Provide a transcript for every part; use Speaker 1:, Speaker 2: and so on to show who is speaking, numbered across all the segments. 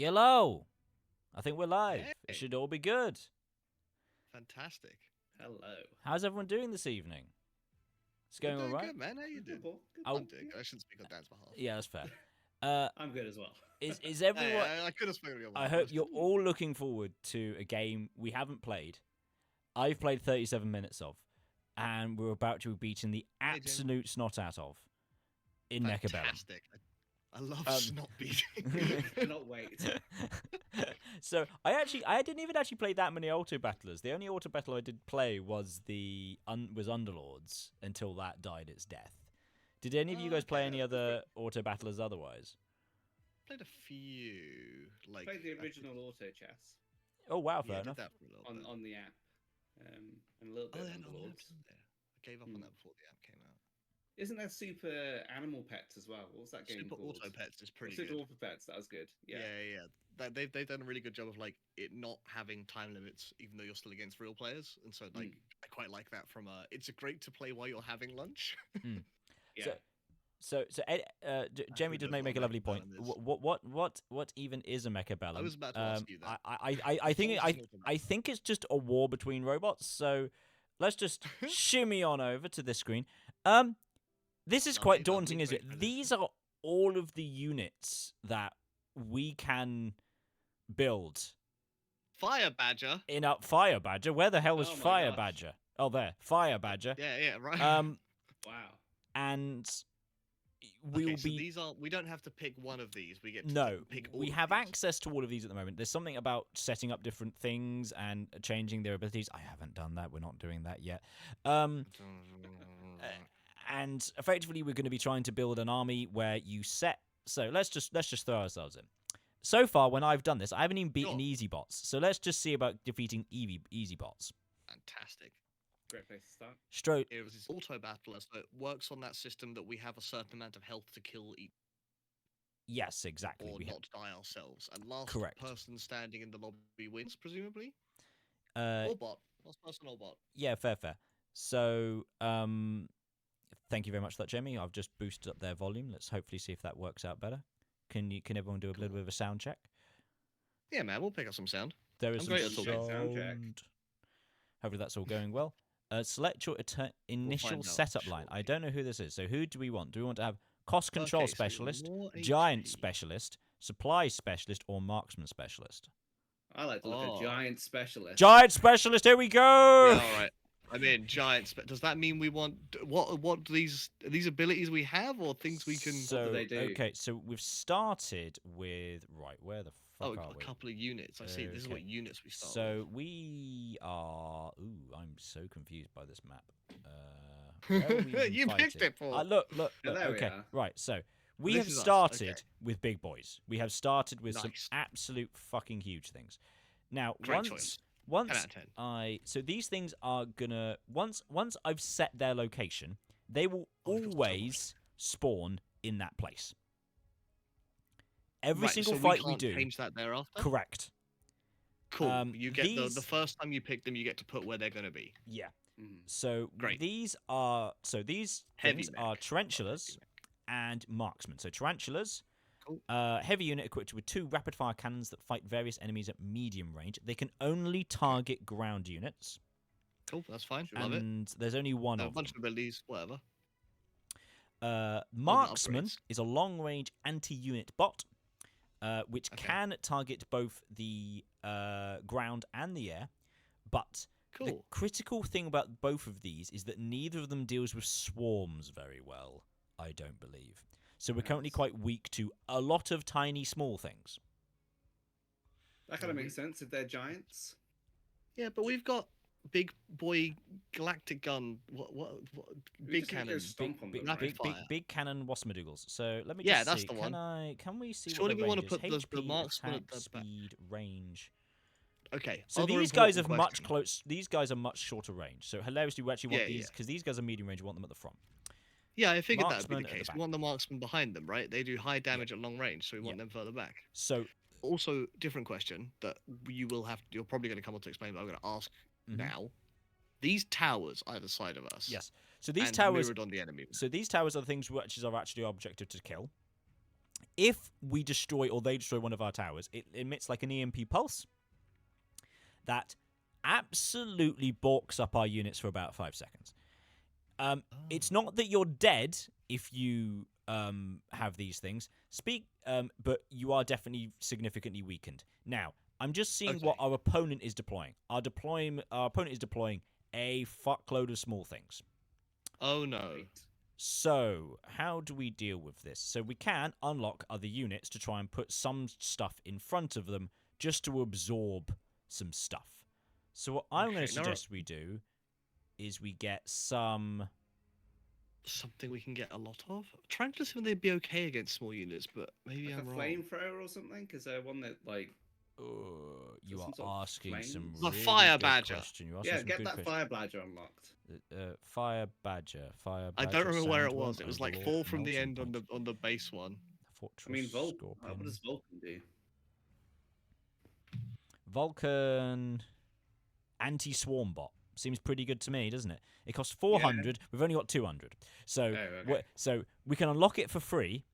Speaker 1: Yellow. I think we're live.
Speaker 2: Hey.
Speaker 1: It should all be good.
Speaker 2: Fantastic.
Speaker 3: Hello.
Speaker 1: How's everyone doing this evening? It's going all right.
Speaker 2: Good, man. How you doing?
Speaker 3: Good.
Speaker 1: Oh.
Speaker 2: I'm doing good. I shouldn't speak on Dan's behalf.
Speaker 1: Yeah, that's fair.
Speaker 3: I'm good as well.
Speaker 1: Is
Speaker 2: Hey,
Speaker 1: everyone?
Speaker 2: I could have spoken on your
Speaker 1: I
Speaker 2: behalf.
Speaker 1: hope you're all looking forward to a game we haven't played. I've played 37 minutes of, and we're about to be beaten the
Speaker 2: Hey, Jim.
Speaker 1: absolute snot out of in Mechabellum.
Speaker 2: Fantastic. I love
Speaker 1: Um,
Speaker 2: snot beating.
Speaker 3: Cannot wait.
Speaker 1: So I didn't even actually play that many auto battlers. The only auto battle I did play was was Underlords until that died its death. Did any of you guys play any other auto battlers otherwise?
Speaker 2: Played a few. Like
Speaker 3: Played the original auto chess
Speaker 1: Oh wow,
Speaker 2: Yeah,
Speaker 1: fair
Speaker 2: I did
Speaker 1: enough.
Speaker 2: that for a little bit.
Speaker 3: on the app, and a little
Speaker 2: Oh,
Speaker 3: bit
Speaker 2: yeah,
Speaker 3: on
Speaker 2: no,
Speaker 3: the
Speaker 2: no,
Speaker 3: Lords.
Speaker 2: it's in there. I gave up on that before the app came out.
Speaker 3: Isn't there Super Animal Pets as well? What was that game
Speaker 2: Super
Speaker 3: called?
Speaker 2: Auto Pets is pretty
Speaker 3: Super
Speaker 2: good.
Speaker 3: Auto Pets. That was good. Yeah.
Speaker 2: They've done a really good job of like it not having time limits, even though you're still against real players, and so like I quite like that. From it's great to play while you're having lunch.
Speaker 3: Yeah.
Speaker 1: So Jamie did
Speaker 2: knows
Speaker 1: make a
Speaker 2: what
Speaker 1: lovely
Speaker 2: Mechabellum
Speaker 1: point.
Speaker 2: is.
Speaker 1: What even is a Mechabellum?
Speaker 2: I was about to ask you that.
Speaker 1: I think
Speaker 2: What is an automaton?
Speaker 1: I think it's just a war between robots. So let's just shimmy on over to this screen. This is quite
Speaker 2: Lovely,
Speaker 1: daunting,
Speaker 2: lovely,
Speaker 1: is it?
Speaker 2: very
Speaker 1: These are all of the units that we can build
Speaker 2: Fire Badger.
Speaker 1: in a Fire Badger. Where the hell is
Speaker 3: Oh my
Speaker 1: Fire
Speaker 3: gosh.
Speaker 1: Badger? Oh, there, Fire Badger.
Speaker 2: Yeah, right.
Speaker 3: Wow.
Speaker 1: And we
Speaker 2: okay,
Speaker 1: will
Speaker 2: so
Speaker 1: be.
Speaker 2: these are we don't have to pick one of these. We get to
Speaker 1: No,
Speaker 2: pick all
Speaker 1: we
Speaker 2: of
Speaker 1: have
Speaker 2: these.
Speaker 1: access to all of these at the moment. There's something about setting up different things and changing their abilities. I haven't done that. We're not doing that yet. And effectively, we're going to be trying to build an army where you set. So let's just throw ourselves in. So far, when I've done this, I haven't even beaten
Speaker 2: Sure.
Speaker 1: easy bots. So let's just see about defeating easy bots.
Speaker 2: Fantastic.
Speaker 3: Great place to start.
Speaker 1: Straight.
Speaker 2: It was this auto battler, so it works on that system that we have a certain amount of health to kill each
Speaker 1: Yes, exactly.
Speaker 2: or
Speaker 1: We
Speaker 2: not die ourselves. And last
Speaker 1: Correct.
Speaker 2: person standing in the lobby wins, presumably.
Speaker 1: have.
Speaker 2: Or bot. Last person or bot.
Speaker 1: Yeah, fair. So, thank you very much for that, Jamie. I've just boosted up their volume. Let's hopefully see if that works out better. Can everyone do a little bit of a sound check?
Speaker 2: Yeah, man, we'll pick up some sound.
Speaker 1: There is
Speaker 2: I'm
Speaker 1: some
Speaker 2: great at talking.
Speaker 3: Sound check.
Speaker 1: Hopefully that's all going well. Select your initial
Speaker 2: find out
Speaker 1: setup line. I
Speaker 2: shortly.
Speaker 1: don't know who this is. So who do we want? Do we want to have cost control
Speaker 2: Okay, so
Speaker 1: specialist,
Speaker 2: more
Speaker 1: giant
Speaker 2: HP.
Speaker 1: specialist, supply specialist, or marksman specialist?
Speaker 3: I like to look
Speaker 2: Oh.
Speaker 3: at giant specialist.
Speaker 1: Giant specialist. Here we go.
Speaker 2: Yeah, all right. I mean, giant. Does that mean we want what these abilities we have or things we can?
Speaker 1: So
Speaker 3: they do?
Speaker 1: okay, so we've started with right. Where the
Speaker 2: Oh,
Speaker 1: fuck
Speaker 2: we've
Speaker 1: are
Speaker 2: got a
Speaker 1: we?
Speaker 2: couple of units. I see. This is what
Speaker 1: Okay.
Speaker 2: units we start.
Speaker 1: So we are. Ooh, I'm so confused by this map. Where are we even
Speaker 2: You picked
Speaker 1: fighting?
Speaker 2: it, Paul.
Speaker 1: Look.
Speaker 3: Yeah, there we
Speaker 1: Okay,
Speaker 3: are.
Speaker 1: right. So we
Speaker 2: This
Speaker 1: have
Speaker 2: is us,
Speaker 1: started
Speaker 2: okay.
Speaker 1: with big boys. We have started with some
Speaker 2: Nice.
Speaker 1: absolute fucking huge things. Now,
Speaker 2: Great
Speaker 1: once
Speaker 2: choice. 10
Speaker 1: once
Speaker 2: out of 10.
Speaker 1: so these things are gonna once I've set their location, they will
Speaker 2: Oh, I've got so much.
Speaker 1: always spawn in that place. Every
Speaker 2: Right,
Speaker 1: single
Speaker 2: so
Speaker 1: fight
Speaker 2: we
Speaker 1: we
Speaker 2: can't
Speaker 1: do.
Speaker 2: change that thereafter.
Speaker 1: Correct.
Speaker 2: Cool. You get the
Speaker 1: these-
Speaker 2: first time you pick them, you get to put where they're going to be.
Speaker 1: Yeah.
Speaker 3: Mhm.
Speaker 1: So
Speaker 2: Great.
Speaker 1: these
Speaker 2: Heavy
Speaker 1: things are
Speaker 2: mech.
Speaker 1: tarantulas
Speaker 2: Heavy mech.
Speaker 1: and marksmen. So tarantulas,
Speaker 2: Cool.
Speaker 1: heavy unit equipped with 2 rapid-fire cannons that fight various enemies at medium range. They can only target ground units,
Speaker 2: Cool. That's fine.
Speaker 3: Sure.
Speaker 2: Love it.
Speaker 1: and there's only one
Speaker 2: A
Speaker 1: of
Speaker 2: bunch
Speaker 1: them.
Speaker 2: of abilities, whatever.
Speaker 1: Marksman
Speaker 2: upgrades.
Speaker 1: is a long-range anti-unit bot, which
Speaker 2: Okay.
Speaker 1: can target both the ground and the air, but the
Speaker 2: Cool.
Speaker 1: critical thing about both of these is that neither of them deals with swarms very well, I don't believe. So we're currently
Speaker 3: Yes.
Speaker 1: quite weak to a lot of tiny, small things.
Speaker 3: That kind of makes sense if they're giants.
Speaker 2: Yeah, but we've got big boy galactic gun. What
Speaker 3: We
Speaker 2: big
Speaker 3: just need to go
Speaker 2: cannon.
Speaker 3: stomp on
Speaker 1: Big,
Speaker 3: them,
Speaker 2: rapid
Speaker 3: right?
Speaker 1: big,
Speaker 2: fire.
Speaker 1: big cannon wasmadoogles. So let me
Speaker 2: Yeah,
Speaker 1: just
Speaker 2: that's
Speaker 1: see.
Speaker 2: the one.
Speaker 1: Can we see
Speaker 2: Surely
Speaker 1: what the
Speaker 2: we wanna
Speaker 1: range is?
Speaker 2: put the
Speaker 1: HP,
Speaker 2: marksman at
Speaker 1: attack,
Speaker 2: the back.
Speaker 1: speed, range.
Speaker 2: Okay.
Speaker 1: So
Speaker 2: other
Speaker 1: these guys have
Speaker 2: important
Speaker 1: much
Speaker 2: question.
Speaker 1: close. These guys are much shorter range. So hilariously, we actually want
Speaker 2: Yeah,
Speaker 1: these
Speaker 2: yeah.
Speaker 1: because these guys are medium range. We want them at the front.
Speaker 2: Yeah, I figured that would
Speaker 1: Marksman
Speaker 2: be
Speaker 1: at
Speaker 2: the
Speaker 1: the
Speaker 2: case.
Speaker 1: back.
Speaker 2: We want the marksman behind them, right? They do high damage at long range, so we want them further back.
Speaker 1: So
Speaker 2: Also, different question that you're probably going to come on to explain, but I'm going to ask
Speaker 1: Mhm.
Speaker 2: now. These towers either side of us.
Speaker 1: yes. So these
Speaker 2: and
Speaker 1: towers.
Speaker 2: mirrored on the enemy.
Speaker 1: So these towers are the things which are actually our objective to kill. if we destroy or they destroy one of our towers, it emits like an EMP pulse that absolutely balks up our units for about 5 seconds. It's not that you're dead if you have these things. But you are definitely significantly weakened. Now, I'm just seeing what our opponent is deploying. Our opponent is deploying a fuckload of small things.
Speaker 2: Oh no.
Speaker 1: So, how do we deal with this? So we can unlock other units to try and put some stuff in front of them just to absorb some stuff. So what I'm going to suggest we do is we get something
Speaker 2: we can get a lot of. Trying to see if they'd be okay against small units, but maybe
Speaker 3: like
Speaker 2: I'm wrong.
Speaker 3: A flamethrower or something? Because one that like.
Speaker 1: You are asking some
Speaker 2: The
Speaker 1: really
Speaker 2: fire
Speaker 1: good
Speaker 2: badger.
Speaker 1: question.
Speaker 3: Yeah, get that fire badger unlocked.
Speaker 1: Fire badger.
Speaker 2: I don't remember where it was. It was like 4 from the end on the base one.
Speaker 1: Fortress
Speaker 3: I mean,
Speaker 1: Scorpion.
Speaker 3: what does Vulcan do?
Speaker 1: Vulcan anti-swarm bot seems pretty good to me, doesn't it? It costs 400. We've only got 200, so so we can unlock it for free,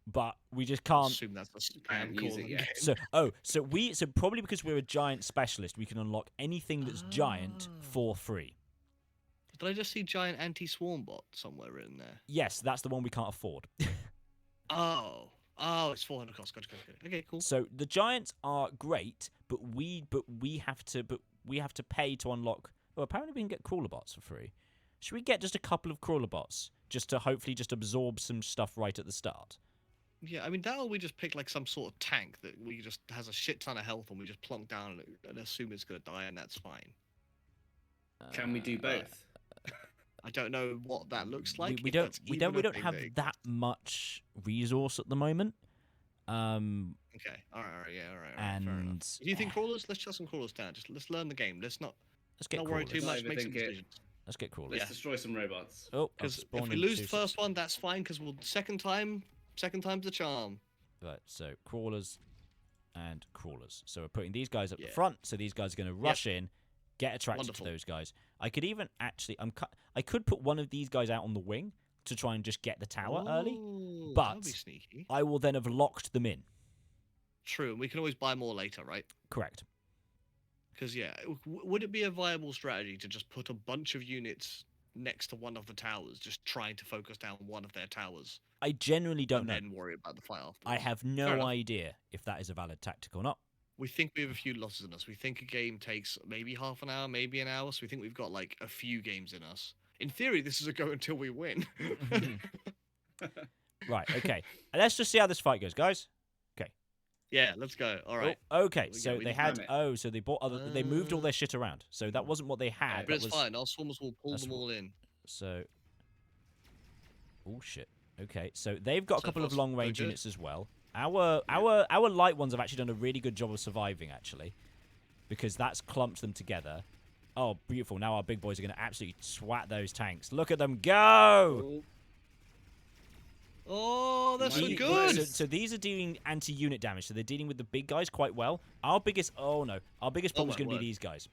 Speaker 1: but we just can't.
Speaker 2: Assume that's a spam call.
Speaker 1: So probably because we're a giant specialist, we can unlock anything that's giant for free.
Speaker 2: Did I just see giant anti-swarm bot somewhere in there?
Speaker 1: Yes, that's the one we can't afford.
Speaker 2: Oh, it's 400 cost. Gotcha. Okay, cool.
Speaker 1: So the giants are great, but we have to pay to unlock. Well, apparently we can get crawler bots for free. Should we get just a couple of crawler bots just to hopefully just absorb some stuff right at the start?
Speaker 2: Yeah, I mean, that we just pick like some sort of tank that we just has a shit ton of health and we just plunk down and assume it's gonna die and that's fine.
Speaker 3: Can we do both?
Speaker 2: I don't know what that looks like.
Speaker 1: We don't have that much resource at the moment.
Speaker 2: Okay. All right.
Speaker 1: And
Speaker 2: do you think crawlers? Let's shut some crawlers down. Let's learn the game. Let's not worry too much. Make some decisions.
Speaker 1: Let's get crawlers.
Speaker 3: Let's destroy some robots.
Speaker 1: Oh,
Speaker 2: because if we lose the first one, that's fine. Because second time's the charm.
Speaker 1: Right. So crawlers and crawlers. So we're putting these guys up the front. So these guys are going to rush in, get attracted to those guys. I could even actually, I could put one of these guys out on the wing to try and just get the tower early, but
Speaker 2: be sneaky.
Speaker 1: I will then have locked them in.
Speaker 2: True, and we can always buy more later, right?
Speaker 1: Correct.
Speaker 2: Because would it be a viable strategy to just put a bunch of units next to one of the towers, just trying to focus down one of their towers?
Speaker 1: I generally don't know.
Speaker 2: And then worry about the fight afterwards.
Speaker 1: I have no idea if that is a valid tactic or not.
Speaker 2: We think we have a few losses in us. We think a game takes maybe half an hour, maybe an hour. So we think we've got like a few games in us. In theory, this is a go until we win.
Speaker 1: Right, okay. Let's just see how this fight goes, guys. Okay.
Speaker 2: Yeah, let's go. All right.
Speaker 1: Oh, okay, so they had... Oh, so they bought other... They moved all their shit around. So that wasn't what they had.
Speaker 2: But it's fine. Our swarmers will pull them all in.
Speaker 1: So... Oh, shit. Okay, so they've got a couple of long-range units as well. Our light ones have actually done a really good job of surviving, actually. Because that's clumped them together. Oh, beautiful. Now our big boys are going to absolutely swat those tanks. Look at them go!
Speaker 2: Oh, that's so good!
Speaker 1: So these are doing anti-unit damage. So they're dealing with the big guys quite well. Our biggest... Oh, no. Our biggest problem is going to be these guys.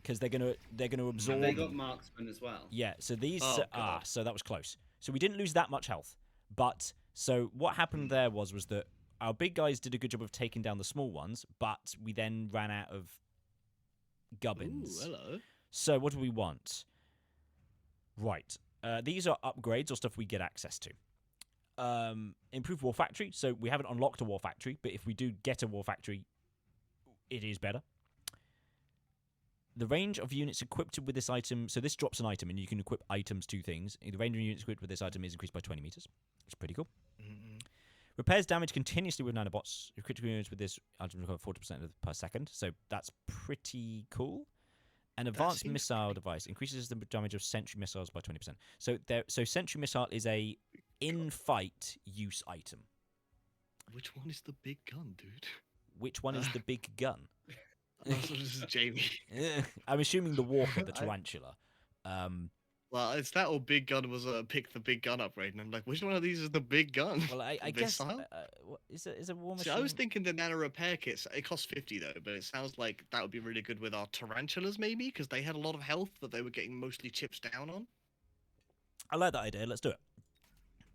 Speaker 1: Because they're going to absorb...
Speaker 3: And they got marksmen as well.
Speaker 1: Yeah, so these... so that was close. So we didn't lose that much health. But... So what happened there was that our big guys did a good job of taking down the small ones, but we then ran out of gubbins.
Speaker 2: Ooh, hello.
Speaker 1: So what do we want? Right. These are upgrades or stuff we get access to. Improved war factory. So we haven't unlocked a war factory, but if we do get a war factory, it is better. The range of units equipped with this item... So this drops an item, and you can equip items to things. The range of units equipped with this item is increased by 20 meters. It's pretty cool. Mm-hmm. Repairs damage continuously with nanobots. Critical units with this item recover 40% per second. So that's pretty cool. An advanced missile device increases the damage of sentry missiles by 20%. So sentry missile is a in-fight use item.
Speaker 2: Which one is the big gun, dude?
Speaker 1: Which one is the big gun?
Speaker 2: This is Jamie.
Speaker 1: I'm assuming the Walker, the tarantula.
Speaker 2: Well, it's that or big gun was pick the big gun upgrade, and I'm like, which one of these is the big gun?
Speaker 1: Well, I guess is a war machine?
Speaker 2: See, I was thinking the nano repair kits. It costs 50 though, but it sounds like that would be really good with our tarantulas, maybe, because they had a lot of health that they were getting mostly chips down on.
Speaker 1: I like that idea. Let's do it.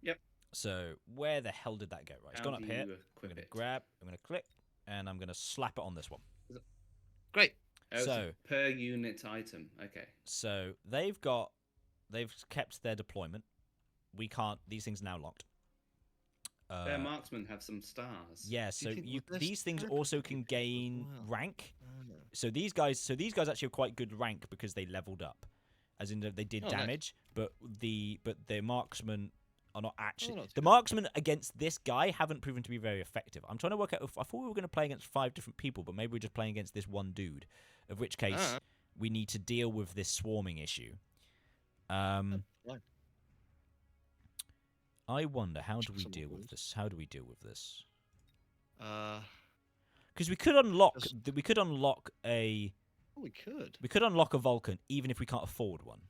Speaker 3: Yep.
Speaker 1: So where the hell did that go? Right, it's gone up here. I'm
Speaker 3: Equip
Speaker 1: gonna
Speaker 3: it?
Speaker 1: grab. I'm gonna click, and I'm gonna slap it on this one.
Speaker 2: Great.
Speaker 3: Oh,
Speaker 1: So-
Speaker 3: per unit item. Okay.
Speaker 1: So they've kept their deployment. We can't. These things are now locked.
Speaker 3: Their marksmen have some stars.
Speaker 1: Yeah, so
Speaker 2: think- well, there's
Speaker 1: these things
Speaker 2: therapy
Speaker 1: also
Speaker 2: you
Speaker 1: can
Speaker 2: can do as
Speaker 1: gain
Speaker 2: well.
Speaker 1: rank.
Speaker 2: Ah.
Speaker 1: So these guys actually have quite good rank because they leveled up, as in that they did
Speaker 2: Oh, nice.
Speaker 1: damage. But the marksmen are not actually
Speaker 2: not
Speaker 1: the
Speaker 2: too bad.
Speaker 1: marksmen against this guy haven't proven to be very effective. I'm trying to work out. I thought we were going to play against 5 different people, but maybe we're just playing against this one dude. Of which case,
Speaker 2: Ah.
Speaker 1: we need to deal with this swarming issue.
Speaker 2: Fine.
Speaker 1: I wonder how do we
Speaker 2: Some
Speaker 1: deal with
Speaker 2: rules.
Speaker 1: this? How do we deal with this? Because we could unlock
Speaker 2: Just-
Speaker 1: we could unlock a
Speaker 2: we could
Speaker 1: Vulcan even if we can't afford one.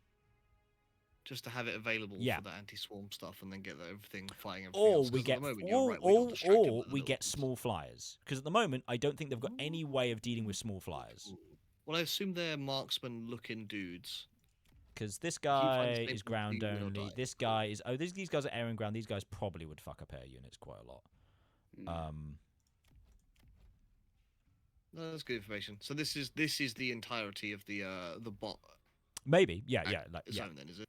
Speaker 2: just to have it available
Speaker 1: Yeah.
Speaker 2: for the anti-swarm stuff, and then get everything fighting everything
Speaker 1: Or
Speaker 2: else.
Speaker 1: we
Speaker 2: 'Cause
Speaker 1: get
Speaker 2: at the moment, you're right, we got distracted by the
Speaker 1: we
Speaker 2: little
Speaker 1: get
Speaker 2: ones.
Speaker 1: small flyers. Because at the moment I don't think they've got any way of dealing with small flyers.
Speaker 2: Well, I assume they're marksman-looking dudes.
Speaker 1: Because this
Speaker 2: you find the
Speaker 1: guy
Speaker 2: same
Speaker 1: is
Speaker 2: thing,
Speaker 1: ground
Speaker 2: you will
Speaker 1: only.
Speaker 2: die.
Speaker 1: This guy is these guys are air and ground. These guys probably would fuck up air units quite a lot.
Speaker 3: Mm.
Speaker 2: No, that's good information. So this is the entirety of the bot.
Speaker 1: Maybe yeah.
Speaker 2: Its own then, is it?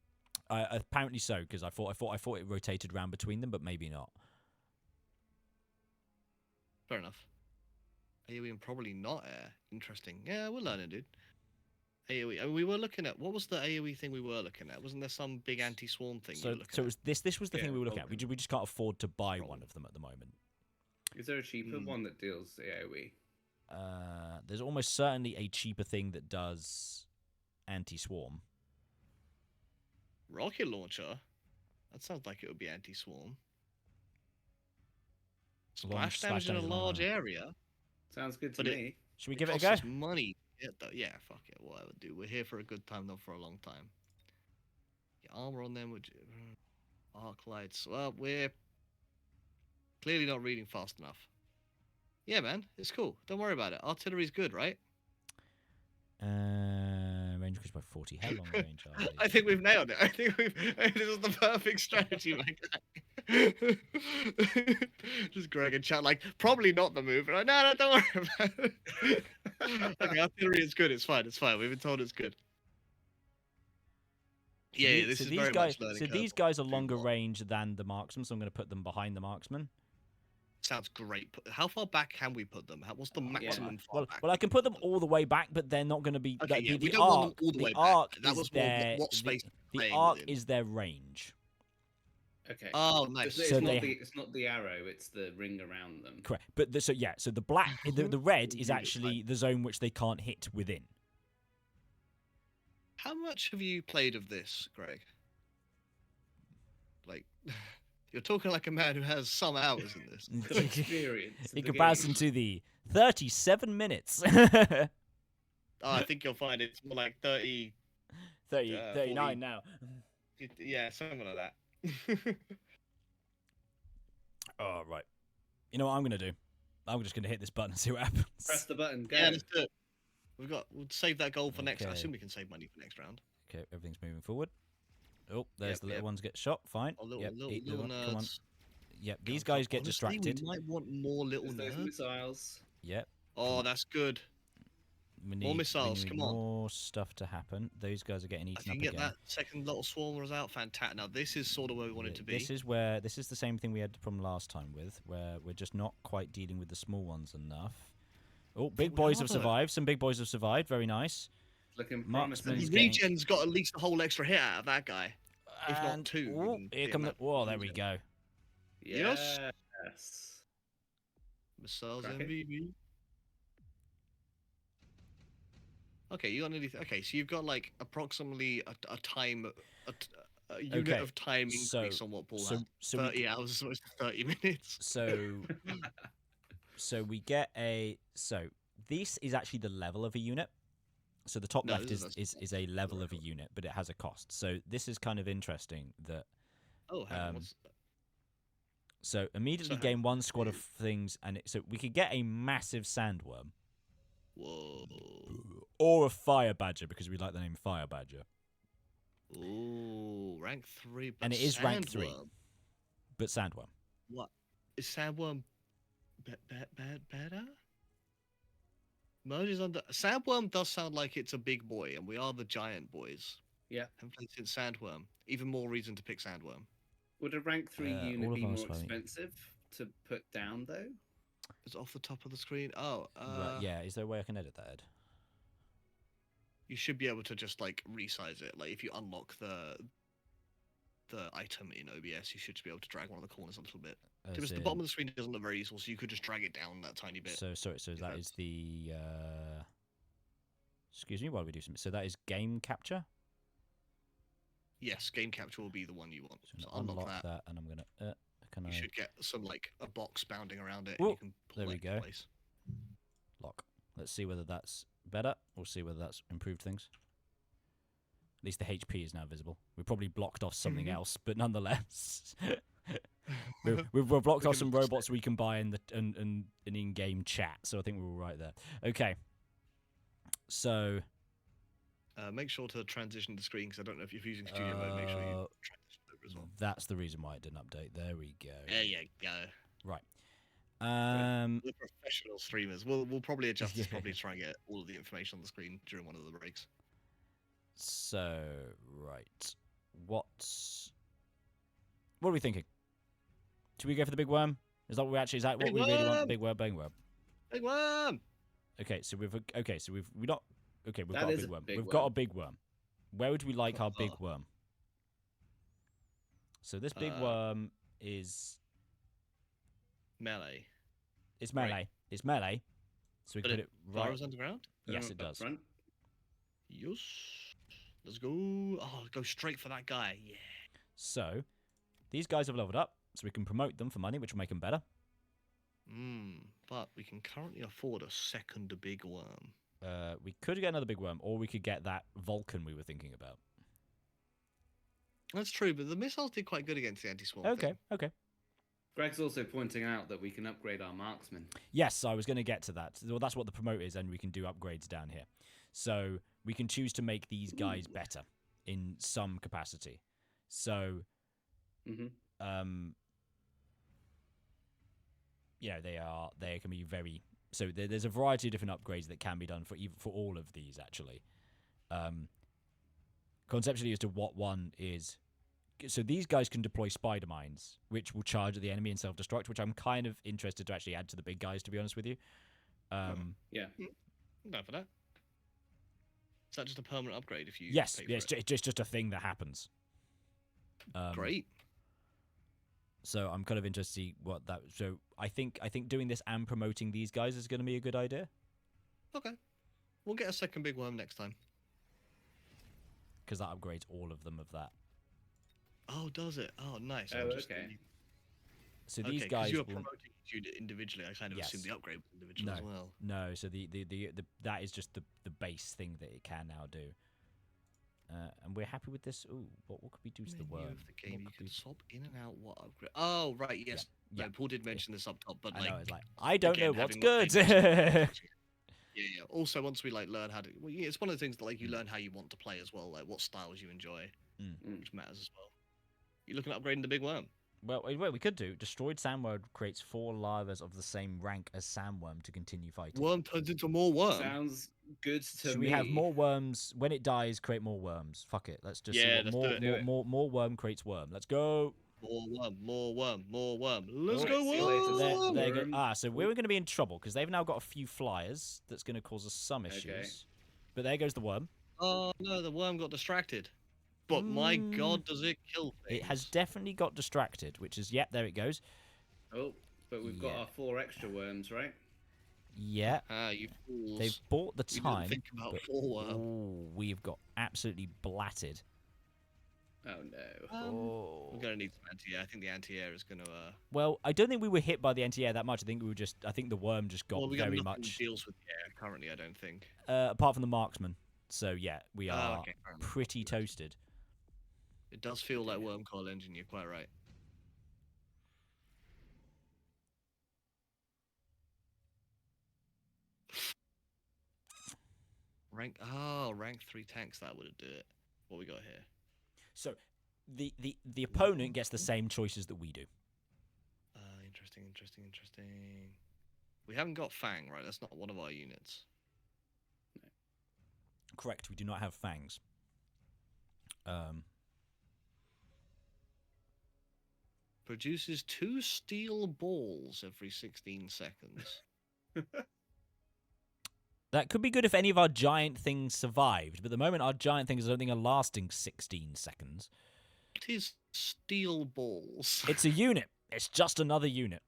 Speaker 1: Apparently so, because I thought it rotated around between them, but maybe not.
Speaker 2: Fair enough. AoE and probably not air. Interesting. Yeah, we're learning, dude. AoE. I mean, we were looking at what was the AoE thing we were looking at? Wasn't there some big anti-swarm thing?
Speaker 1: So
Speaker 2: you were looking
Speaker 1: so it
Speaker 2: at?
Speaker 1: was this was the
Speaker 3: Yeah,
Speaker 1: thing we were looking at. We
Speaker 3: Vulcan.
Speaker 1: we just can't afford to buy
Speaker 2: Wrong.
Speaker 1: one of them at the moment.
Speaker 3: Is there a cheaper
Speaker 2: Mm.
Speaker 3: one that deals the AoE?
Speaker 1: There's almost certainly a cheaper thing that does anti-swarm.
Speaker 2: Rocket launcher. That sounds like it would be anti-swarm. Splash damage in a large area.
Speaker 3: Sounds good to
Speaker 2: But it-
Speaker 3: me.
Speaker 1: Should we give it a
Speaker 2: costs
Speaker 1: go?
Speaker 2: us money. Yeah, fuck it. Whatever, dude. We're here for a good time, not for a long time. Get armor on them. Arc lights. Well, we're clearly not reading fast enough. Yeah, man. It's cool. Don't worry about it. Artillery's good, right?
Speaker 1: Range increased by 40. How long range are they?
Speaker 2: I think we've nailed it. I think this is the perfect strategy, man. Just Greg and chat like, probably not the move. Like, no, don't worry about it. Okay, artillery is good. It's fine. It's fine. We've been told it's good. Yeah, this is very
Speaker 1: guys.
Speaker 2: much learning
Speaker 1: So
Speaker 2: curve
Speaker 1: these
Speaker 2: on
Speaker 1: guys are
Speaker 2: doing
Speaker 1: longer
Speaker 2: what.
Speaker 1: range than the marksman, so I'm going to put them behind the marksman.
Speaker 2: Sounds great. How far back can we put them? What's the maximum far back?
Speaker 1: Well, I can put them all the way back, but they're not going to be.
Speaker 2: Okay, yeah, we
Speaker 1: the
Speaker 2: don't want
Speaker 1: arc,
Speaker 2: them all the way back.
Speaker 1: arc
Speaker 2: That
Speaker 1: is
Speaker 2: was more
Speaker 1: their
Speaker 2: what space
Speaker 1: the
Speaker 2: playing
Speaker 1: arc
Speaker 2: within.
Speaker 1: is their range.
Speaker 3: Okay.
Speaker 2: Oh, nice.
Speaker 3: It's,
Speaker 1: So
Speaker 3: not
Speaker 1: they-
Speaker 3: it's not the arrow, it's the ring around them.
Speaker 1: Correct. But so the black, the red is
Speaker 2: Really
Speaker 1: actually the zone which they can't hit within.
Speaker 2: How much have you played of this, Greg? Like, you're talking like a man who has some hours in this.
Speaker 3: Got experience.
Speaker 1: In comparison to the 37 minutes.
Speaker 2: Oh, I think you'll find it's more like 30.
Speaker 1: 39
Speaker 2: 40.
Speaker 1: now.
Speaker 2: Yeah, something like that.
Speaker 1: Oh, right. You know what I'm going to do? I'm just going to hit this button and see what happens.
Speaker 3: Press the button, go.
Speaker 2: Yeah, let's do it. We'll save that goal for next. I
Speaker 1: Okay.
Speaker 2: assume we can save money for next round.
Speaker 1: Okay, everything's moving forward. Oh, there's
Speaker 2: Yep,
Speaker 1: the little
Speaker 2: yep.
Speaker 1: ones get shot. Fine.
Speaker 2: Oh, little,
Speaker 1: Yep,
Speaker 2: little,
Speaker 1: eat the
Speaker 2: little
Speaker 1: one. Come on.
Speaker 2: nerds.
Speaker 1: Yep, these
Speaker 2: Go, go.
Speaker 1: guys get
Speaker 2: Honestly,
Speaker 1: distracted.
Speaker 2: We might want more little
Speaker 3: There's those
Speaker 2: nerds.
Speaker 3: missiles.
Speaker 1: Yep.
Speaker 2: Oh, that's good.
Speaker 1: We
Speaker 2: More missiles,
Speaker 1: we need
Speaker 2: come on.
Speaker 1: more stuff to happen. Those guys are getting
Speaker 2: If
Speaker 1: eaten
Speaker 2: you
Speaker 1: up
Speaker 2: can get
Speaker 1: again.
Speaker 2: that second little swarmers out, fantastic. Now this is sort of where we want it to be.
Speaker 1: This is the same thing we had from last time with, where we're just not quite dealing with the small ones enough. Oh, big
Speaker 2: we
Speaker 1: boys
Speaker 2: are,
Speaker 1: have
Speaker 2: though.
Speaker 1: survived. Some big boys have survived. Very nice.
Speaker 3: Looking
Speaker 1: Marksman's
Speaker 3: promising.
Speaker 2: The
Speaker 1: getting-
Speaker 2: regen's got at least a whole extra hit out of that guy. If not
Speaker 1: And-
Speaker 2: two,
Speaker 1: Oh,
Speaker 2: given
Speaker 1: here
Speaker 2: the
Speaker 1: come the.
Speaker 2: amount of
Speaker 1: Whoa, there we
Speaker 2: regen.
Speaker 1: go.
Speaker 2: Yes.
Speaker 3: Yes.
Speaker 2: Missiles
Speaker 3: Crack it.
Speaker 2: MVP. Okay, you got nearly. Okay, so you've got like approximately a time, a unit
Speaker 1: Okay,
Speaker 2: of time
Speaker 1: so-
Speaker 2: increase on what Paul
Speaker 1: So
Speaker 2: had.
Speaker 1: so we
Speaker 2: 30 hours as opposed to 30 minutes.
Speaker 1: so we get a this is actually the level of a unit. So the top
Speaker 2: No,
Speaker 1: left
Speaker 2: this
Speaker 1: is a level of a unit, but it has a cost. So this is kind of interesting that
Speaker 2: Oh, hang on.
Speaker 1: Um,
Speaker 2: What's,
Speaker 1: so immediately
Speaker 2: So-
Speaker 1: gain one squad of things, and so we could get a massive sandworm
Speaker 2: whoa.
Speaker 1: or a fire badger because we like the name fire badger.
Speaker 2: Ooh, rank 3.
Speaker 1: And it is rank 3. but sandworm.
Speaker 2: What is sandworm better? Merges under sandworm does sound like it's a big boy, and we are the giant boys.
Speaker 3: Yeah.
Speaker 2: Haven't played since sandworm. Even more reason to pick sandworm.
Speaker 3: Would a rank 3
Speaker 1: all
Speaker 3: unit
Speaker 1: of
Speaker 3: be
Speaker 1: our
Speaker 3: more
Speaker 1: spelling.
Speaker 3: expensive to put down though?
Speaker 2: It's off the top of the screen. Oh,
Speaker 1: Right, yeah. Is there a way I can edit that, Ed?
Speaker 2: you should be able to just like resize it. Like if you unlock the item in OBS, you should just be able to drag one of the corners a little bit. Because the bottom of the screen doesn't look very useful, so you could just drag it down that tiny bit.
Speaker 1: So that is the. Excuse me, while we do something. So that is game capture.
Speaker 2: Yes, game capture will be the one you want.
Speaker 1: So
Speaker 2: So
Speaker 1: I'm gonna
Speaker 2: unlock that.
Speaker 1: and I'm gonna. Can
Speaker 2: You
Speaker 1: I
Speaker 2: should get some like a box bounding around it.
Speaker 1: Whoa,
Speaker 2: And you can pull
Speaker 1: there we
Speaker 2: that into
Speaker 1: go.
Speaker 2: place.
Speaker 1: lock? Let's see whether that's better. We'll see whether that's improved things. At least the HP is now visible. We probably blocked off something else, but nonetheless, we've blocked off some robots we can buy in the an in-game chat. So I think we're all right there. Okay. So
Speaker 2: Make sure to transition the screen because I don't know if you're using studio mode. Make sure you transition over as well.
Speaker 1: that's the reason why it didn't update. There we go.
Speaker 2: There you go.
Speaker 1: Right.
Speaker 2: We're professional streamers. We'll probably adjust this probably to try and get all of the information on the screen during one of the breaks.
Speaker 1: So right, what are we thinking? Should we go for the big worm? Is that what we actually? Is that what we really want? The big worm, big worm.
Speaker 2: Big worm.
Speaker 1: Okay, so we've not. Okay, we've
Speaker 3: That
Speaker 1: got a
Speaker 3: is
Speaker 1: big
Speaker 3: a
Speaker 1: worm.
Speaker 3: big
Speaker 1: We've got a
Speaker 3: worm.
Speaker 1: big worm. Where would we like our big worm? So this big worm is
Speaker 2: Melee.
Speaker 1: it's melee.
Speaker 2: Right.
Speaker 1: It's melee. So we
Speaker 2: But
Speaker 1: can put it right.
Speaker 2: Fires underground.
Speaker 1: Yes, it does.
Speaker 3: Front.
Speaker 2: Yes. Let's go. Oh, go straight for that guy. Yeah.
Speaker 1: So these guys have leveled up, so we can promote them for money, which will make them better.
Speaker 2: But we can currently afford a second big worm.
Speaker 1: We could get another big worm, or we could get that Vulcan we were thinking about.
Speaker 2: That's true, but the missiles did quite good against the anti-swarm.
Speaker 1: Okay,
Speaker 2: thing.
Speaker 1: okay.
Speaker 3: Greg's also pointing out that we can upgrade our marksman.
Speaker 1: Yes, I was going to get to that. Well, that's what the promote is, and we can do upgrades down here. So we can choose to make these guys better in some capacity. So, they can be very. So there's a variety of different upgrades that can be done for all of these actually. Conceptually, as to what one is. So these guys can deploy spider mines, which will charge at the enemy and self-destruct, which I'm kind of interested to actually add to the big guys, to be honest with you.
Speaker 3: Yeah.
Speaker 2: No, for that. Is that just a permanent upgrade if you?
Speaker 1: Yes,
Speaker 2: pay for
Speaker 1: yes,
Speaker 2: it?
Speaker 1: it's just a thing that happens.
Speaker 2: Great.
Speaker 1: So I'm kind of interested to see what that. So I think doing this and promoting these guys is going to be a good idea.
Speaker 2: Okay. We'll get a second big worm next time.
Speaker 1: Because that upgrades all of them of that.
Speaker 2: Oh, does it? Oh, nice.
Speaker 3: Oh,
Speaker 2: I'm just
Speaker 3: okay.
Speaker 2: thinking-
Speaker 1: So
Speaker 2: okay,
Speaker 1: these
Speaker 2: 'cause
Speaker 1: guys
Speaker 2: you were
Speaker 1: will...
Speaker 2: promoting each unit individually. I kind of
Speaker 1: Yes.
Speaker 2: assumed the upgrade was individual as well.
Speaker 1: No, so the that is just the base thing that it can now do. And we're happy with this. Ooh, what could we do to the
Speaker 2: Menu
Speaker 1: worm?
Speaker 2: of the game,
Speaker 1: What
Speaker 2: you
Speaker 1: could
Speaker 2: can
Speaker 1: we-
Speaker 2: swap in and out what upgrade. Oh, right, yes.
Speaker 1: Yeah,
Speaker 2: No, Paul did mention this up top, but
Speaker 1: I
Speaker 2: like,
Speaker 1: know, it's like, I don't
Speaker 2: again,
Speaker 1: know what's
Speaker 2: having
Speaker 1: good.
Speaker 2: not played yeah. Also, once we like learn how to, well, yeah, it's one of the things that like you learn how you want to play as well, like what styles you enjoy, which matters as well. You're looking at upgrading the big worm.
Speaker 1: Well, what we could do, destroyed sandworm creates 4 larvas of the same rank as sandworm to continue fighting.
Speaker 2: Worm turns into more worm.
Speaker 3: Sounds good to
Speaker 1: Should
Speaker 3: me.
Speaker 1: we have more worms? When it dies, create more worms. Fuck it. Let's just
Speaker 2: Yeah,
Speaker 1: see
Speaker 2: let's
Speaker 1: what
Speaker 2: do it.
Speaker 1: more worm creates worm. Let's go.
Speaker 2: More worm, more worm, more worm. Let's
Speaker 3: Alright,
Speaker 2: go
Speaker 3: see you later,
Speaker 2: worm.
Speaker 1: There you go.
Speaker 3: Worm.
Speaker 1: So we're going to be in trouble because they've now got a few flyers that's going to cause us some issues.
Speaker 3: Okay.
Speaker 1: But there goes the worm.
Speaker 2: Oh no, the worm got distracted. But my god, does it kill things?
Speaker 1: It has definitely got distracted, which is, yep, there it goes.
Speaker 3: Oh, but we've got
Speaker 1: Yeah.
Speaker 3: our 4 extra worms, right?
Speaker 1: Yeah.
Speaker 2: Ah, you fools.
Speaker 1: They've bought the
Speaker 2: We
Speaker 1: time.
Speaker 2: didn't think about
Speaker 1: but-
Speaker 2: 4 worm.
Speaker 1: Ooh, we've got absolutely blatted.
Speaker 3: Oh no.
Speaker 1: Oh.
Speaker 2: We're gonna need some anti-air. I think the anti-air is gonna.
Speaker 1: Well, I don't think we were hit by the anti-air that much. I think the worm just got
Speaker 2: Well, we got
Speaker 1: very
Speaker 2: nothing
Speaker 1: much.
Speaker 2: deals with the air currently. I don't think.
Speaker 1: Apart from the marksman. So yeah, we are
Speaker 2: Okay, fair enough.
Speaker 1: pretty toasted.
Speaker 2: It does feel like worm coil engine. You're quite right. Rank 3 tanks. That would do it. What we got here?
Speaker 1: So the opponent gets the same choices that we do.
Speaker 2: Interesting. We haven't got Fang, right? That's not one of our units.
Speaker 1: Correct. We do not have fangs.
Speaker 2: Produces 2 steel balls every 16 seconds.
Speaker 1: That could be good if any of our giant things survived, but at the moment our giant things I don't think are lasting 16 seconds.
Speaker 2: It is steel balls.
Speaker 1: It's a unit. It's just another unit.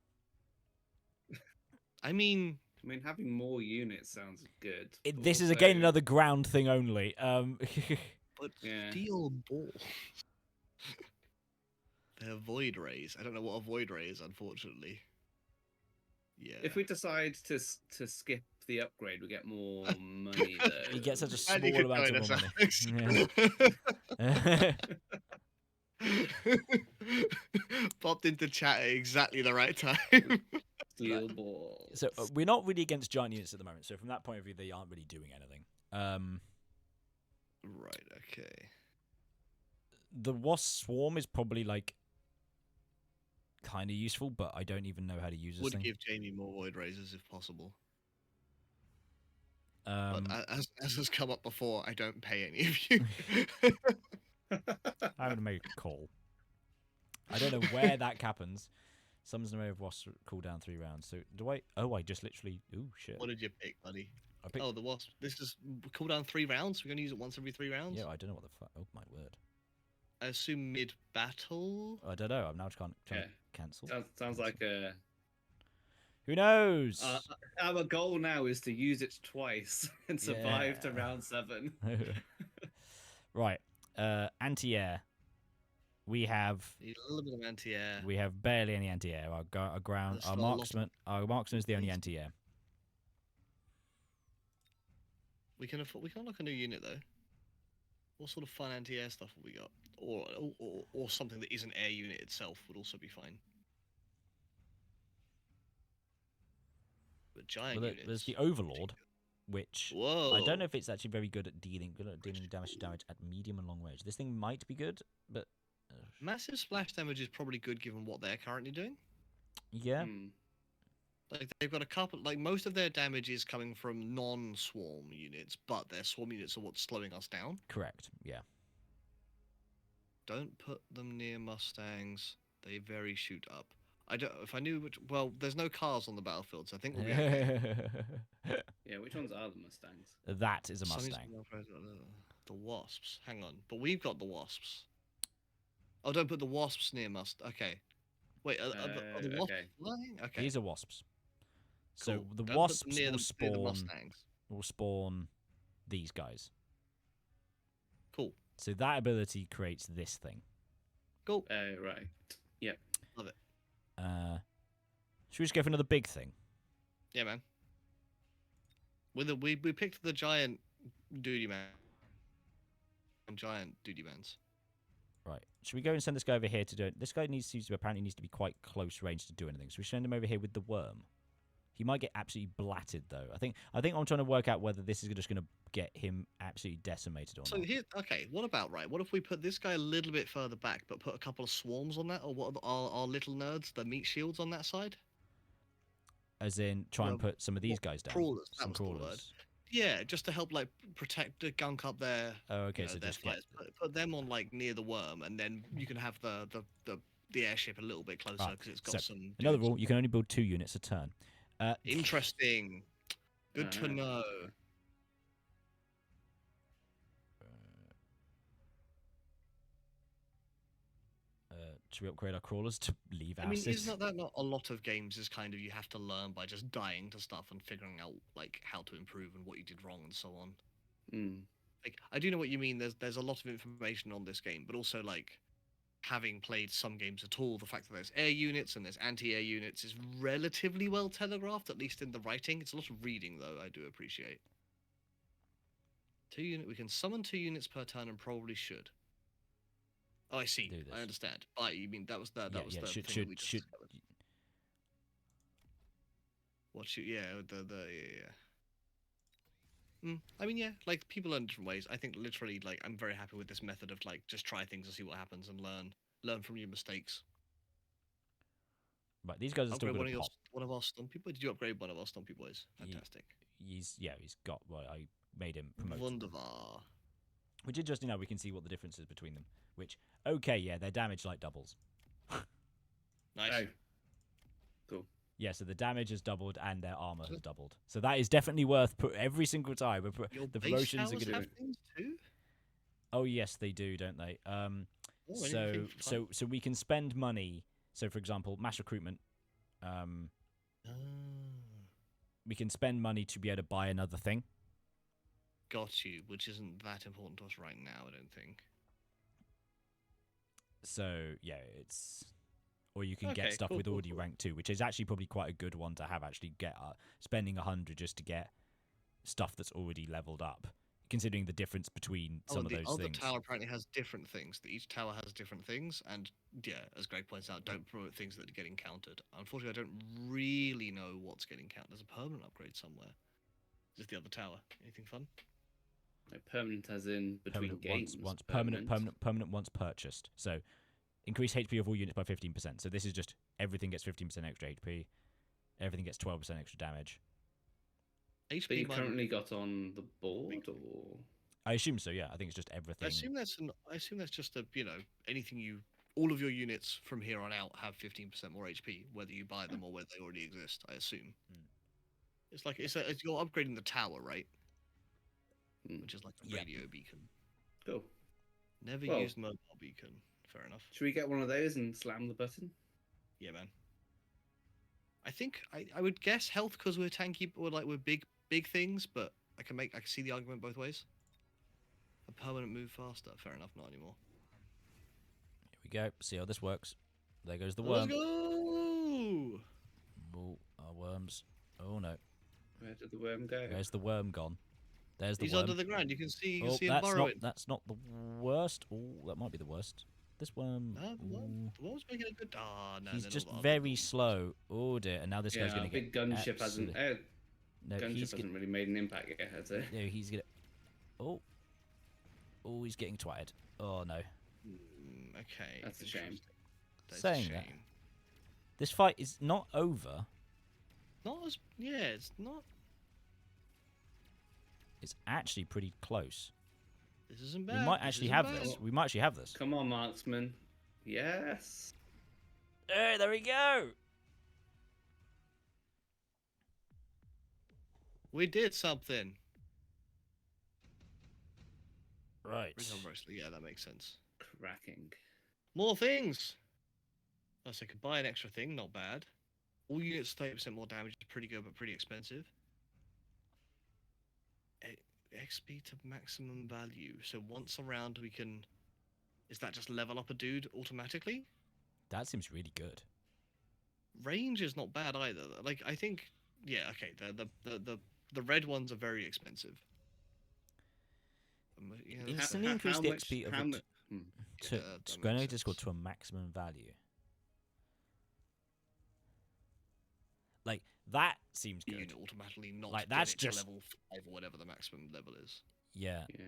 Speaker 2: I mean,
Speaker 3: having more units sounds good.
Speaker 1: This is
Speaker 3: Also-
Speaker 1: again another ground thing only.
Speaker 2: but
Speaker 3: Yeah.
Speaker 2: steel balls. They're void rays. I don't know what a void ray is, unfortunately. Yeah.
Speaker 3: If we decide to skip the upgrade, we get more money though.
Speaker 1: You get such a
Speaker 2: And you
Speaker 1: small
Speaker 2: could
Speaker 1: amount
Speaker 2: join
Speaker 1: of
Speaker 2: us,
Speaker 1: money.
Speaker 2: Alex.
Speaker 1: Yeah.
Speaker 2: Popped into chat at exactly the right time.
Speaker 3: Steel balls.
Speaker 1: So we're not really against giant units at the moment. So from that point of view, they aren't really doing anything.
Speaker 2: Right. Okay.
Speaker 1: The wasp swarm is probably like kind of useful, but I don't even know how to use this
Speaker 2: Would
Speaker 1: thing.
Speaker 2: give Jamie more void razors if possible.
Speaker 1: Um,
Speaker 2: But as has come up before, I don't pay any of you.
Speaker 1: I'm gonna make a call. I don't know where that happens. Summons an array of wasps cooldown 3 rounds. So do I? Oh, I just literally. Ooh, shit.
Speaker 2: What did you pick, buddy?
Speaker 1: I picked.
Speaker 2: Oh, the wasp. This is cooldown 3 rounds. We're gonna use it once every 3 rounds.
Speaker 1: Yeah, I don't know what the fuck. Oh my word.
Speaker 2: I assume mid battle.
Speaker 1: I don't know. I'm now trying
Speaker 3: Yeah.
Speaker 1: to cancel.
Speaker 3: Sounds like a.
Speaker 1: Who knows?
Speaker 3: Our goal now is to use it twice and survive to
Speaker 1: Yeah.
Speaker 3: round 7.
Speaker 1: Right. Anti-air. We have.
Speaker 2: Need a little bit of anti-air.
Speaker 1: We have barely any anti-air. Our ground.
Speaker 2: There's
Speaker 1: Our
Speaker 2: still a lot of
Speaker 1: marksman. Our marksman is the only
Speaker 2: things.
Speaker 1: anti-air.
Speaker 2: We can unlock a new unit though. What sort of fun anti-air stuff have we got? Or something that isn't air unit itself would also be fine. But giant
Speaker 1: Well,
Speaker 2: units.
Speaker 1: there's the Overlord, which
Speaker 2: Whoa.
Speaker 1: I don't know if it's actually very good at dealing damage at medium and long range. This thing might be good, but
Speaker 2: Massive splash damage is probably good given what they're currently doing.
Speaker 1: yeah,
Speaker 2: Like they've got a couple. Like most of their damage is coming from non-swarm units, but their swarm units are what's slowing us down.
Speaker 1: correct. Yeah.
Speaker 2: Don't put them near Mustangs. They very shoot up. I don't. If I knew which. Well, there's no cars on the battlefield, so I think we'll be okay.
Speaker 3: Yeah, which ones are the Mustangs?
Speaker 1: That is a
Speaker 2: Some
Speaker 1: Mustang.
Speaker 2: The wasps. Hang on, but we've got the wasps. Oh, don't put the wasps near Okay. Wait, are the wasps
Speaker 3: okay.
Speaker 2: flying? Okay.
Speaker 1: These are wasps. So
Speaker 2: cool.
Speaker 1: the
Speaker 2: Don't put them
Speaker 1: wasps
Speaker 2: near
Speaker 1: will
Speaker 2: near the
Speaker 1: spawn.
Speaker 2: Mustangs.
Speaker 1: Will spawn these guys.
Speaker 2: Cool.
Speaker 1: So that ability creates this thing.
Speaker 2: Cool.
Speaker 3: Right. Yep.
Speaker 2: Love it.
Speaker 1: Should we just go for another big thing?
Speaker 2: Yeah, man. We picked the giant duty man. Giant duty mans.
Speaker 1: Right. Should we go and send this guy over here to do it? This guy apparently needs to be quite close range to do anything. So we send him over here with the worm. He might get absolutely blatted though. I think I'm trying to work out whether this is just going to get him absolutely decimated or
Speaker 2: So
Speaker 1: not.
Speaker 2: here, okay. What about What if we put this guy a little bit further back, but put a couple of swarms on that, or what are our little nerds, the meat shields on that side?
Speaker 1: As in, try and
Speaker 2: Well,
Speaker 1: put some of these guys down.
Speaker 2: Crawlers. That
Speaker 1: Some
Speaker 2: was the word.
Speaker 1: crawlers.
Speaker 2: Yeah, just to help like protect the gunk up there.
Speaker 1: Oh, okay.
Speaker 2: You know,
Speaker 1: So
Speaker 2: their
Speaker 1: just get.
Speaker 2: flights. Put them on like near the worm, and then you can have the airship a little bit closer
Speaker 1: Right,
Speaker 2: because it's got
Speaker 1: so,
Speaker 2: some.
Speaker 1: Another
Speaker 2: dudes.
Speaker 1: rule: you can only build 2 units a turn.
Speaker 2: Interesting. Good to know.
Speaker 1: Should we upgrade our crawlers to leave
Speaker 2: I mean,
Speaker 1: houses?
Speaker 2: isn't that not a lot of games is kind of you have to learn by just dying to stuff and figuring out like how to improve and what you did wrong and so on. Like I do know what you mean. There's a lot of information on this game, but also like having played some games at all, the fact that there's air units and there's anti-air units is relatively well telegraphed, at least in the writing. It's a lot of reading though. I do appreciate. 2 unit. We can summon 2 units per turn and probably should. Oh, I see.
Speaker 1: Do this.
Speaker 2: I understand. You mean that was the
Speaker 1: Yeah,
Speaker 2: was
Speaker 1: yeah,
Speaker 2: the
Speaker 1: should-
Speaker 2: thing that we
Speaker 1: should-
Speaker 2: just discovered. What should yeah yeah. I mean yeah, like people learn different ways. I think literally like I'm very happy with this method of like just try things and see what happens and learn from your mistakes.
Speaker 1: Right, these guys are still
Speaker 2: Upgrade
Speaker 1: going to pop.
Speaker 2: one of our Stompy Boys. Did you upgrade one of our Stompy Boys?
Speaker 1: Ye-
Speaker 2: Fantastic.
Speaker 1: He's got. Well, I made him promote.
Speaker 2: Wunderbar.
Speaker 1: Which is just we can see what the difference is between them. Which okay, their damage like doubles.
Speaker 2: Nice.
Speaker 3: Oh. Cool.
Speaker 1: Yeah, so the damage has doubled and their armor has doubled. So that is definitely worth put every single time.
Speaker 2: Your
Speaker 1: The
Speaker 2: base
Speaker 1: promotions are
Speaker 2: towers
Speaker 1: going to.
Speaker 2: have things too?
Speaker 1: Oh yes, they do, don't they?
Speaker 2: Oh,
Speaker 1: So
Speaker 2: anything fun?
Speaker 1: so we can spend money. So for example, mass recruitment.
Speaker 2: Ah.
Speaker 1: We can spend money to be able to buy another thing.
Speaker 2: Got you, which isn't that important to us right now, I don't think.
Speaker 1: So yeah, it's. Or you can
Speaker 2: Okay,
Speaker 1: get stuff
Speaker 2: cool,
Speaker 1: with
Speaker 2: cool,
Speaker 1: already
Speaker 2: cool.
Speaker 1: rank 2, which is actually probably quite a good one to have. Actually, get spending 100 just to get stuff that's already leveled up, considering the difference between some of
Speaker 2: the
Speaker 1: those
Speaker 2: other
Speaker 1: things.
Speaker 2: tower apparently has different things. Each tower has different things, and yeah, as Greg points out, don't promote things that get encountered. Unfortunately, I don't really know what's getting encountered. There's a permanent upgrade somewhere. Is the other tower? Anything fun?
Speaker 3: Like permanent as in between
Speaker 1: Permanent
Speaker 3: games.
Speaker 1: once permanent once purchased. So increase HP of all units by 15%. So this is just everything gets 15% extra HP. Everything gets 12% extra damage.
Speaker 3: That
Speaker 2: HP
Speaker 3: you
Speaker 2: might-
Speaker 3: currently got on the board, or
Speaker 1: I assume so. Yeah, I think it's just everything.
Speaker 2: I assume that's just a anything you all of your units from here on out have 15% more HP, whether you buy them or whether they already exist. I assume.
Speaker 1: Mm.
Speaker 2: It's like you're upgrading the tower, right?
Speaker 3: Hmm.
Speaker 2: Which is like a
Speaker 1: Yeah.
Speaker 2: radio beacon.
Speaker 3: Cool.
Speaker 2: Never
Speaker 3: Well-
Speaker 2: used mobile beacon. Fair enough.
Speaker 3: Should we get one of those and slam the button?
Speaker 2: Yeah, man. I think I would guess health because we're tanky or like we're big things, but I can see the argument both ways. A permanent move faster. Fair enough. Not anymore.
Speaker 1: Here we go. See how this works. There goes the
Speaker 2: Let's
Speaker 1: worm.
Speaker 2: go.
Speaker 1: Oh, our worms. Oh no.
Speaker 3: Where did the worm go?
Speaker 1: There's the worm gone. There's the
Speaker 2: He's
Speaker 1: worm.
Speaker 2: under the ground. You can see
Speaker 1: Oh,
Speaker 2: him
Speaker 1: that's
Speaker 2: burrowing.
Speaker 1: that's not the worst. Oh, that might be the worst. This worm.
Speaker 2: No,
Speaker 1: ooh,
Speaker 2: the worm's making a good. Ah, no.
Speaker 1: he's
Speaker 2: they're
Speaker 1: just
Speaker 2: not the
Speaker 1: very
Speaker 2: other
Speaker 1: slow. Oh dear. And now this guy's
Speaker 3: Yeah,
Speaker 1: going to
Speaker 3: big
Speaker 1: get.
Speaker 3: gunship hasn't.
Speaker 1: absolute- No,
Speaker 3: Gunship
Speaker 1: he's
Speaker 3: hasn't really made an impact yet, has it?
Speaker 1: No, he's gonna. Oh. Oh, he's getting twatted. Oh no.
Speaker 2: Okay.
Speaker 3: That's a shame.
Speaker 2: interesting. That's
Speaker 1: Saying
Speaker 2: a
Speaker 1: that.
Speaker 2: shame.
Speaker 1: This fight is not over.
Speaker 2: Not as it's not.
Speaker 1: It's actually pretty close.
Speaker 2: This isn't
Speaker 1: We
Speaker 2: bad.
Speaker 1: might
Speaker 2: this
Speaker 1: actually
Speaker 2: isn't
Speaker 1: have
Speaker 2: bad.
Speaker 1: this. We might actually have this.
Speaker 3: Come on, marksman. Yes.
Speaker 1: Hey, there we go.
Speaker 2: We did something.
Speaker 1: Right.
Speaker 2: Yeah, that makes sense.
Speaker 3: Cracking.
Speaker 2: More things. Oh, so I could buy an extra thing. Not bad. All units 30% more damage is pretty good, but pretty expensive. XP to maximum value. So once around, we can. Is that just level up a dude automatically?
Speaker 1: That seems really good.
Speaker 2: Range is not bad either. Like I think, yeah, okay. The red ones are very expensive. Yeah,
Speaker 1: Instantly increase the XP of it
Speaker 3: Hmm.
Speaker 1: to
Speaker 2: that
Speaker 1: going
Speaker 2: makes
Speaker 1: to go
Speaker 2: sense.
Speaker 1: to a maximum value. Like that seems
Speaker 2: You
Speaker 1: good.
Speaker 2: can automatically not
Speaker 1: Like,
Speaker 2: get
Speaker 1: that's
Speaker 2: it to
Speaker 1: just-
Speaker 2: level 5 or whatever the maximum level is.
Speaker 1: Yeah.
Speaker 3: Yeah.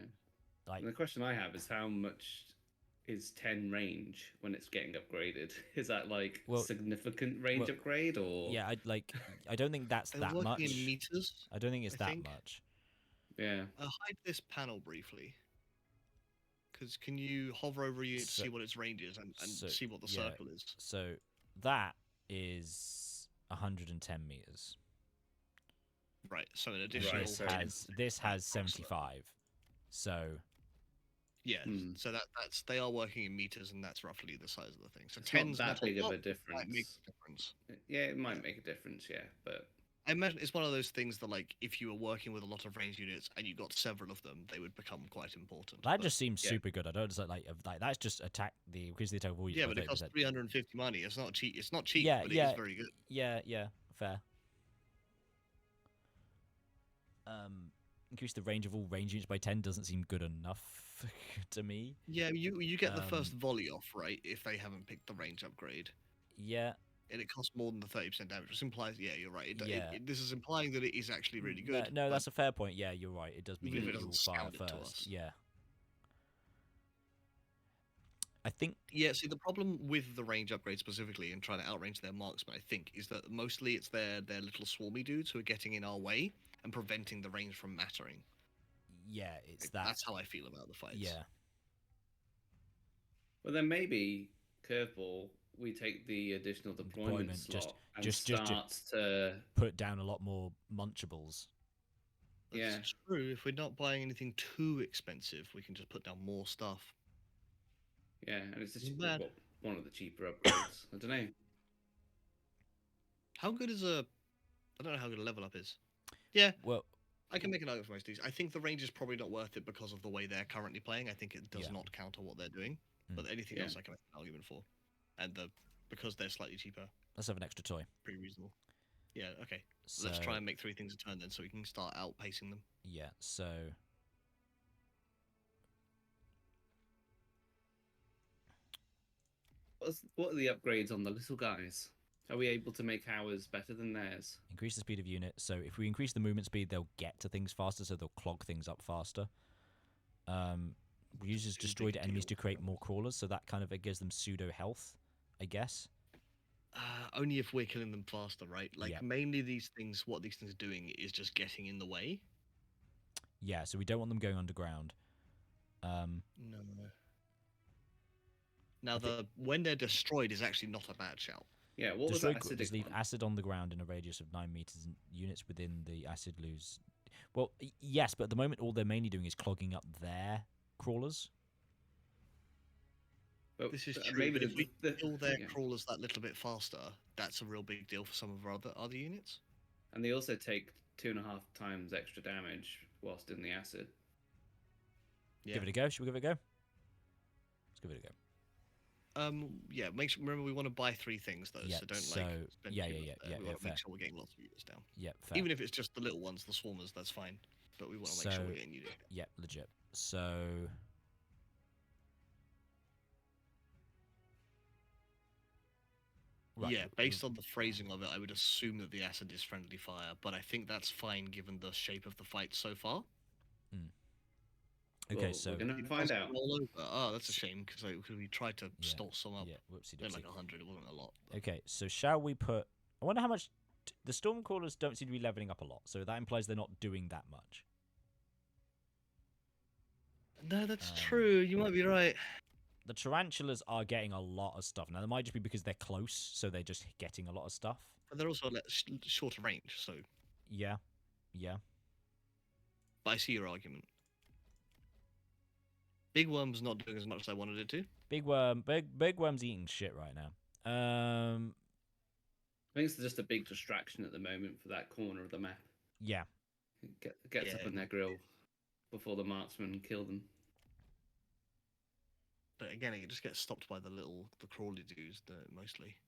Speaker 1: Like
Speaker 3: And the question I have is how much is 10 range when it's getting upgraded? Is that like
Speaker 1: Well-
Speaker 3: significant range
Speaker 1: well,
Speaker 3: upgrade or
Speaker 1: yeah, I don't think that's
Speaker 2: They're
Speaker 1: that
Speaker 2: working
Speaker 1: much.
Speaker 2: in meters.
Speaker 1: I don't think it's
Speaker 2: I
Speaker 1: that
Speaker 2: think.
Speaker 1: much.
Speaker 3: yeah.
Speaker 2: Hide this panel briefly. Because can you hover over a unit to
Speaker 1: So-
Speaker 2: see what its range is and
Speaker 1: so,
Speaker 2: see what the
Speaker 1: yeah.
Speaker 2: circle is?
Speaker 1: So that is 110 meters.
Speaker 2: Right. So an additional.
Speaker 3: Right,
Speaker 1: This
Speaker 3: so-
Speaker 1: has 75. So
Speaker 2: Yeah.
Speaker 3: Hmm.
Speaker 2: So they are working in meters, and that's roughly the size of the thing. So
Speaker 3: It's not
Speaker 2: tens
Speaker 3: that big of a
Speaker 2: might make
Speaker 3: difference.
Speaker 2: a difference.
Speaker 3: Yeah, it might make a difference, yeah, but
Speaker 2: I imagine it's one of those things that, like, if you were working with a lot of range units and you got several of them, they would become quite important.
Speaker 1: that
Speaker 2: But-
Speaker 1: just seems
Speaker 3: yeah.
Speaker 1: super good. I don't just like that's just increase the attack of all units
Speaker 2: yeah,
Speaker 1: by
Speaker 2: but it costs
Speaker 1: 30%.
Speaker 2: 350 money. It's not cheap. It's not cheap,
Speaker 1: Yeah,
Speaker 2: but
Speaker 1: yeah.
Speaker 2: it is very good.
Speaker 1: Yeah, fair. Increase the range of all range units by 10 doesn't seem good enough to me.
Speaker 2: Yeah, you get the first
Speaker 1: Um,
Speaker 2: volley off, right? If they haven't picked the range upgrade,
Speaker 1: Yeah.
Speaker 2: and it costs more than the 30% damage, which implies, yeah, you're right.
Speaker 1: Yeah.
Speaker 2: This is implying that it is actually really
Speaker 1: No,
Speaker 2: good.
Speaker 1: no,
Speaker 2: but
Speaker 1: that's a fair point. Yeah, you're right. It does mean
Speaker 2: Even if
Speaker 1: that
Speaker 2: it
Speaker 1: you will
Speaker 2: doesn't
Speaker 1: fire
Speaker 2: sound it to
Speaker 1: first.
Speaker 2: us.
Speaker 1: Yeah. I think
Speaker 2: Yeah, see, the problem with the range upgrade specifically and trying to outrange their marksmen, I think, is that mostly it's their little swarmy dudes who are getting in our way and preventing the range from mattering.
Speaker 1: yeah, it's
Speaker 2: Like,
Speaker 1: that.
Speaker 2: that's how I feel about the fights.
Speaker 1: Yeah,
Speaker 3: Well, then maybe curveball. We take the additional deployment
Speaker 1: Deployment,
Speaker 3: slot and
Speaker 1: just
Speaker 3: start to
Speaker 1: put down a lot more munchables.
Speaker 2: That's
Speaker 3: yeah.
Speaker 2: true. If we're not buying anything too expensive, we can just put down more stuff.
Speaker 3: Yeah, and it's
Speaker 2: Isn't bad.
Speaker 3: one of the cheaper upgrades. I don't know.
Speaker 2: How good is a? I don't know how good a level up is. Yeah,
Speaker 1: Well,
Speaker 2: I can make an argument for most of these. I think the range is probably not worth it because of the way they're currently playing. I think it does
Speaker 1: Yeah.
Speaker 2: not counter what they're doing.
Speaker 1: Mm.
Speaker 2: But anything
Speaker 3: Yeah.
Speaker 2: else, I can make an argument for. And because they're slightly cheaper,
Speaker 1: let's have an extra toy.
Speaker 2: pretty reasonable. Yeah. Okay.
Speaker 1: So,
Speaker 2: Let's try and make 3 things a turn then, so we can start outpacing them.
Speaker 1: yeah. So
Speaker 3: What are the upgrades on the little guys? Are we able to make ours better than theirs?
Speaker 1: increase the speed of units. So if we increase the movement speed, they'll get to things faster. So they'll clog things up faster. Uses
Speaker 2: is a
Speaker 1: destroyed
Speaker 2: big
Speaker 1: enemies
Speaker 2: deal.
Speaker 1: to create more crawlers. So that kind of it gives them pseudo health, I guess.
Speaker 2: Only if we're killing them faster, right? Like,
Speaker 1: Yeah.
Speaker 2: mainly these things, what these things are doing is just getting in the way.
Speaker 1: Yeah. So we don't want them going underground.
Speaker 2: No. Now, when they're destroyed is actually not a bad shout.
Speaker 3: Yeah, what was
Speaker 1: Destroy
Speaker 3: that acidic
Speaker 1: just leave
Speaker 3: one?
Speaker 1: acid on the ground in a radius of 9 meters, and units within the acid lose. Well, yes, but at the moment, all they're mainly doing is clogging up their crawlers.
Speaker 3: But
Speaker 2: This is true,
Speaker 3: maybe
Speaker 2: but if we
Speaker 3: the-
Speaker 2: kill their
Speaker 3: yeah.
Speaker 2: crawlers that little bit faster, that's a real big deal for some of our other units.
Speaker 3: And they also take 2.5 times extra damage whilst in the acid.
Speaker 2: Yeah.
Speaker 1: Give it a go. Should we give it a go? Let's give it a go.
Speaker 2: Yeah. Remember, we want to buy 3 things though,
Speaker 1: Yeah,
Speaker 2: so don't
Speaker 1: so-
Speaker 2: spend
Speaker 1: yeah,
Speaker 2: too
Speaker 1: yeah,
Speaker 2: much
Speaker 1: yeah,
Speaker 2: there.
Speaker 1: yeah,
Speaker 2: We
Speaker 1: yeah,
Speaker 2: want to
Speaker 1: fair.
Speaker 2: make sure we're getting lots of units down.
Speaker 1: Yep, fair.
Speaker 2: Even if it's just the little ones, the swarmers, that's fine. But we want to make sure we're
Speaker 1: So-
Speaker 2: getting units down.
Speaker 1: Yep, legit. So right,
Speaker 2: Yeah, based on the phrasing of it, I would assume that the acid is friendly fire, but I think that's fine given the shape of the fight so far.
Speaker 1: okay,
Speaker 3: Well,
Speaker 1: so
Speaker 3: we're gonna find
Speaker 2: Doesn't
Speaker 3: out.
Speaker 2: roll over. Oh, that's a shame because we tried to
Speaker 1: Yeah,
Speaker 2: stole some up.
Speaker 1: yeah, whoopsie
Speaker 2: They're
Speaker 1: doopsie.
Speaker 2: like 100. It wasn't a lot. but-
Speaker 1: Okay, so shall we put? I wonder how much. The Stormcrawlers don't seem to be leveling up a lot, so that implies they're not doing that much.
Speaker 2: No, that's
Speaker 1: Um,
Speaker 2: true. You might be right.
Speaker 1: The Tarantulas are getting a lot of stuff now. That might just be because they're close, so they're just getting a lot of stuff.
Speaker 2: But they're also shorter range, so.
Speaker 1: Yeah, yeah.
Speaker 2: But I see your argument. Big Worm's not doing as much as I wanted it to.
Speaker 1: Big Worm's eating shit right now.
Speaker 3: I think it's just a big distraction at the moment for that corner of the map.
Speaker 1: Yeah,
Speaker 3: Gets up
Speaker 2: Yeah.
Speaker 3: in their grill before the marksmen kill them.
Speaker 2: But again, it just gets stopped by the crawly dudes, mostly.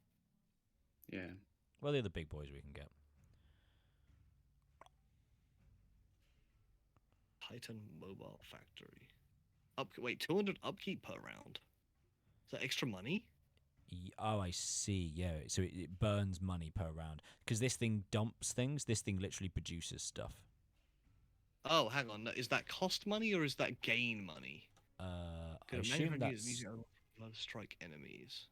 Speaker 3: Yeah.
Speaker 1: well, they're the big boys we can get.
Speaker 2: Titan Mobile Factory. Wait, 200 upkeep per round. Is that extra money?
Speaker 1: Oh, I see. Yeah, so it burns money per round because this thing dumps things. This thing literally produces stuff.
Speaker 2: Oh, hang on. Is that cost money or is that gain money?
Speaker 1: I assume that's
Speaker 2: Blood strike enemies.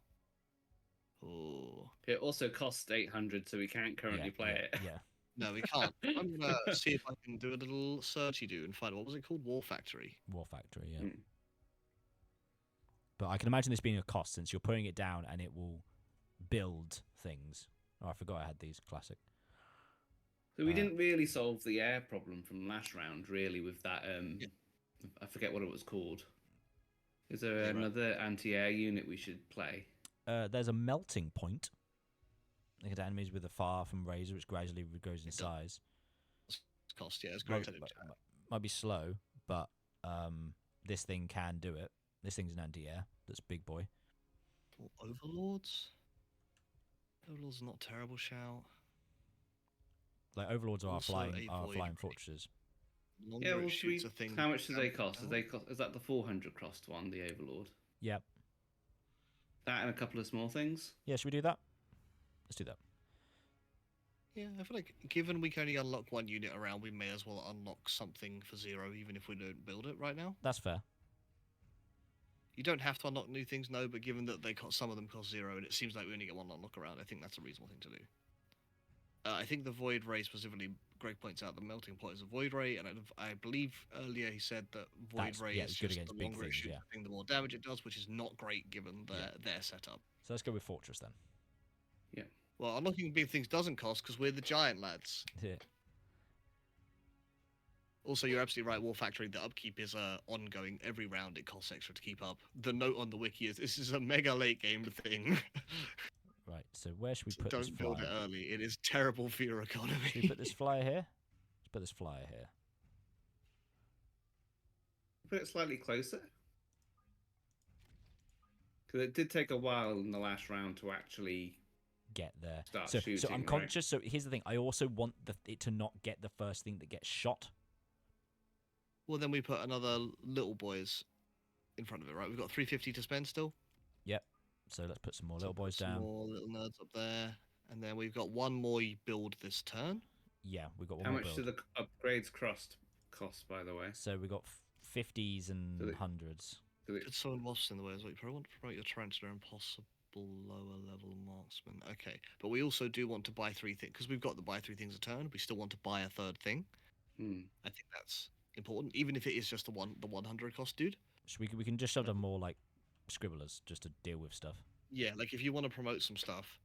Speaker 2: Oh.
Speaker 3: It also costs 800, so we can't currently play it.
Speaker 1: Yeah,
Speaker 2: No, we can't. I'm gonna see if I can do a little searchy do and find what was it called? War Factory.
Speaker 1: War Factory. Yeah,
Speaker 3: Mm.
Speaker 1: but I can imagine this being a cost since you're putting it down and it will build things. Oh, I forgot I had these. Classic.
Speaker 3: So we
Speaker 1: Uh,
Speaker 3: didn't really solve the air problem from last round, really, with that.
Speaker 2: Yeah.
Speaker 3: I forget what it was called. Is there
Speaker 2: Yeah, right.
Speaker 3: another anti-air unit we should play?
Speaker 1: There's a melting point. They hit enemies with a far from razor, which gradually grows in
Speaker 2: It does.
Speaker 1: size.
Speaker 2: Cost, yeah, it's
Speaker 1: Might,
Speaker 2: great.
Speaker 1: might be slow, but this thing can do it. This thing's an anti-air. That's big boy.
Speaker 2: Overlords? Overlords are not a terrible shout.
Speaker 1: Like overlords are
Speaker 2: Also
Speaker 1: flying
Speaker 2: a void
Speaker 1: flying
Speaker 2: ring.
Speaker 1: fortresses.
Speaker 2: Longer
Speaker 3: Yeah,
Speaker 2: it
Speaker 3: well,
Speaker 2: shoots a thing.
Speaker 3: how much do they cost?
Speaker 2: down.
Speaker 3: Is that the 400 cost one, the Overlord?
Speaker 1: Yep.
Speaker 3: That and a couple of small things.
Speaker 1: Yeah, should we do that? Let's do that.
Speaker 2: Yeah, I feel like given we can only unlock one unit around, we may as well unlock something for 0, even if we don't build it right now.
Speaker 1: That's fair.
Speaker 2: You don't have to unlock new things, no, but given that some of them cost 0, and it seems like we only get one unlock around, I think that's a reasonable thing to do. I think the Void Ray specifically, Greg points out the melting pot is a Void Ray, and I believe earlier he said that Void Ray is
Speaker 1: good
Speaker 2: just
Speaker 1: against
Speaker 2: the
Speaker 1: big
Speaker 2: longer it
Speaker 1: things,
Speaker 2: shoots the thing, the more damage it does, which is not great given their setup.
Speaker 1: So let's go with Fortress then.
Speaker 3: Yeah.
Speaker 2: Well, unlocking big things doesn't cost because we're the giant lads.
Speaker 1: Yeah.
Speaker 2: Also, you're absolutely right, War Factory, the upkeep is ongoing. Every round it costs extra to keep up. The note on the wiki is this is a mega late game thing.
Speaker 1: Right, so where should we
Speaker 2: So
Speaker 1: put this
Speaker 2: don't
Speaker 1: flyer?
Speaker 2: build it early. It is terrible for your economy.
Speaker 1: Should we put this flyer here? Let's put this flyer here.
Speaker 3: Put it slightly closer. Because it did take a while in the last round to actually
Speaker 1: Get there.
Speaker 3: start
Speaker 1: So
Speaker 3: shooting.
Speaker 1: I'm
Speaker 3: right?
Speaker 1: conscious. So here's the thing. I also want it to not get the first thing that gets shot.
Speaker 2: Well, then we put another little boys in front of it, right? We've got 350 to spend still.
Speaker 1: Yep. So let's put some more
Speaker 2: So
Speaker 1: little
Speaker 2: put
Speaker 1: boys
Speaker 2: some
Speaker 1: down.
Speaker 2: more little nerds up there. And then we've got one more build this turn.
Speaker 1: Yeah, we got one
Speaker 3: How
Speaker 1: more
Speaker 3: much
Speaker 1: build.
Speaker 3: do the upgrades cost, by the way?
Speaker 1: So we got 50s and
Speaker 3: Do they-
Speaker 1: 100s.
Speaker 3: Do they-
Speaker 2: Put someone wasps in the way as well. You probably want to promote your tarantula and possible lower level marksman. Okay, but we also do want to buy 3 things because we've got the buy 3 things a turn. We still want to buy a third thing. I think that's important, even if it is just the 100 cost dude.
Speaker 1: So we can just shove them more like scribblers just to deal with stuff.
Speaker 2: Yeah, like if you want to promote some stuff.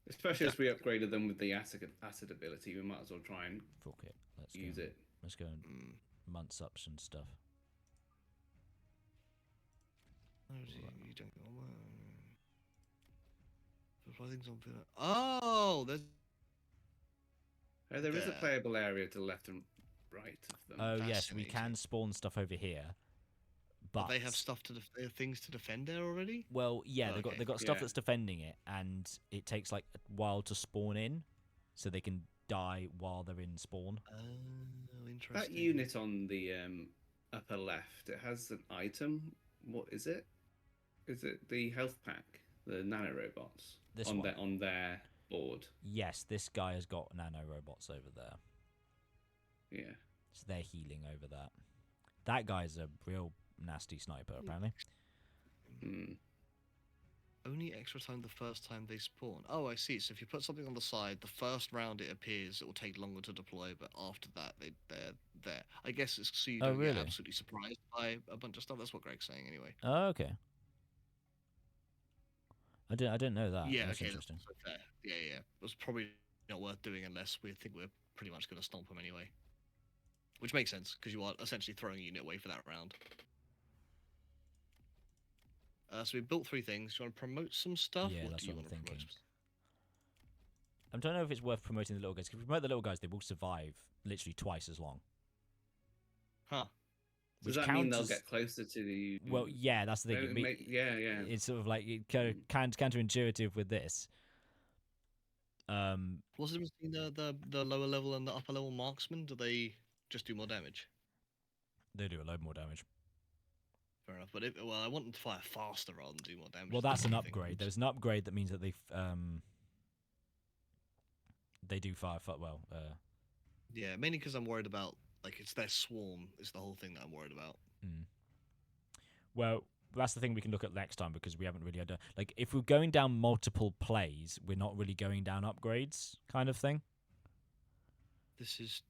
Speaker 3: Especially as we upgraded them with the acid ability, we might as well try and
Speaker 1: Fuck it. Let's
Speaker 3: use
Speaker 1: go,
Speaker 3: it.
Speaker 1: Let's go and months ups and stuff.
Speaker 2: You don't go on. Things on. Oh, there's.
Speaker 3: Oh, there is a
Speaker 2: There.
Speaker 3: playable area to the left and right of them.
Speaker 1: Oh yes, we
Speaker 2: Fascinating.
Speaker 1: can spawn stuff over here. But
Speaker 2: They have stuff they have things to defend there already.
Speaker 1: Well, yeah,
Speaker 2: Oh,
Speaker 1: they've got stuff
Speaker 3: Yeah.
Speaker 1: that's defending it, and it takes like a while to spawn in, so they can die while they're in spawn.
Speaker 2: Oh, interesting.
Speaker 3: That unit on the upper left, it has an item. What is it? Is it the health pack? The nanorobots
Speaker 1: This
Speaker 3: on
Speaker 1: one.
Speaker 3: on their board.
Speaker 1: Yes, this guy has got nano robots over there,
Speaker 3: Yeah.
Speaker 1: so they're healing over that. That guy's a real nasty sniper, apparently.
Speaker 2: Only extra time the first time they spawn. Oh, I see. So if you put something on the side, the first round it appears, it will take longer to deploy, but after that, they're there. I guess it's so you
Speaker 1: Oh,
Speaker 2: don't
Speaker 1: really?
Speaker 2: get absolutely surprised by a bunch of stuff. That's what Greg's saying, anyway.
Speaker 1: Oh, okay. I didn't know that.
Speaker 2: Yeah,
Speaker 1: That's
Speaker 2: okay.
Speaker 1: interesting.
Speaker 2: That's fair. Yeah. It was probably not worth doing unless we think we're pretty much going to stomp them anyway. Which makes sense, because you are essentially throwing a unit away for that round. So we built 3 things. Do you want to promote some stuff?
Speaker 1: Yeah,
Speaker 2: or
Speaker 1: that's
Speaker 2: do you
Speaker 1: what I'm
Speaker 2: want to promote
Speaker 1: thinking.
Speaker 2: some-
Speaker 1: I don't know if it's worth promoting the little guys. If we promote the little guys, they will survive literally twice as long.
Speaker 2: Huh.
Speaker 3: Does
Speaker 1: Which
Speaker 3: that mean
Speaker 1: counts
Speaker 3: they'll
Speaker 1: as-
Speaker 3: get closer to the?
Speaker 1: Well, yeah, that's the thing.
Speaker 3: Yeah.
Speaker 1: It's sort of like counterintuitive with this.
Speaker 2: What's the difference between the lower level and the upper level marksman? Do they just do more damage?
Speaker 1: They do a load more damage.
Speaker 2: Fair enough. But I want them to fire faster rather than do more damage.
Speaker 1: Well, that's an
Speaker 2: the only thing.
Speaker 1: upgrade. There's an upgrade that means that they do fire well.
Speaker 2: Yeah, mainly because I'm worried about it's their swarm. Is the whole thing that I'm worried about.
Speaker 1: Well, that's the thing we can look at next time because we haven't really had if we're going down multiple plays, we're not really going down upgrades kind of thing.
Speaker 2: This is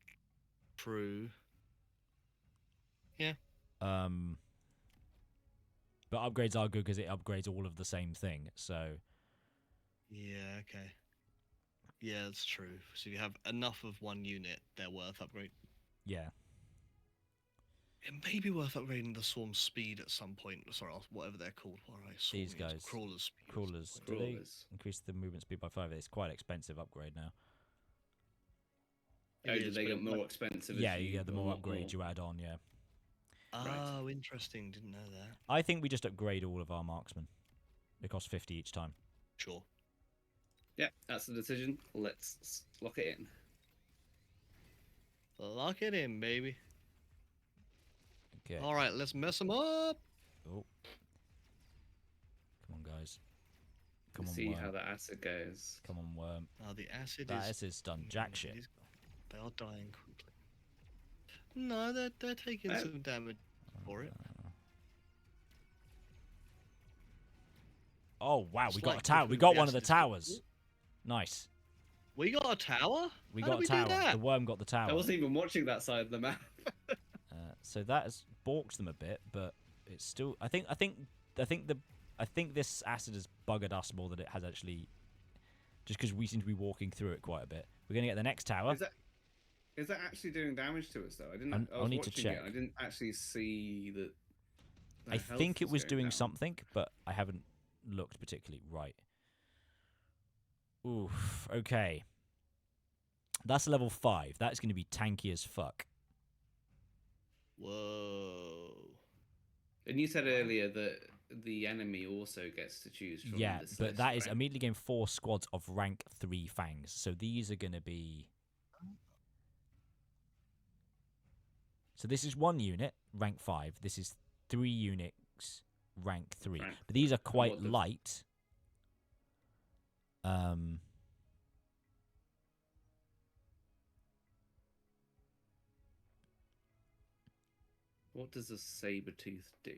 Speaker 2: true. Yeah.
Speaker 1: But upgrades are good because it upgrades all of the same thing. So
Speaker 2: Yeah. Okay. Yeah, that's true. So you have enough of one unit, they're worth upgrade.
Speaker 1: yeah,
Speaker 2: It may be worth upgrading the swarm speed at some point. Sorry, whatever they're called. What are
Speaker 1: These guys.
Speaker 2: Crawlers. Speed.
Speaker 1: crawlers. Do they
Speaker 3: Crawlers.
Speaker 1: increase the movement speed by 5? It's quite an expensive upgrade now.
Speaker 3: Oh,
Speaker 2: It
Speaker 3: do
Speaker 2: is,
Speaker 3: they
Speaker 2: but
Speaker 3: get
Speaker 2: it
Speaker 3: more
Speaker 2: might-
Speaker 3: expensive?
Speaker 1: Yeah,
Speaker 3: as
Speaker 1: the more
Speaker 3: unlock
Speaker 1: upgrades you add on. Yeah,
Speaker 2: Oh, interesting. Didn't know that.
Speaker 1: I think we just upgrade all of our marksmen. It costs 50 each time.
Speaker 2: Sure.
Speaker 3: Yeah, that's the decision. Let's lock it in.
Speaker 2: Lock it in, baby.
Speaker 1: Okay.
Speaker 2: All right, let's mess them up.
Speaker 1: Oh. Come on, guys. Come on,
Speaker 3: See
Speaker 1: worm.
Speaker 3: how the acid goes.
Speaker 1: Come on, worm.
Speaker 2: The acid
Speaker 1: That
Speaker 2: is.
Speaker 1: is done jack shit.
Speaker 2: They are dying quickly. No, they're taking
Speaker 3: Oh.
Speaker 2: some damage for it.
Speaker 1: Oh wow,
Speaker 2: It's
Speaker 1: we got
Speaker 2: like
Speaker 1: a tower. We
Speaker 2: completely
Speaker 1: got one of the
Speaker 2: acid is difficult.
Speaker 1: towers. Nice.
Speaker 2: We got a tower?
Speaker 1: We
Speaker 2: How
Speaker 1: got
Speaker 2: did we
Speaker 1: a tower.
Speaker 2: do that?
Speaker 1: The worm got the tower.
Speaker 3: I wasn't even watching that side of the map.
Speaker 1: So that has balked them a bit, but it's still. I think this acid has buggered us more than it has actually. Just because we seem to be walking through it quite a bit. We're gonna get the next tower.
Speaker 3: Is that actually doing damage to us though?
Speaker 1: I'll need to
Speaker 3: watching
Speaker 1: check.
Speaker 3: it. I didn't actually see that.
Speaker 1: I think it was doing
Speaker 3: down.
Speaker 1: something, but I haven't looked particularly right. Oof. Okay. That's level 5. That's going to be tanky as fuck.
Speaker 2: Whoa.
Speaker 3: And you said earlier that the enemy also gets to choose from
Speaker 1: Yeah,
Speaker 3: this
Speaker 1: but
Speaker 3: list,
Speaker 1: that is
Speaker 3: right?
Speaker 1: immediately getting 4 squads of rank 3 fangs. So these are going to be. So this is 1 unit, rank 5. This is 3 units, rank 3.
Speaker 3: Rank
Speaker 1: But these are
Speaker 3: three.
Speaker 1: quite
Speaker 3: What the-
Speaker 1: light.
Speaker 3: What does a saber tooth do?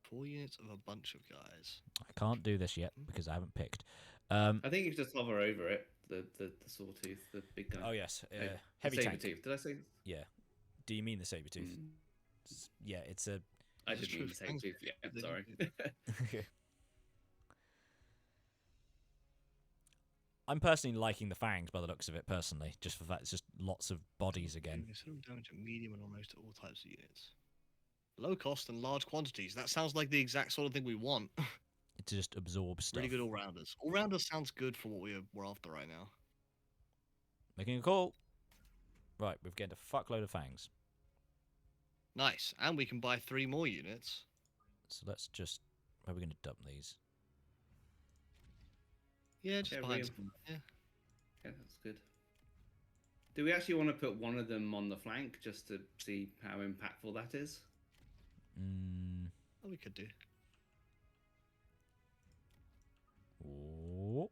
Speaker 2: 4 units of a bunch of guys.
Speaker 1: I can't do this yet because I haven't picked.
Speaker 3: I think you just hover over it. The sawtooth, the big guy.
Speaker 1: Oh yes,
Speaker 3: The
Speaker 1: heavy
Speaker 3: saber
Speaker 1: tank.
Speaker 3: tooth. Did I say?
Speaker 1: Yeah. Do you mean the saber tooth?
Speaker 3: Mm.
Speaker 1: Yeah, it's a.
Speaker 3: I
Speaker 2: It's
Speaker 3: did mean
Speaker 2: true
Speaker 3: the saber
Speaker 2: fangs.
Speaker 3: tooth. Yeah,
Speaker 2: They
Speaker 3: sorry.
Speaker 2: do.
Speaker 1: I'm personally liking the fangs by the looks of it. Personally, just for that, it's just lots of bodies again.
Speaker 2: Considerable damage at medium and almost all types of units. Low cost and large quantities. That sounds like the exact sort of thing we want.
Speaker 1: It just absorbs stuff.
Speaker 2: Really good all-rounders. All-rounders sounds good for what we're after right now.
Speaker 1: Making a call. Right, we've gained a fuckload of fangs.
Speaker 2: Nice. And we can buy 3 more units.
Speaker 1: So let's just. Where are we going to dump these?
Speaker 2: Yeah, just
Speaker 3: Yeah,
Speaker 2: behind.
Speaker 3: real-
Speaker 2: Yeah.
Speaker 3: Yeah, that's good. Do we actually want to put one of them on the flank just to see how impactful that is?
Speaker 2: Oh, we could do.
Speaker 1: Oh.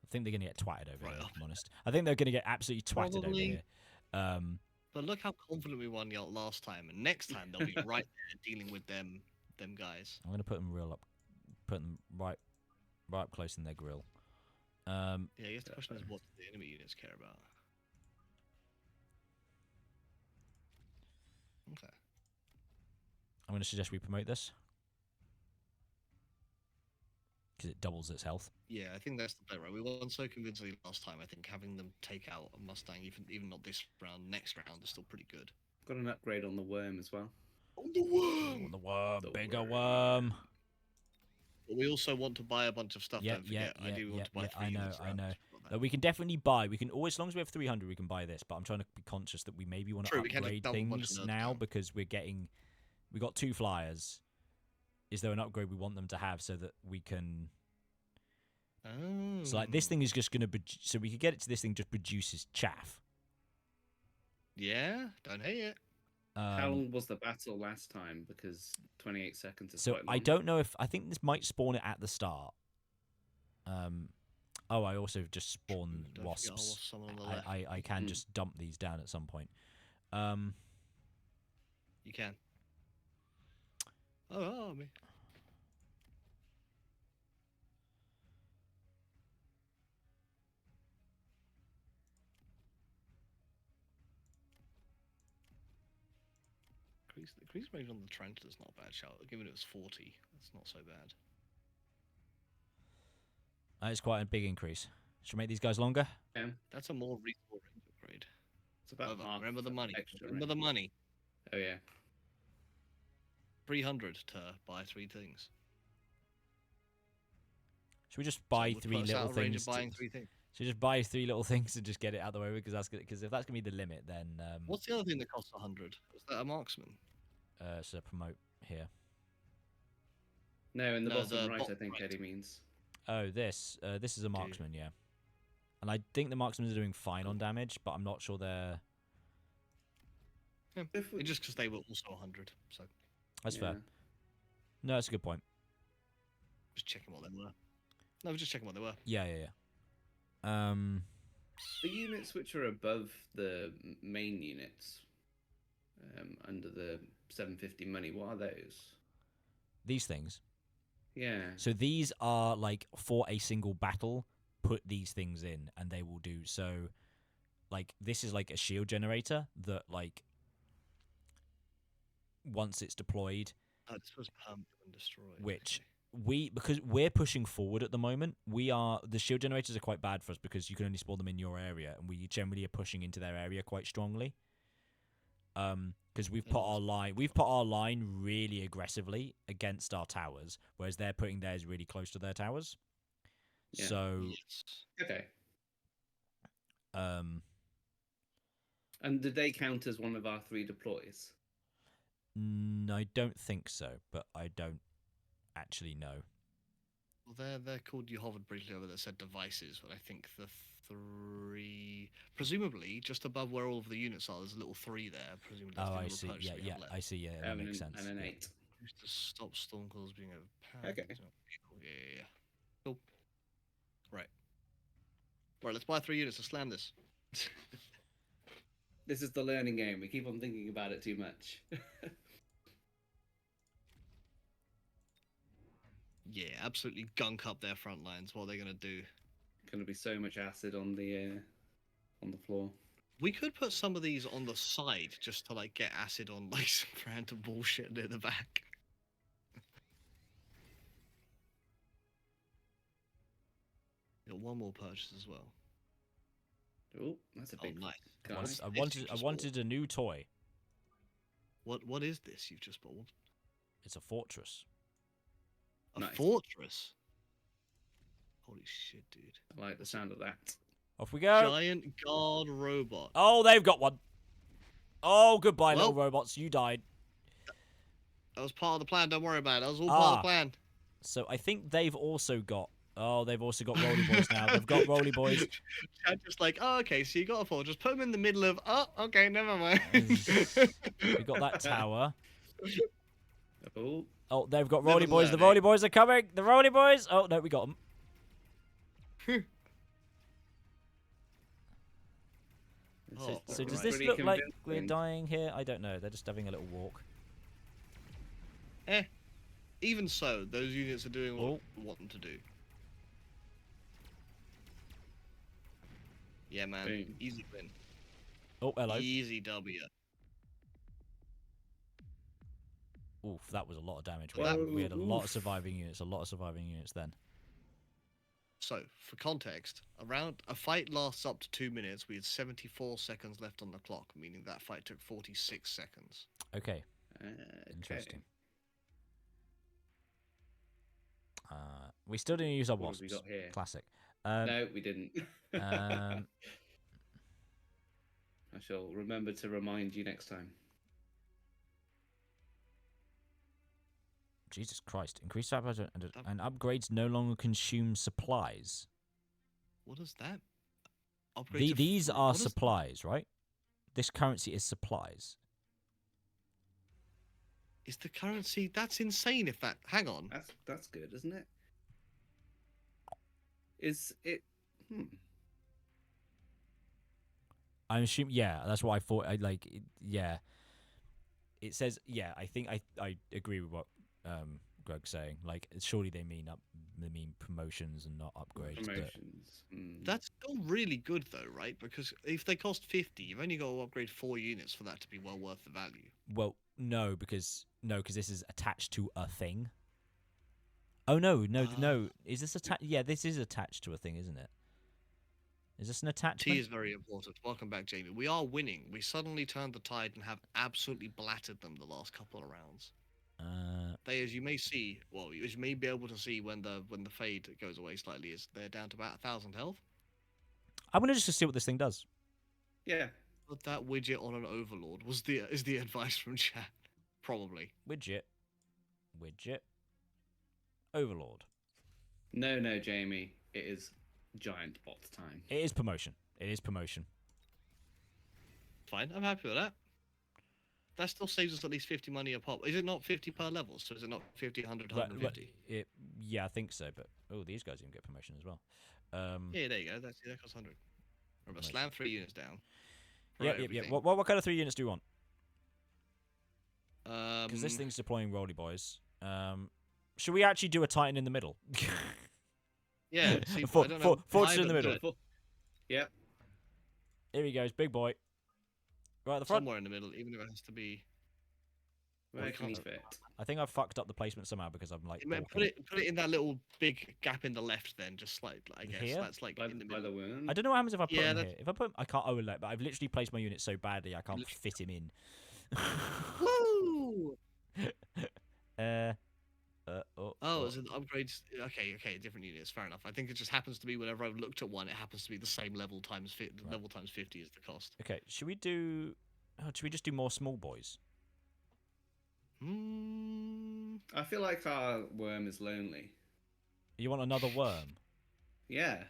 Speaker 1: I think they're going to get twatted over
Speaker 2: Right
Speaker 1: here,
Speaker 2: up.
Speaker 1: if I'm honest. I think they're going to get absolutely twatted over
Speaker 2: Probably.
Speaker 1: here.
Speaker 2: But look how confident we won last time, and next time they'll be right there dealing with them guys.
Speaker 1: I'm going to put them put them right up close in their grill.
Speaker 2: Yeah, I guess the question is what do the enemy units care about? Okay.
Speaker 1: I'm going to suggest we promote this. Because it doubles its health.
Speaker 2: Yeah, I think that's the play, right? We won so convincingly last time. I think having them take out a Mustang, even not this round, next round, is still pretty good.
Speaker 3: Got an upgrade on the worm as well.
Speaker 2: On the worm!
Speaker 1: Oh, the worm,
Speaker 3: The
Speaker 1: bigger
Speaker 3: worm.
Speaker 1: worm.
Speaker 2: But we also want to buy a bunch of stuff.
Speaker 1: Yeah,
Speaker 2: Don't forget, I do want to buy 3
Speaker 1: I know,
Speaker 2: units.
Speaker 1: I know.
Speaker 2: That.
Speaker 1: We can definitely buy. We can always, as long as we have 300, we can buy this. But I'm trying to be conscious that we maybe want to
Speaker 2: True, we can't just
Speaker 1: upgrade
Speaker 2: dump a bunch of
Speaker 1: things
Speaker 2: nerds
Speaker 1: now
Speaker 2: down.
Speaker 1: because we got 2 flyers. Is there an upgrade we want them to have so that we can?
Speaker 2: Oh.
Speaker 1: So like this thing is just gonna. So we could get it to this thing just produces chaff.
Speaker 2: Yeah, don't hate it.
Speaker 3: How long was the battle last time? Because 28 seconds is
Speaker 1: So
Speaker 3: quite long.
Speaker 1: I don't know if I think this might spawn it at the start. Oh, I also just spawn
Speaker 2: Don't forget our
Speaker 1: wasps.
Speaker 2: wasp summon on the left.
Speaker 1: I can
Speaker 3: Mm.
Speaker 1: just dump these down at some point.
Speaker 2: You can. Oh, me. Increase range on the Tarantula's not a bad shout. Given it was 40, that's not so bad.
Speaker 1: That is quite a big increase. Should we make these guys longer?
Speaker 3: Yeah,
Speaker 2: That's a more reasonable range upgrade.
Speaker 3: it's about
Speaker 2: However,
Speaker 3: half
Speaker 2: remember the money.
Speaker 3: extra
Speaker 2: Remember the
Speaker 3: range.
Speaker 2: money.
Speaker 3: Oh yeah.
Speaker 2: 300 to buy 3 things.
Speaker 1: Should we just
Speaker 2: So
Speaker 1: buy
Speaker 2: it would
Speaker 1: 3
Speaker 2: put us
Speaker 1: little
Speaker 2: out of range
Speaker 1: things?
Speaker 2: of buying 3 things.
Speaker 1: Should we just buy 3 little things and just get it out of the way because if that's gonna be the limit, then
Speaker 2: What's the other thing that costs 100? Is that a marksman?
Speaker 1: so promote here.
Speaker 3: No, in the
Speaker 2: No,
Speaker 3: bottom
Speaker 2: the
Speaker 3: right, I
Speaker 2: bottom
Speaker 3: think
Speaker 2: right.
Speaker 3: Eddie means.
Speaker 1: Oh, this is a marksman, yeah. And I think the marksmen are doing fine on damage, but I'm not sure they're.
Speaker 2: Yeah.
Speaker 3: If we-
Speaker 2: It's just because they were also 100. So
Speaker 1: That's
Speaker 3: yeah.
Speaker 1: fair. No, that's a good point.
Speaker 2: just checking what they were. No, I was just checking what they were.
Speaker 1: Yeah.
Speaker 3: The units which are above the main units, under the 750 money. What are those?
Speaker 1: These things.
Speaker 3: Yeah.
Speaker 1: So these are like for a single battle. Put these things in, and they will do so. Like this is like a shield generator that like once it's deployed,
Speaker 2: Oh, this was pumped and destroyed.
Speaker 1: which
Speaker 2: Okay.
Speaker 1: because we're pushing forward at the moment, the shield generators are quite bad for us because you can only spawn them in your area, and we generally are pushing into their area quite strongly. Because we've put our line really aggressively against our towers, whereas they're putting theirs really close to their towers.
Speaker 3: Yeah.
Speaker 1: So
Speaker 2: Yes.
Speaker 3: Okay.
Speaker 1: um
Speaker 3: And did they count as one of our 3 deploys?
Speaker 1: I don't think so, but I don't actually know.
Speaker 2: Well, they're called. You hovered briefly over that said devices, but I think the 3, presumably just above where all of the units are, there's a little 3 there. Presumably that's
Speaker 1: Oh,
Speaker 2: the
Speaker 1: I
Speaker 2: number of
Speaker 1: see.
Speaker 2: purchases
Speaker 1: Yeah,
Speaker 2: we
Speaker 1: yeah,
Speaker 2: have left.
Speaker 1: I see. Yeah, that makes sense.
Speaker 3: And an
Speaker 1: Yeah.
Speaker 3: 8.
Speaker 2: Just to stop stormcalls being overpowered.
Speaker 3: Okay.
Speaker 2: Yeah. Cool. Right. Right. Let's buy 3 units to slam this.
Speaker 3: This is the learning game. We keep on thinking about it too much.
Speaker 2: Yeah, absolutely gunk up their front lines. What are they gonna do?
Speaker 3: Gonna be so much acid on the floor.
Speaker 2: We could put some of these on the side just to like get acid on like some random bullshit near the back. Got one more purchase as well.
Speaker 3: Oh, that's a
Speaker 2: Oh,
Speaker 3: big
Speaker 2: nice.
Speaker 3: guy.
Speaker 2: What's
Speaker 1: I
Speaker 2: this
Speaker 1: wanted
Speaker 2: you
Speaker 1: I
Speaker 2: just
Speaker 1: wanted a new toy.
Speaker 2: What is this you've just bought?
Speaker 1: It's a fortress.
Speaker 2: A
Speaker 3: Nice.
Speaker 2: fortress? Holy shit, dude.
Speaker 3: I like the sound of that.
Speaker 1: Off we go.
Speaker 2: Giant guard robot.
Speaker 1: Oh, they've got one. Oh, goodbye,
Speaker 2: Well-
Speaker 1: little robots. You died.
Speaker 2: That was part of the plan, don't worry about it. That was all part of the plan.
Speaker 1: So I think they've also got. Oh, they've also got Roly Boys now. They've got Roly Boys.
Speaker 2: Chad just like, oh, okay, so you got a fortress. Put them in the middle of, oh, okay, never mind.
Speaker 1: We got that tower.
Speaker 3: Oh,
Speaker 1: Oh, they've got
Speaker 2: Never
Speaker 1: Roly Boys. The
Speaker 2: learning.
Speaker 1: Roly Boys are coming. The Roly Boys. Oh no, we got them.
Speaker 3: it's
Speaker 2: Oh,
Speaker 3: just
Speaker 1: So does
Speaker 3: right.
Speaker 1: this
Speaker 3: Pretty
Speaker 1: look like we're
Speaker 3: convincing.
Speaker 1: dying here? I don't know. They're just having a little walk.
Speaker 2: Even so, those units are doing what
Speaker 1: Oh.
Speaker 2: we want them to do. Yeah, man.
Speaker 3: Boom.
Speaker 2: Easy win.
Speaker 1: Oh, hello.
Speaker 2: Easy W.
Speaker 1: Oof, that was a lot of damage.
Speaker 3: Whoa,
Speaker 1: We had a lot of
Speaker 3: oof.
Speaker 1: surviving units. A lot of surviving units then.
Speaker 2: So, for context, around a fight lasts up to 2 minutes. We had 74 seconds left on the clock, meaning that fight took 46 seconds.
Speaker 1: Okay,
Speaker 3: Okay.
Speaker 1: interesting. We still didn't use our
Speaker 3: What
Speaker 1: wasps.
Speaker 3: have we got here?
Speaker 1: Classic.
Speaker 3: No, we didn't.
Speaker 1: um,
Speaker 3: I shall remember to remind you next time.
Speaker 1: Jesus Christ! Increased damage and upgrades no longer consume supplies.
Speaker 2: What is that? Upgrade to
Speaker 1: These
Speaker 2: f-
Speaker 1: are
Speaker 2: what is-
Speaker 1: supplies, right? This currency is supplies.
Speaker 2: Is the currency? That's insane. If that, hang on.
Speaker 3: That's good, isn't it? Is it?
Speaker 1: I'm assuming. Yeah, that's what I thought. Yeah. It says. Yeah, I think I agree with what Greg's saying. Like, surely they mean promotions and not upgrades. But
Speaker 3: Promotions.
Speaker 2: That's still really good though, right? Because if they cost 50, you've only got to upgrade 4 units for that to be well worth the value.
Speaker 1: well, no, because this is attached to a thing. Oh no! Is this attached? Yeah, this is attached to a thing, isn't it? Is this an
Speaker 2: T
Speaker 1: attachment?
Speaker 2: is very important. Welcome back, Jamie. We are winning. We suddenly turned the tide and have absolutely blattered them the last couple of rounds. They, as you may see, well, as you may be able to see when the fade goes away slightly, is they're down to about 1,000 health.
Speaker 1: I'm gonna just see what this thing does.
Speaker 3: Yeah.
Speaker 2: Put that widget on an overlord is the advice from chat. Probably.
Speaker 1: Widget. Overlord.
Speaker 3: No, Jamie. It is giant bot time.
Speaker 1: It is promotion.
Speaker 2: Fine, I'm happy with that. That still saves us at least 50 money a pop. Is it not 50 per level? So is it not 50, 100, 150?
Speaker 1: Yeah, I think so. But these guys even get promotion as well.
Speaker 2: Yeah, there you go. That costs 100. Remember,
Speaker 1: Nice.
Speaker 2: slam 3 units down.
Speaker 1: Yeah.
Speaker 2: Right, everything.
Speaker 1: What kind of 3 units do you want? Because this thing's deploying roly boys. Should we actually do a Titan in the middle?
Speaker 2: Yeah, see,
Speaker 1: For-
Speaker 2: I don't
Speaker 1: for-
Speaker 2: know.
Speaker 1: fortress
Speaker 2: why,
Speaker 1: in the
Speaker 2: but
Speaker 1: middle.
Speaker 2: do it.
Speaker 3: Yep.
Speaker 1: Here he goes, big boy. Right at the front.
Speaker 2: Somewhere in the middle, even if it has to be.
Speaker 3: Where
Speaker 2: we
Speaker 3: can he
Speaker 2: can't-
Speaker 3: fit?
Speaker 1: I think I've fucked up the placement somehow because I'm like.
Speaker 2: Put it in that little big gap in the left, then just slightly. I guess
Speaker 1: Here?
Speaker 2: that's like
Speaker 3: By,
Speaker 2: in the
Speaker 3: by
Speaker 2: middle.
Speaker 3: the wound?
Speaker 1: I don't know what happens if I put
Speaker 2: Yeah,
Speaker 1: him
Speaker 2: that's-
Speaker 1: here. If I put, I can't. Oh, like, but I've literally placed my unit so badly I can't
Speaker 2: Literally-
Speaker 1: fit him in.
Speaker 2: Woo!
Speaker 1: Oh.
Speaker 2: It's an upgrades. Okay, different units. Fair enough. I think it just happens to be whenever I've looked at one, it happens to be the same level times level times 50 is the cost.
Speaker 1: Okay, should we do? Oh, should we just do more small boys?
Speaker 3: I feel like our worm is lonely.
Speaker 1: You want another worm?
Speaker 3: Yeah.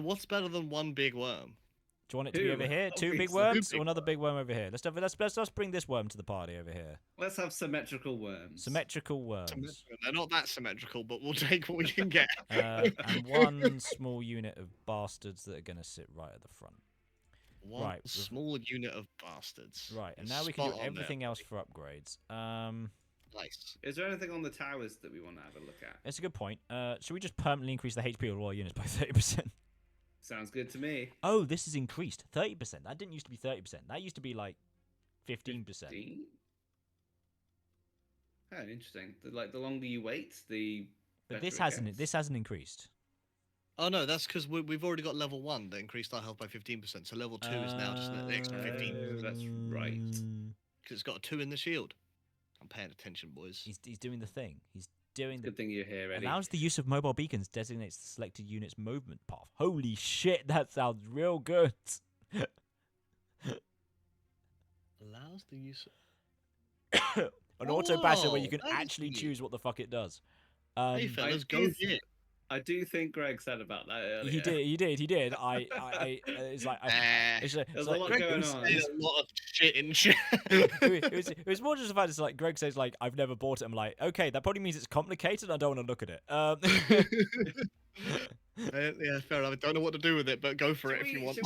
Speaker 2: What's better than one big worm?
Speaker 1: Do you want it to be
Speaker 3: Two.
Speaker 1: over here? Two big
Speaker 3: Obviously.
Speaker 1: worms,
Speaker 2: Two
Speaker 1: or
Speaker 2: big
Speaker 1: another big worm over here? Let's bring this worm to the party over here.
Speaker 3: Let's have symmetrical worms.
Speaker 1: Symmetrical worms.
Speaker 2: They're not that symmetrical, but we'll take what we can get.
Speaker 1: And one small unit of bastards that are going to sit right at the front.
Speaker 2: One
Speaker 1: Right, we've-
Speaker 2: small unit of bastards.
Speaker 1: Right, and
Speaker 2: It's
Speaker 1: now we can do
Speaker 2: spot on there,
Speaker 1: everything else
Speaker 2: buddy.
Speaker 1: for upgrades.
Speaker 2: Nice.
Speaker 3: Is there anything on the towers that we want to have a look at?
Speaker 1: It's a good point. Should we just permanently increase the HP of all our units by 30%?
Speaker 3: Sounds good to me.
Speaker 1: Oh, this is increased 30%. That didn't used to be 30%. That used to be like 15%.
Speaker 3: 15? Oh, interesting. The longer you wait, the
Speaker 1: But
Speaker 3: better
Speaker 1: this
Speaker 3: it
Speaker 1: hasn't.
Speaker 3: gets.
Speaker 1: This hasn't increased.
Speaker 2: Oh no, that's because we've already got level 1 that increased our health by 15%. So level 2 is now just an extra 15
Speaker 3: that's right.
Speaker 2: because it's got a 2 in the shield. I'm paying attention, boys.
Speaker 1: He's doing the thing. He's doing the.
Speaker 3: Good thing you're here, Eddie.
Speaker 1: Allows the use of mobile beacons. Designates the selected unit's movement path. Holy shit, that sounds real good.
Speaker 2: Allows the use.
Speaker 1: An auto battle where you
Speaker 2: Oh,
Speaker 1: can
Speaker 2: that is
Speaker 1: actually
Speaker 2: neat.
Speaker 1: choose what the fuck it does.
Speaker 2: Hey fellas, go
Speaker 3: do
Speaker 2: get it.
Speaker 3: I do think Greg said about that earlier.
Speaker 1: He did. It's like, it's like,
Speaker 3: There's
Speaker 1: it's
Speaker 3: a
Speaker 1: like
Speaker 3: lot
Speaker 2: Greg
Speaker 3: going
Speaker 2: was
Speaker 3: on.
Speaker 2: saying a lot of shit in chat.
Speaker 1: it was more just the fact it's like Greg says like I've never bought it. I'm like, okay, that probably means it's complicated. I don't want to look at it.
Speaker 2: Yeah, fair enough. I don't know what to do with it, but go for it if you want.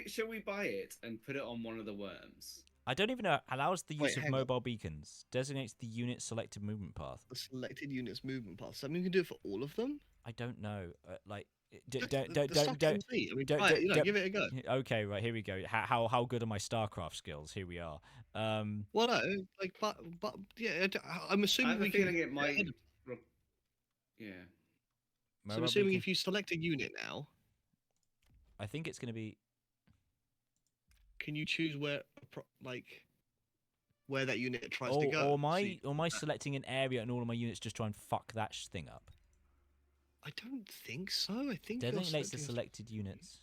Speaker 3: Should we buy it and put it on one of the worms?
Speaker 1: I don't even know. Allows the
Speaker 2: Wait,
Speaker 1: use of
Speaker 2: hang on.
Speaker 1: mobile beacons. Designates the unit's selected movement path.
Speaker 2: The selected unit's movement path. Something you can do it for all of them.
Speaker 1: I don't know. Like,
Speaker 2: Just
Speaker 1: don't.
Speaker 2: the stuff can see. I mean,
Speaker 1: don't-
Speaker 2: try it,
Speaker 1: don't-
Speaker 2: give it a go.
Speaker 1: Okay, right, here we go. How good are my StarCraft skills? Here we are.
Speaker 2: Well, no, like, but yeah, I'm
Speaker 3: I
Speaker 2: assuming
Speaker 3: have a
Speaker 2: we
Speaker 3: feeling
Speaker 2: can.
Speaker 3: it might. Yeah.
Speaker 2: So I'm
Speaker 1: mobile
Speaker 2: assuming
Speaker 1: beacon-
Speaker 2: if you select a unit now,
Speaker 1: I think it's going to be.
Speaker 2: can you choose where that unit tries to
Speaker 1: Or,
Speaker 2: go?
Speaker 1: or my
Speaker 2: See,
Speaker 1: or my selecting an area and all of my units just try and fuck that thing up.
Speaker 2: I don't think so. I think you're
Speaker 1: Designates the
Speaker 2: selecting
Speaker 1: selected units,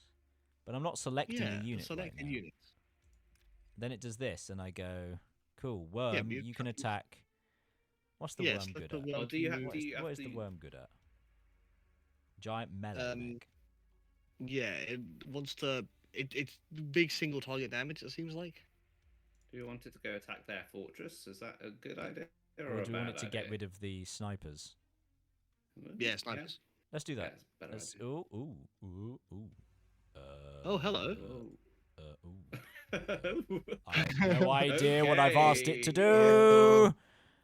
Speaker 1: but I'm not selecting
Speaker 2: yeah,
Speaker 1: a
Speaker 2: the
Speaker 1: unit.
Speaker 2: selected
Speaker 1: right now.
Speaker 2: units.
Speaker 1: Then it does this, and I go, cool, worm.
Speaker 2: but
Speaker 1: you can attack. What's the
Speaker 2: Yeah,
Speaker 1: worm
Speaker 2: select
Speaker 1: good
Speaker 2: the
Speaker 1: at?
Speaker 2: worm
Speaker 3: Oh, do you
Speaker 2: to
Speaker 3: have-
Speaker 2: move.
Speaker 3: do you have
Speaker 1: What is the
Speaker 3: to-
Speaker 1: worm good at? Giant melee.
Speaker 2: Um,
Speaker 1: mech.
Speaker 2: Yeah, it wants to. It's big single target damage. It seems like.
Speaker 3: Do you want it to go attack their fortress? Is that a good idea or,
Speaker 1: Or
Speaker 3: a
Speaker 1: do we want
Speaker 3: bad
Speaker 1: it to get
Speaker 3: idea?
Speaker 1: rid of the snipers?
Speaker 2: Yeah, snipers.
Speaker 1: Let's do
Speaker 3: Yeah,
Speaker 1: that.
Speaker 3: it's a better
Speaker 1: Let's,
Speaker 3: idea.
Speaker 1: ooh.
Speaker 2: Oh, hello.
Speaker 1: Ooh.
Speaker 3: Oh.
Speaker 1: I have no idea what I've asked it to
Speaker 3: Okay.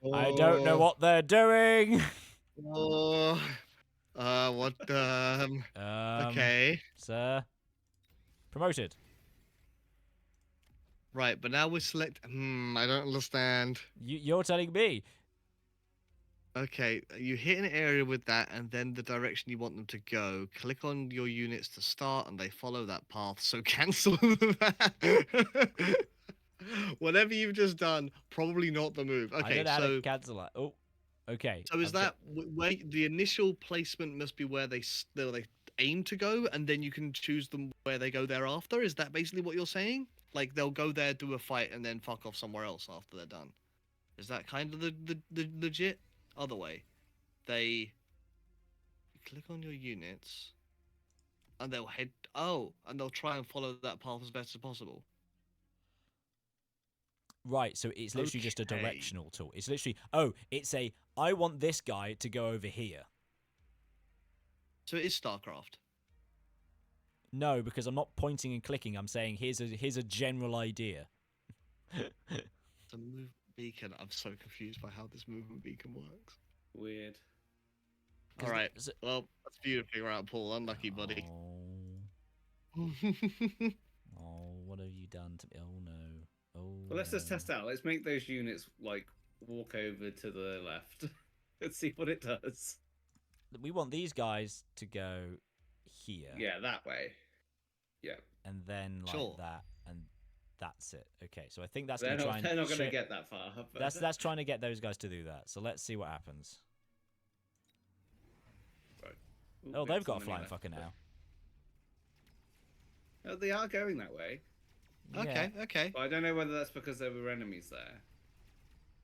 Speaker 1: do. I don't know what they're doing.
Speaker 2: Oh, what? Okay.
Speaker 1: Sir. Promoted.
Speaker 2: Right, but now we select. I don't understand.
Speaker 1: You're telling me.
Speaker 2: Okay, you hit an area with that, and then the direction you want them to go. Click on your units to start, and they follow that path. So cancel that. Whatever you've just done, probably not the move.
Speaker 1: I
Speaker 2: Okay,
Speaker 1: don't know how to
Speaker 2: so
Speaker 1: cancel that. Oh, okay.
Speaker 2: so is
Speaker 1: I've got-
Speaker 2: that where the initial placement must be where they aim to go, and then you can choose them where they go thereafter? Is that basically what you're saying? Like they'll go there, do a fight, and then fuck off somewhere else after they're done. Is that kind of the legit other way? They click on your units, and they'll head. Oh, and they'll try and follow that path as best as possible.
Speaker 1: Right, so it's literally just a
Speaker 2: Okay.
Speaker 1: directional tool. It's literally, it's a, I want this guy to go over here.
Speaker 2: So it is StarCraft.
Speaker 1: No, because I'm not pointing and clicking. I'm saying here's a general idea.
Speaker 2: So a movement beacon. I'm so confused by how this movement beacon works.
Speaker 3: Weird.
Speaker 2: All right.
Speaker 1: Is it-
Speaker 2: Well, that's for you to figure out, Paul. Unlucky, buddy.
Speaker 1: Oh, oh, what have you done to me? Oh no. Oh.
Speaker 3: Well, let's just
Speaker 1: no.
Speaker 3: test out. Let's make those units like walk over to the left. Let's see what it does.
Speaker 1: We want these guys to go here.
Speaker 3: Yeah, that way. Yeah.
Speaker 1: And then like
Speaker 2: Sure.
Speaker 1: that, and that's it. Okay, so I think that's
Speaker 3: They're
Speaker 1: gonna try
Speaker 3: not,
Speaker 1: and
Speaker 3: they're not going to
Speaker 1: show-
Speaker 3: get that far. But...
Speaker 1: That's trying to get those guys to do that. So let's see what happens.
Speaker 3: Right. Ooh,
Speaker 1: Oh,
Speaker 3: we
Speaker 1: they've
Speaker 3: have
Speaker 1: got a
Speaker 3: so
Speaker 1: flying
Speaker 3: many
Speaker 1: fucker
Speaker 3: left.
Speaker 1: now.
Speaker 3: Oh, they are going that way.
Speaker 2: Okay, okay.
Speaker 3: But I don't know whether that's because there were enemies there.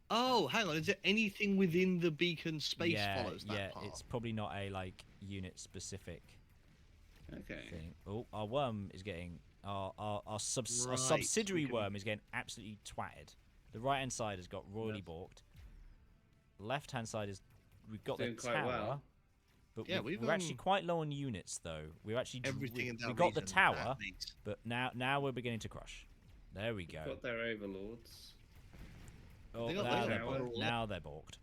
Speaker 2: Oh, hang on. Is there anything within the beacon space
Speaker 1: Yeah,
Speaker 2: follows that
Speaker 1: yeah.
Speaker 2: path?
Speaker 1: It's probably not a like unit specific
Speaker 3: Okay.
Speaker 1: thing. Oh, our worm is getting our
Speaker 2: Right,
Speaker 1: subsidiary
Speaker 2: we can-
Speaker 1: worm is getting absolutely twatted. The right hand side has got royally
Speaker 2: Yes.
Speaker 1: balked. Left hand side is we've got
Speaker 3: Doing
Speaker 1: the
Speaker 3: quite
Speaker 1: tower.
Speaker 3: well.
Speaker 1: But
Speaker 2: Yeah,
Speaker 1: we're
Speaker 2: we've,
Speaker 1: actually quite low on units though. We're actually
Speaker 2: Everything in that
Speaker 1: we got the
Speaker 2: region,
Speaker 1: tower,
Speaker 2: that base.
Speaker 1: but now we're beginning to crush. There we go.
Speaker 3: Got their overlords.
Speaker 1: Oh,
Speaker 2: They got
Speaker 1: now
Speaker 2: the
Speaker 1: they're
Speaker 3: tower.
Speaker 1: balked. Now they're balked.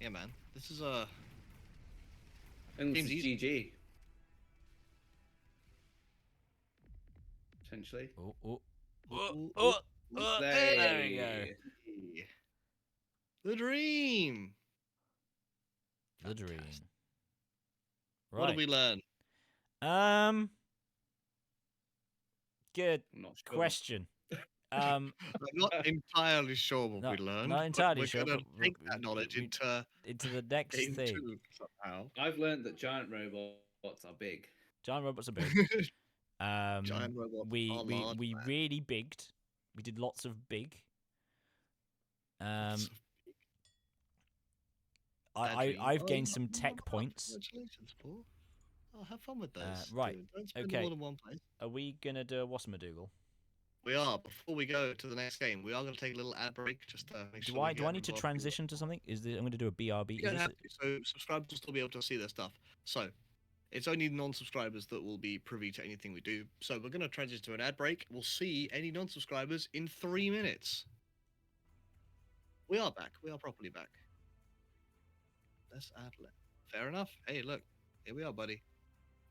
Speaker 2: Yeah, man. This is
Speaker 3: And
Speaker 2: Seems
Speaker 3: it's
Speaker 2: easy.
Speaker 3: GG. Potentially.
Speaker 1: Oh, oh,
Speaker 2: Ooh,
Speaker 1: oh,
Speaker 2: ooh,
Speaker 1: oh,
Speaker 3: There
Speaker 1: there we
Speaker 3: you
Speaker 1: go.
Speaker 2: the dream.
Speaker 1: The dream.
Speaker 2: Fantastic.
Speaker 1: Right.
Speaker 2: What did we learn?
Speaker 1: Good
Speaker 3: I'm not sure.
Speaker 1: question.
Speaker 2: I'm not entirely sure what we learned.
Speaker 1: not
Speaker 2: but
Speaker 1: entirely
Speaker 2: we're
Speaker 1: sure,
Speaker 2: gonna
Speaker 1: but
Speaker 2: take that knowledge
Speaker 1: into the next
Speaker 2: into
Speaker 1: thing.
Speaker 2: somehow.
Speaker 3: I've learned that giant robots are big.
Speaker 1: Giant robots are big.
Speaker 2: Giant robots
Speaker 1: we
Speaker 2: are
Speaker 1: we
Speaker 2: large,
Speaker 1: we
Speaker 2: man.
Speaker 1: really bigged. We did lots of big.
Speaker 2: Lots of bad
Speaker 1: I've
Speaker 2: dreams.
Speaker 1: gained
Speaker 2: Oh,
Speaker 1: some
Speaker 2: well
Speaker 1: tech
Speaker 2: done.
Speaker 1: points.
Speaker 2: Congratulations, Paul. Oh, have fun with those.
Speaker 1: right,
Speaker 2: Don't spend
Speaker 1: okay.
Speaker 2: more than one place.
Speaker 1: Are we gonna do a Wassamadoodle?
Speaker 2: We are. Before we go to the next game, we are going to take a little ad break just to make sure.
Speaker 1: Do
Speaker 2: we
Speaker 1: I
Speaker 2: get
Speaker 1: need to
Speaker 2: everyone-
Speaker 1: transition to something? I'm going to do a BRB.
Speaker 2: You
Speaker 1: Is
Speaker 2: don't
Speaker 1: this
Speaker 2: have to. So subscribers will still be able to see their stuff. So it's only non-subscribers that will be privy to anything we do. So we're going to transition to an ad break. We'll see any non-subscribers in 3 minutes. We are back. We are properly back. Let's ad let. Fair enough. Hey, look, here we are, buddy.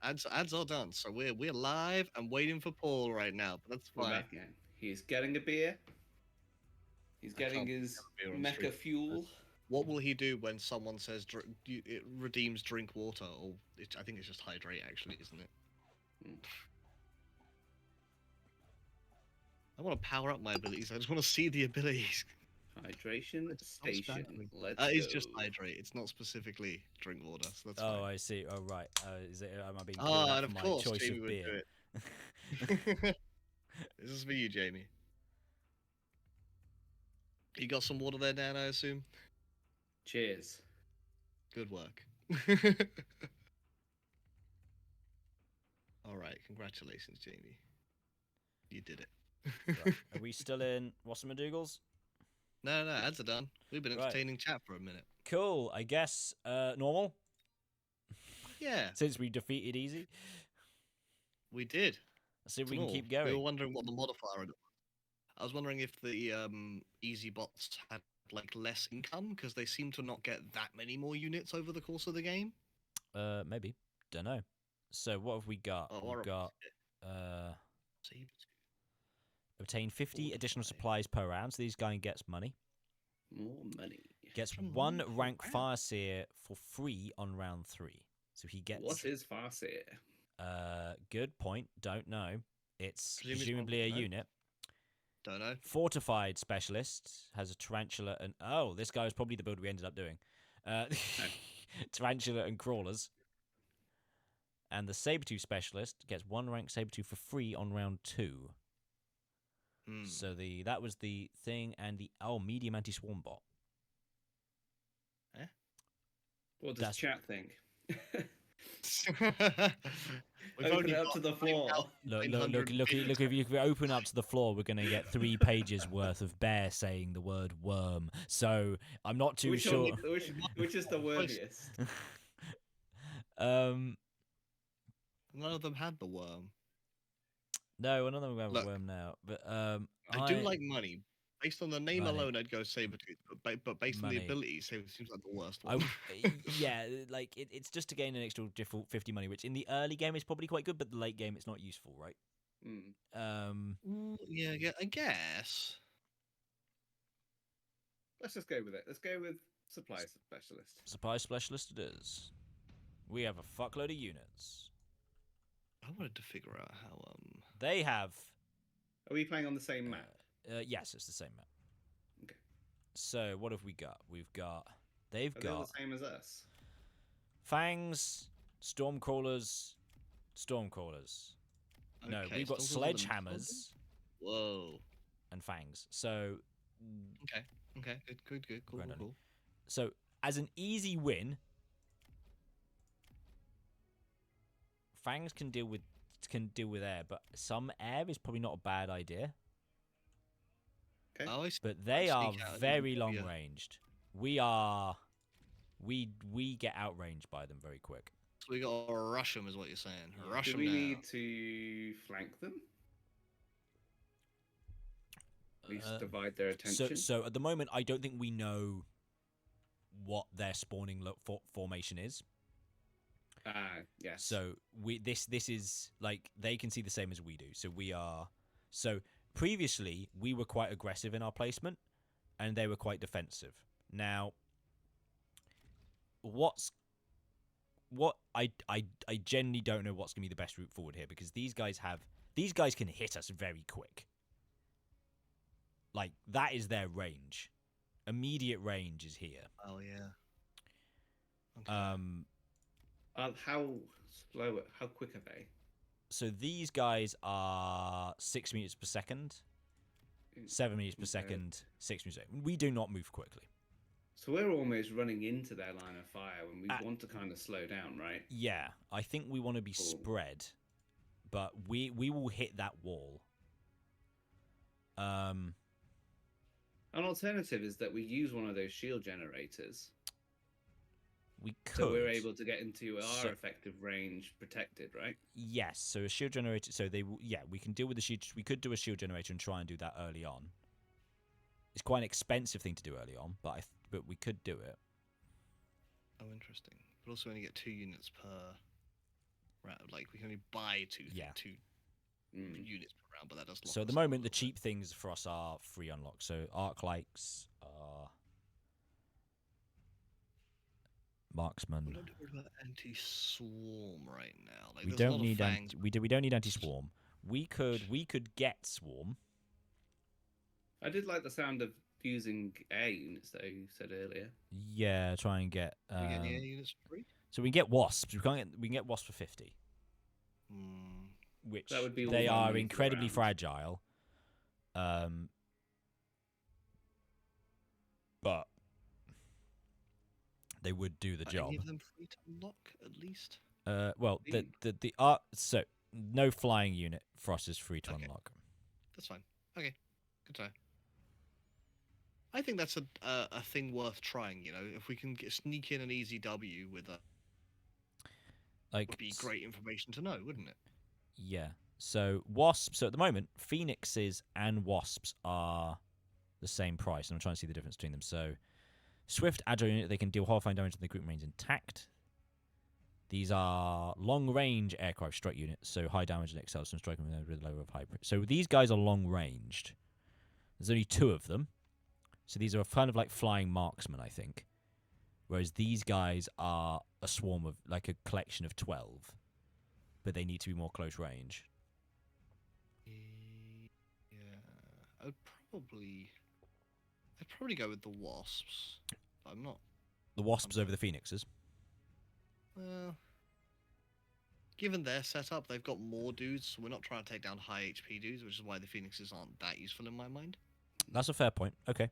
Speaker 2: Ads are done. So we're live and waiting for Paul right now. But that's
Speaker 3: We're
Speaker 2: fine.
Speaker 3: back again. He's getting a beer. He's
Speaker 2: I can't
Speaker 3: getting his
Speaker 2: have a beer on
Speaker 3: mecha
Speaker 2: stream.
Speaker 3: fuel.
Speaker 2: What will he do when someone says it redeems drink water? Or I think it's just hydrate, actually, isn't it?
Speaker 3: Hmm.
Speaker 2: I want to power up my abilities. I just want to see the abilities.
Speaker 3: Hydration
Speaker 2: It's not
Speaker 3: station.
Speaker 2: staggering.
Speaker 3: Let's
Speaker 2: It's
Speaker 3: go.
Speaker 2: just hydrate. It's not specifically drink water. So that's
Speaker 1: Oh,
Speaker 2: fine.
Speaker 1: I see. Oh, right. Is it? Am I being
Speaker 2: Oh,
Speaker 1: called out
Speaker 2: and
Speaker 1: for
Speaker 2: of
Speaker 1: my
Speaker 2: course,
Speaker 1: choice
Speaker 2: Jamie
Speaker 1: of
Speaker 2: would
Speaker 1: beer?
Speaker 2: do it. This is for you, Jamie. You got some water there, Dan, I assume?
Speaker 3: Cheers.
Speaker 2: Good work. All right, congratulations, Jamie. You did it.
Speaker 1: Right. Are we still in Wassamadoogles?
Speaker 2: No, ads are done. We've been
Speaker 1: Right.
Speaker 2: entertaining chat for a minute.
Speaker 1: Cool. I guess normal.
Speaker 2: Yeah,
Speaker 1: Since we defeated easy.
Speaker 2: we did.
Speaker 1: Let's see if we can
Speaker 2: Cool.
Speaker 1: keep
Speaker 2: We were
Speaker 1: going.
Speaker 2: wondering what the modifier. I was wondering if the easy bots had like less income because they seem to not get that many more units over the course of the game.
Speaker 1: Maybe. Don't know. So what have we got?
Speaker 2: Oh,
Speaker 1: We've
Speaker 2: or-
Speaker 1: got
Speaker 2: See,
Speaker 1: obtain 50 additional
Speaker 2: Fortify.
Speaker 1: supplies per round. So this guy gets money.
Speaker 3: More money.
Speaker 1: Gets
Speaker 2: Extra
Speaker 1: one
Speaker 2: money per
Speaker 1: rank
Speaker 2: round.
Speaker 1: Farseer for free on round 3. So he gets.
Speaker 3: What is Farseer?
Speaker 1: Good point. Don't know. It's
Speaker 2: Presumably
Speaker 1: presumably a
Speaker 2: one, no?
Speaker 1: unit.
Speaker 2: Don't know.
Speaker 1: Fortified specialist has a tarantula and this guy was probably the build we ended up doing. Tarantula and crawlers. And the Sabertooth specialist gets 1 rank Sabertooth for free on round 2.
Speaker 2: Hmm.
Speaker 1: So that was the thing, and the medium anti-swarm bot.
Speaker 3: What does
Speaker 1: That's-
Speaker 3: chat think?
Speaker 2: We've
Speaker 3: Open
Speaker 2: only
Speaker 3: it up
Speaker 2: got
Speaker 3: to the floor.
Speaker 1: Look!
Speaker 2: 950
Speaker 1: If you open up to the floor, we're gonna get 3 pages worth of Bear saying the word worm. So I'm not too
Speaker 3: Which,
Speaker 1: sure.
Speaker 3: which is the wormiest?
Speaker 2: None of them had the worm.
Speaker 1: No, another one have a
Speaker 2: Look,
Speaker 1: worm now. But
Speaker 2: I do like money, Based on the name
Speaker 1: Money.
Speaker 2: alone, I'd go Sabretooth, but based on the
Speaker 1: Money.
Speaker 2: abilities, Sabretooth seems like the worst
Speaker 1: I
Speaker 2: one.
Speaker 1: yeah, like it's just to gain an extra 50 money, which in the early game is probably quite good, but the late game it's not useful, right?
Speaker 3: Mm.
Speaker 2: Yeah, I guess.
Speaker 3: Let's just go with it. Let's go with supply specialist.
Speaker 1: Supply specialist it is. We have a fuckload of units.
Speaker 2: I wanted to figure out how
Speaker 1: They have.
Speaker 3: Are we playing on the same map?
Speaker 1: Yes, it's the same map.
Speaker 3: Okay.
Speaker 1: So what have we got? They've
Speaker 3: Are they all
Speaker 1: got
Speaker 3: the same as us?
Speaker 1: fangs, stormcrawlers. No,
Speaker 2: Okay,
Speaker 1: we've got
Speaker 2: Stormcrawlers are the
Speaker 1: sledgehammers
Speaker 2: Whoa.
Speaker 1: and fangs. So
Speaker 2: Okay. Good. Cool.
Speaker 1: So as an easy win, fangs can deal with air, but some air is probably not a bad idea.
Speaker 3: Okay.
Speaker 2: I always
Speaker 1: But they
Speaker 2: sneak
Speaker 1: are
Speaker 2: out and
Speaker 1: very
Speaker 2: then-
Speaker 1: long
Speaker 2: yeah.
Speaker 1: ranged. We get outranged by them very quick.
Speaker 2: So we got to rush them, is what you're saying. Rush
Speaker 3: Do
Speaker 2: them
Speaker 3: we
Speaker 2: down.
Speaker 3: need to flank them? At least divide their attention.
Speaker 1: So at the moment, I don't think we know what their spawning formation is.
Speaker 3: Yes.
Speaker 1: So this is like they can see the same as we do. So previously we were quite aggressive in our placement, and they were quite defensive. Now, what I genuinely don't know what's gonna be the best route forward here, because these guys can hit us very quick. Like that is their range. Immediate range is here.
Speaker 2: Oh yeah. Okay.
Speaker 3: How slow? How quick are they?
Speaker 1: So these guys are 6 meters per second, 7 meters per
Speaker 3: Okay.
Speaker 1: second, 6 meters per second. We do not move quickly.
Speaker 3: So we're almost running into their line of fire when we want to kind of slow down, right?
Speaker 1: Yeah, I think we want to be
Speaker 3: Cool.
Speaker 1: spread, but we will hit that wall.
Speaker 3: An alternative is that we use one of those shield generators,
Speaker 1: We could.
Speaker 3: so we're able to get into our
Speaker 1: So-
Speaker 3: effective range protected, right?
Speaker 1: Yes, so a shield generator. So we can deal with the shield. We could do a shield generator and try and do that early on. It's quite an expensive thing to do early on, but we could do it.
Speaker 2: Oh, interesting. But also only get 2 units per round. Like we can only buy two units per round, but that does.
Speaker 1: So at the moment, the cheap things for us are free unlock. So arc lights are marksman.
Speaker 2: We're not doing about anti-swarm right now. Like,
Speaker 1: We
Speaker 2: there's a lot
Speaker 1: don't
Speaker 2: of
Speaker 1: need
Speaker 2: fangs.
Speaker 1: we don't need anti swarm. We could get swarm.
Speaker 3: I did like the sound of using air units that you said earlier.
Speaker 1: Yeah, try and get.
Speaker 2: We get any air units for free?
Speaker 1: So we can get wasps. We can get wasps for 50, which
Speaker 3: That would be all
Speaker 1: they
Speaker 3: the
Speaker 1: are
Speaker 3: money for the
Speaker 1: incredibly
Speaker 3: round.
Speaker 1: fragile. But they would do the
Speaker 2: Are
Speaker 1: job.
Speaker 2: any of them free to unlock at least?
Speaker 1: Well, the art. So no flying unit for us is free to
Speaker 2: Okay.
Speaker 1: unlock.
Speaker 2: That's fine. Okay, good try. I think that's a thing worth trying. You know, if we can sneak in an easy W with a,
Speaker 1: Like
Speaker 2: would be great information to know, wouldn't it?
Speaker 1: Yeah. So wasps. So at the moment, phoenixes and wasps are the same price, and I'm trying to see the difference between them. So swift, agile unit, they can deal horrifying damage and the group remains intact. These are long-range aircraft strike units, so high damage and excels from striking with lower of high. So these guys are long-ranged. There's only 2 of them, so these are kind of like flying marksmen, I think. Whereas these guys are a swarm of, like a collection of 12, but they need to be more close range.
Speaker 2: Yeah, I'd probably go with the wasps. But I'm not.
Speaker 1: The wasps over the phoenixes.
Speaker 2: Well, given their setup, they've got more dudes, so we're not trying to take down high HP dudes, which is why the phoenixes aren't that useful in my mind.
Speaker 1: That's a fair point. Okay.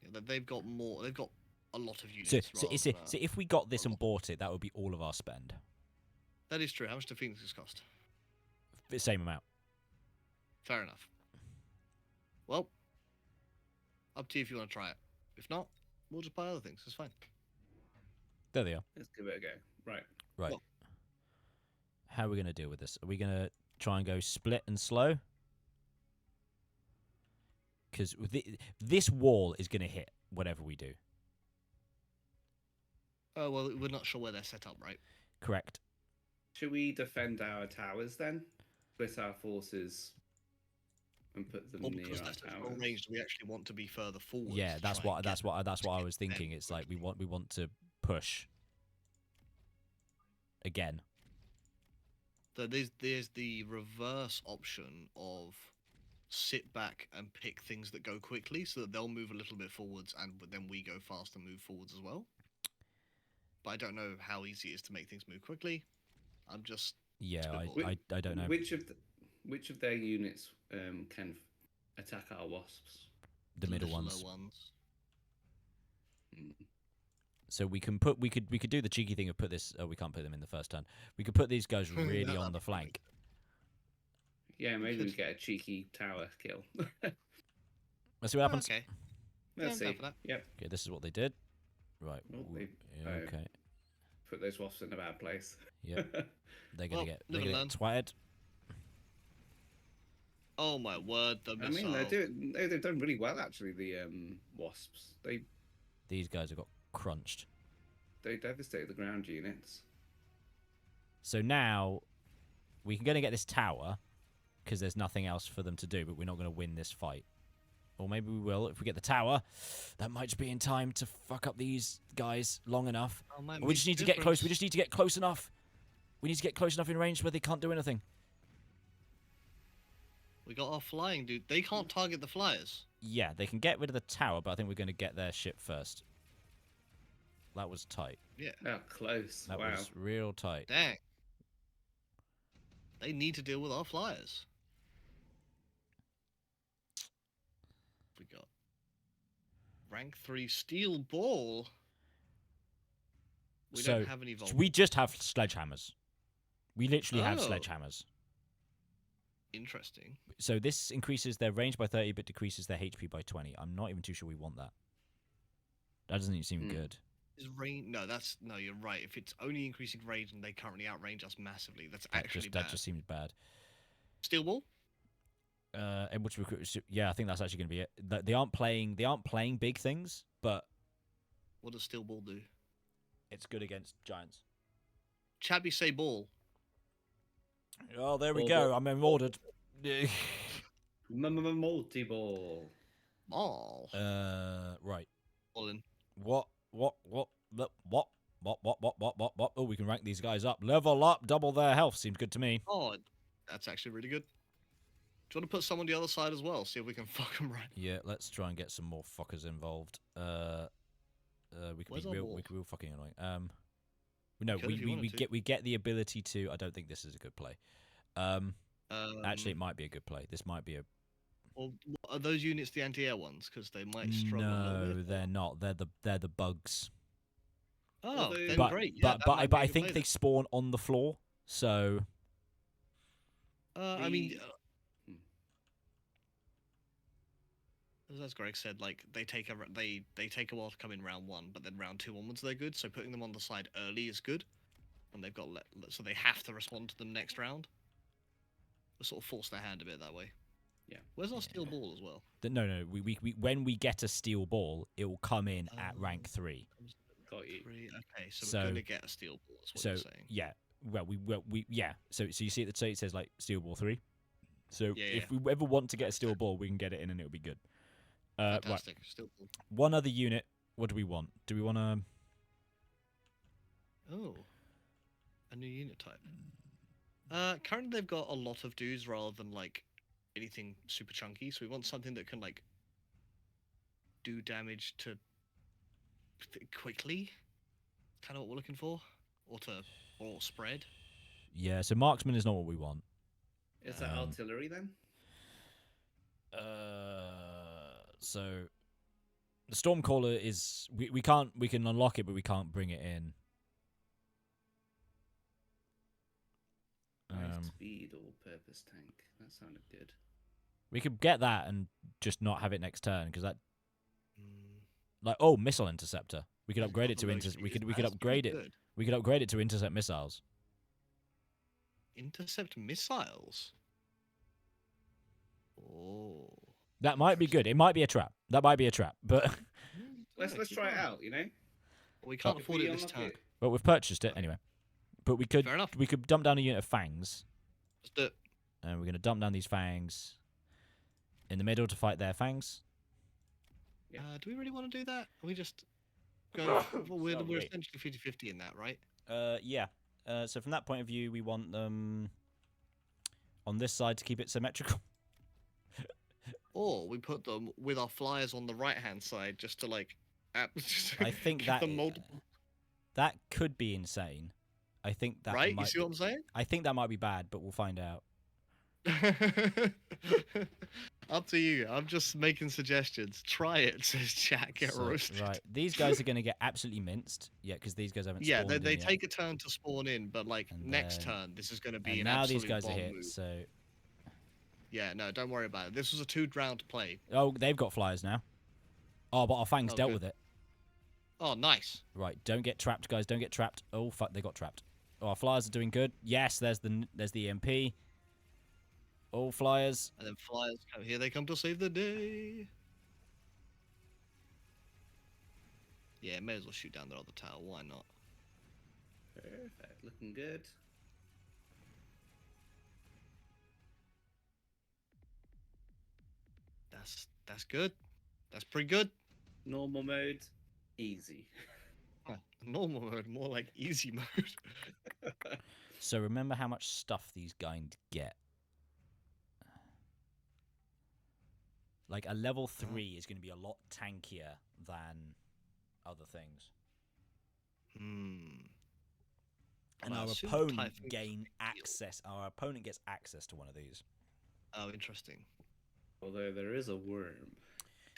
Speaker 2: Yeah, they've got more. They've got a lot of
Speaker 1: So,
Speaker 2: units.
Speaker 1: so if we got this and bought it, that would be all of our spend.
Speaker 2: That is true. How much do phoenixes cost?
Speaker 1: The same amount.
Speaker 2: Fair enough. Well, up to you if you want to try it. If not, we'll just buy other things. It's fine.
Speaker 1: There they are.
Speaker 3: Let's give it a go. Right.
Speaker 1: Right.
Speaker 2: Well-
Speaker 1: How are we going to deal with this? Are we going to try and go split and slow? because this wall is going to hit whatever we do.
Speaker 2: Oh well, we're not sure where they're set up, right?
Speaker 1: Correct.
Speaker 3: Should we defend our towers then? Split our forces and put them
Speaker 2: Or
Speaker 3: near
Speaker 2: because
Speaker 3: our
Speaker 2: that's such
Speaker 3: towers.
Speaker 2: long range, do we actually want to be further forward?
Speaker 1: Yeah,
Speaker 2: to
Speaker 1: that's
Speaker 2: try and
Speaker 1: what
Speaker 2: get
Speaker 1: that's what that's what I was
Speaker 2: them
Speaker 1: thinking. It's like we
Speaker 2: quickly?
Speaker 1: want to push again.
Speaker 2: So there's the reverse option of sit back and pick things that go quickly, so that they'll move a little bit forwards, and then we go fast and move forwards as well. But I don't know how easy it is to make things move quickly. I'm just
Speaker 1: Yeah,
Speaker 2: spitballing.
Speaker 1: I don't know.
Speaker 3: Which of their units can attack our wasps?
Speaker 1: The middle
Speaker 2: littler
Speaker 1: ones.
Speaker 3: Mm.
Speaker 1: So we could do the cheeky thing of put this. Oh, we can't put them in the first turn. We could put these guys really
Speaker 2: No,
Speaker 1: on the
Speaker 2: that'd be
Speaker 1: flank.
Speaker 3: Yeah, maybe we
Speaker 2: could-
Speaker 3: get a cheeky tower kill.
Speaker 1: Let's see what happens.
Speaker 2: Okay.
Speaker 3: Let's
Speaker 2: Yeah, I'm down
Speaker 3: see.
Speaker 2: for that.
Speaker 3: Yep,
Speaker 1: Okay, this is what they did. Right.
Speaker 3: Oh,
Speaker 1: w-
Speaker 3: they-
Speaker 1: yeah,
Speaker 3: oh.
Speaker 1: okay.
Speaker 3: put those wasps in a bad place.
Speaker 1: Yep. They're gonna
Speaker 2: Well,
Speaker 1: get
Speaker 2: live and learn.
Speaker 1: twatted.
Speaker 2: Oh my word, the
Speaker 3: I
Speaker 2: missile.
Speaker 3: mean, they've done really well actually. The wasps,
Speaker 1: These guys have got crunched.
Speaker 3: they devastate the ground units.
Speaker 1: So now we can gonna get this tower because there's nothing else for them to do, but we're not gonna win this fight. Or maybe we will if we get the tower. That might just be in time to fuck up these guys long enough.
Speaker 2: Oh, might
Speaker 1: We
Speaker 2: make
Speaker 1: just
Speaker 2: a
Speaker 1: need to get close. We
Speaker 2: difference.
Speaker 1: just need to get close enough. We need to get close enough in range where they can't do anything.
Speaker 2: We got our flying dude. They can't target the flyers.
Speaker 1: Yeah, they can get rid of the tower, but I think we're going to get their ship first. That was tight.
Speaker 2: Yeah.
Speaker 3: Oh, close!
Speaker 1: That
Speaker 3: Wow.
Speaker 1: was real tight.
Speaker 2: Dang. They need to deal with our flyers. We got rank 3 steel ball. We
Speaker 1: So,
Speaker 2: don't have any vol.
Speaker 1: We just have sledgehammers. We literally have
Speaker 2: Oh.
Speaker 1: sledgehammers.
Speaker 2: Interesting.
Speaker 1: So this increases their range by 30, but decreases their HP by 20. I'm not even too sure we want that. That doesn't even seem
Speaker 3: Hmm.
Speaker 1: good.
Speaker 2: Is range? No, you're right. If it's only increasing range and they currently outrange us massively, that's actually
Speaker 1: That
Speaker 2: bad.
Speaker 1: just seems bad.
Speaker 2: Steel ball.
Speaker 1: Able to recruit. Yeah, I think that's actually going to be it. They aren't playing big things, but
Speaker 2: What does steel ball do?
Speaker 1: it's good against giants.
Speaker 2: Chabby say ball.
Speaker 1: Oh, there we
Speaker 3: Or
Speaker 1: go.
Speaker 3: what-
Speaker 1: I'm ordered.
Speaker 3: Multi-ball.
Speaker 2: Ball.
Speaker 1: Right.
Speaker 2: Ball in.
Speaker 1: What? Oh, we can rank these guys up. Level up, double their health. Seems good to me.
Speaker 2: Oh, that's actually really good. Do you want to put some on the other side as well? See if we can fuck them right.
Speaker 1: Yeah, let's try and get some more fuckers involved. We could
Speaker 2: Where's
Speaker 1: be
Speaker 2: our
Speaker 1: real.
Speaker 2: ball?
Speaker 1: We could be real fucking annoying. No,
Speaker 2: Could if you wanted to.
Speaker 1: we get the ability to. I don't think this is a good play. Actually, it might be a good play. This might be a.
Speaker 2: Well, are those units the anti-air ones? Because they might struggle a little
Speaker 1: No,
Speaker 2: bit.
Speaker 1: they're not. They're the bugs.
Speaker 2: Oh,
Speaker 3: they-
Speaker 2: then
Speaker 1: But
Speaker 2: great. Yeah, that
Speaker 1: but
Speaker 2: might
Speaker 1: I
Speaker 2: make a
Speaker 1: think
Speaker 2: play
Speaker 1: they spawn on the floor. So
Speaker 2: then. I mean,
Speaker 3: The-
Speaker 2: as Greg said, like they take a while to come in round 1, but then round 2 onwards they're good. So putting them on the side early is good, and they've got so they have to respond to them next round. They sort of force their hand a bit that way.
Speaker 3: Yeah.
Speaker 2: Where's our steel ball as well?
Speaker 1: no. We when we get a steel ball, it will come in at rank 3.
Speaker 3: Got you.
Speaker 2: Okay, so,
Speaker 1: So-
Speaker 2: we're going to get a steel ball. Is what
Speaker 1: So
Speaker 2: you're saying.
Speaker 1: yeah, well we yeah. So you see at the it says like steel ball 3. So
Speaker 2: Yeah,
Speaker 1: if we ever want to get a steel ball, we can get it in and it'll be good. Right.
Speaker 2: Fantastic. Steel ball.
Speaker 1: One other unit. What do we want? Do we want to?
Speaker 2: Oh, a new unit type. Currently they've got a lot of dudes rather than like anything super chunky. So we want something that can like do damage to quickly. Kind of what we're looking for, or spread.
Speaker 1: Yeah. So marksman is not what we want.
Speaker 3: Is that artillery then?
Speaker 1: So the Stormcaller is we can unlock it, but we can't bring it in.
Speaker 3: High speed all-purpose tank. That sounded good.
Speaker 1: We could get that and just not have it next turn because that
Speaker 2: Mm,
Speaker 1: missile interceptor. We could upgrade it to
Speaker 2: Although
Speaker 1: we could
Speaker 2: that's
Speaker 1: upgrade
Speaker 2: pretty
Speaker 1: it.
Speaker 2: good.
Speaker 1: We could upgrade it to intercept missiles.
Speaker 2: Intercept missiles. Oh,
Speaker 1: That might be good. It might be a trap. That might be a trap. But
Speaker 3: Let's
Speaker 2: keep
Speaker 3: try it
Speaker 2: going.
Speaker 3: out. You know.
Speaker 2: We can't
Speaker 3: If
Speaker 2: afford
Speaker 3: we
Speaker 2: it this
Speaker 3: unlock
Speaker 2: time.
Speaker 3: it-
Speaker 1: well, we've purchased it anyway. But we could
Speaker 2: Fair enough.
Speaker 1: dump down a unit of fangs,
Speaker 2: Let's do it.
Speaker 1: and we're gonna dump down these fangs in the middle to fight their fangs.
Speaker 3: Yeah.
Speaker 2: Do we really want to do that? We just go. Well, we're
Speaker 1: Sorry.
Speaker 2: essentially 50-50 in that, right?
Speaker 1: Yeah. So from that point of view, we want them on this side to keep it symmetrical.
Speaker 2: Or we put them with our flyers on the right-hand side, just to like. Just
Speaker 1: I think
Speaker 2: give
Speaker 1: that
Speaker 2: them multiple.
Speaker 1: that could be insane. I think that
Speaker 2: Right?
Speaker 1: might
Speaker 2: You see what I'm saying?
Speaker 1: I think that might be bad, but we'll find out.
Speaker 2: Up to you. I'm just making suggestions. Try it, says Jack. Get
Speaker 1: So,
Speaker 2: roasted.
Speaker 1: right, these guys are going to get absolutely minced. Yeah, because these guys haven't.
Speaker 2: Yeah,
Speaker 1: spawned
Speaker 2: they
Speaker 1: in yet.
Speaker 2: take a turn to spawn in, but like
Speaker 1: And
Speaker 2: next
Speaker 1: then-
Speaker 2: turn, this is going to be
Speaker 1: And
Speaker 2: an
Speaker 1: now
Speaker 2: absolute
Speaker 1: these guys are
Speaker 2: bomb
Speaker 1: hit.
Speaker 2: move.
Speaker 1: So
Speaker 2: Yeah, no, don't worry about it. This was a 2-round play.
Speaker 1: oh, they've got flyers now. Oh, but our fangs
Speaker 2: Oh,
Speaker 1: dealt
Speaker 2: good.
Speaker 1: with it.
Speaker 2: Oh, nice.
Speaker 1: Right, don't get trapped, guys. Don't get trapped. Oh fuck, they got trapped. Oh, our flyers are doing good. Yes, there's the EMP. All flyers.
Speaker 2: And then flyers come. Here they come to save the day. Yeah, may as well shoot down their other tower. Why not?
Speaker 3: Perfect. Looking good.
Speaker 2: That's good. That's pretty good.
Speaker 3: Normal mode. Easy.
Speaker 2: Huh, normal mode, more like easy mode.
Speaker 1: So remember how much stuff these guys get. Like a level 3 is going to be a lot tankier than other things.
Speaker 2: Hmm.
Speaker 1: And
Speaker 2: Well, I
Speaker 1: our
Speaker 2: assume
Speaker 1: opponent
Speaker 2: Typhoon's
Speaker 1: gain
Speaker 2: a big deal.
Speaker 1: access. Our opponent gets access to one of these.
Speaker 2: Oh, interesting.
Speaker 3: Although there is a worm.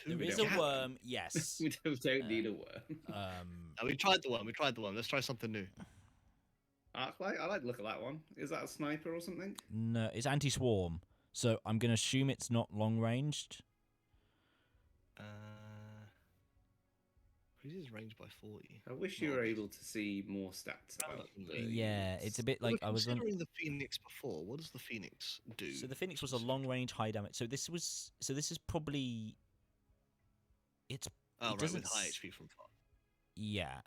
Speaker 1: There
Speaker 2: Two
Speaker 1: is a
Speaker 2: down.
Speaker 1: worm, yes.
Speaker 3: We don't need a worm.
Speaker 2: Oh, we tried the one. We tried the one. Let's try something new.
Speaker 3: Arclight? I like the look of that one. Is that a sniper or something?
Speaker 1: No, it's anti-swarm. So I'm going to assume it's not long-ranged.
Speaker 2: Increases range by 40.
Speaker 3: I wish you were able to see more stats about the
Speaker 1: Yeah,
Speaker 3: units.
Speaker 1: it's a bit
Speaker 2: We
Speaker 1: like
Speaker 2: were
Speaker 1: I was on.
Speaker 2: considering the Phoenix before. What does the Phoenix do?
Speaker 1: So the Phoenix was a long-range high damage. So this is probably. It's
Speaker 2: Oh,
Speaker 1: it
Speaker 2: right,
Speaker 1: doesn't
Speaker 2: with high
Speaker 1: s-
Speaker 2: HP from far.
Speaker 1: yeah.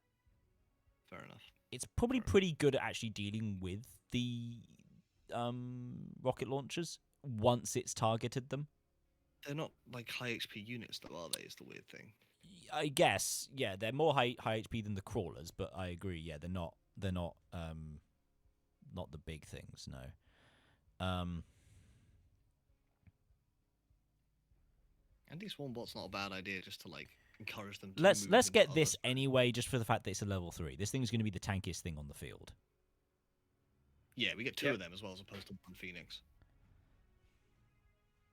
Speaker 2: Fair enough.
Speaker 1: It's probably
Speaker 2: Fair enough.
Speaker 1: pretty good at actually dealing with the rocket launchers once it's targeted them.
Speaker 2: They're not like high HP units, though, are they? Is the weird thing.
Speaker 1: I guess, yeah, they're more high HP than the crawlers, but I agree, yeah, they're not not the big things, no.
Speaker 2: Anti-swarm-bot's not a bad idea, just to like encourage them to
Speaker 1: Let's
Speaker 2: move into
Speaker 1: get
Speaker 2: other
Speaker 1: this
Speaker 2: space.
Speaker 1: anyway, just for the fact that it's a level 3. This thing's going to be the tankiest thing on the field.
Speaker 2: Yeah, we get two
Speaker 3: Yep.
Speaker 2: of them as well, as opposed to one Phoenix.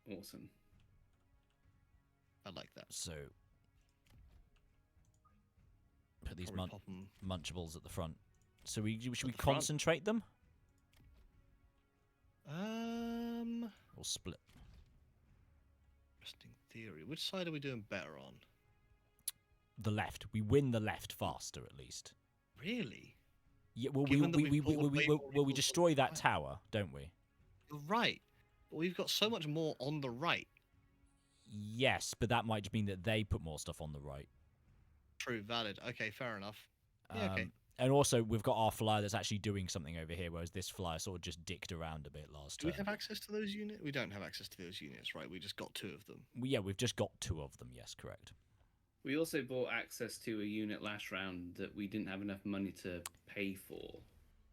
Speaker 3: Awesome.
Speaker 2: I like that.
Speaker 1: So put these
Speaker 2: Probably pop 'em
Speaker 1: munchables at the front. So should we
Speaker 2: the front.
Speaker 1: concentrate them
Speaker 2: Um,
Speaker 1: or split?
Speaker 2: interesting theory. Which side are we doing better on?
Speaker 1: The left. We win the left faster, at least.
Speaker 2: Really?
Speaker 1: Yeah. Well,
Speaker 2: Given that we've pulled away more
Speaker 1: we
Speaker 2: resources
Speaker 1: destroy
Speaker 2: on the
Speaker 1: that
Speaker 2: right.
Speaker 1: tower, don't we?
Speaker 2: You're right. But we've got so much more on the right.
Speaker 1: Yes, but that might just mean that they put more stuff on the right.
Speaker 2: True, valid. Okay, fair enough. Yeah, okay.
Speaker 1: And also, we've got our flyer that's actually doing something over here, whereas this flyer sort of just dicked around a bit last
Speaker 2: Do we
Speaker 1: turn.
Speaker 2: have access to those units? We don't have access to those units, right? We just got two of them.
Speaker 1: Yeah, we've just got 2 of them. Yes, correct.
Speaker 3: We also bought access to a unit last round that we didn't have enough money to pay for.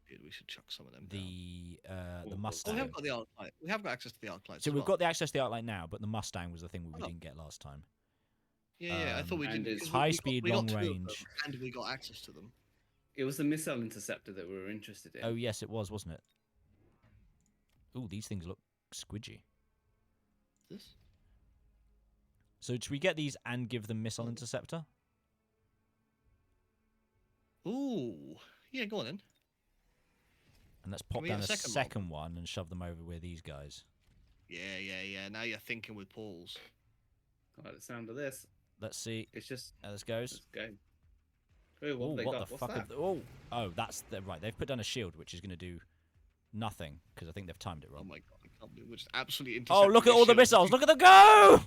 Speaker 2: Dude, we should chuck some of them down.
Speaker 1: The
Speaker 3: Oh,
Speaker 2: Oh, we
Speaker 1: Mustang.
Speaker 2: have got the arc light. We have got access to the arc light.
Speaker 1: So we've got the access to the Arclight now, but the Mustang was the thing we
Speaker 2: Oh.
Speaker 1: didn't get last time.
Speaker 2: Yeah, I thought we
Speaker 3: and
Speaker 2: did.
Speaker 3: it's
Speaker 1: high speed, long range.
Speaker 2: And we got access to them.
Speaker 3: It was the missile interceptor that we were interested in.
Speaker 1: Oh yes, it was, wasn't it? Ooh, these things look squidgy.
Speaker 2: This?
Speaker 1: So should we get these and give them missile interceptor?
Speaker 2: Ooh. Yeah, go on then.
Speaker 1: And let's pop
Speaker 2: we get
Speaker 1: down
Speaker 2: a
Speaker 1: a
Speaker 2: second
Speaker 1: second one and shove them over with these guys.
Speaker 2: Yeah. Now you're thinking with Pauls.
Speaker 3: I like the sound of this.
Speaker 1: Let's see
Speaker 3: It's just
Speaker 1: how this goes.
Speaker 3: let's go. Oh, what
Speaker 1: Oh,
Speaker 3: have they
Speaker 1: what
Speaker 3: got?
Speaker 1: the
Speaker 3: What's
Speaker 1: fuck?
Speaker 3: that?
Speaker 1: Oh, that's right. They've put down a shield, which is going to do nothing because I think they've timed it
Speaker 2: Oh
Speaker 1: wong.
Speaker 2: my god, I can't believe we're just absolutely
Speaker 1: Oh,
Speaker 2: intercepting
Speaker 1: look at
Speaker 2: this
Speaker 1: all the
Speaker 2: shield.
Speaker 1: missiles! Look at them go!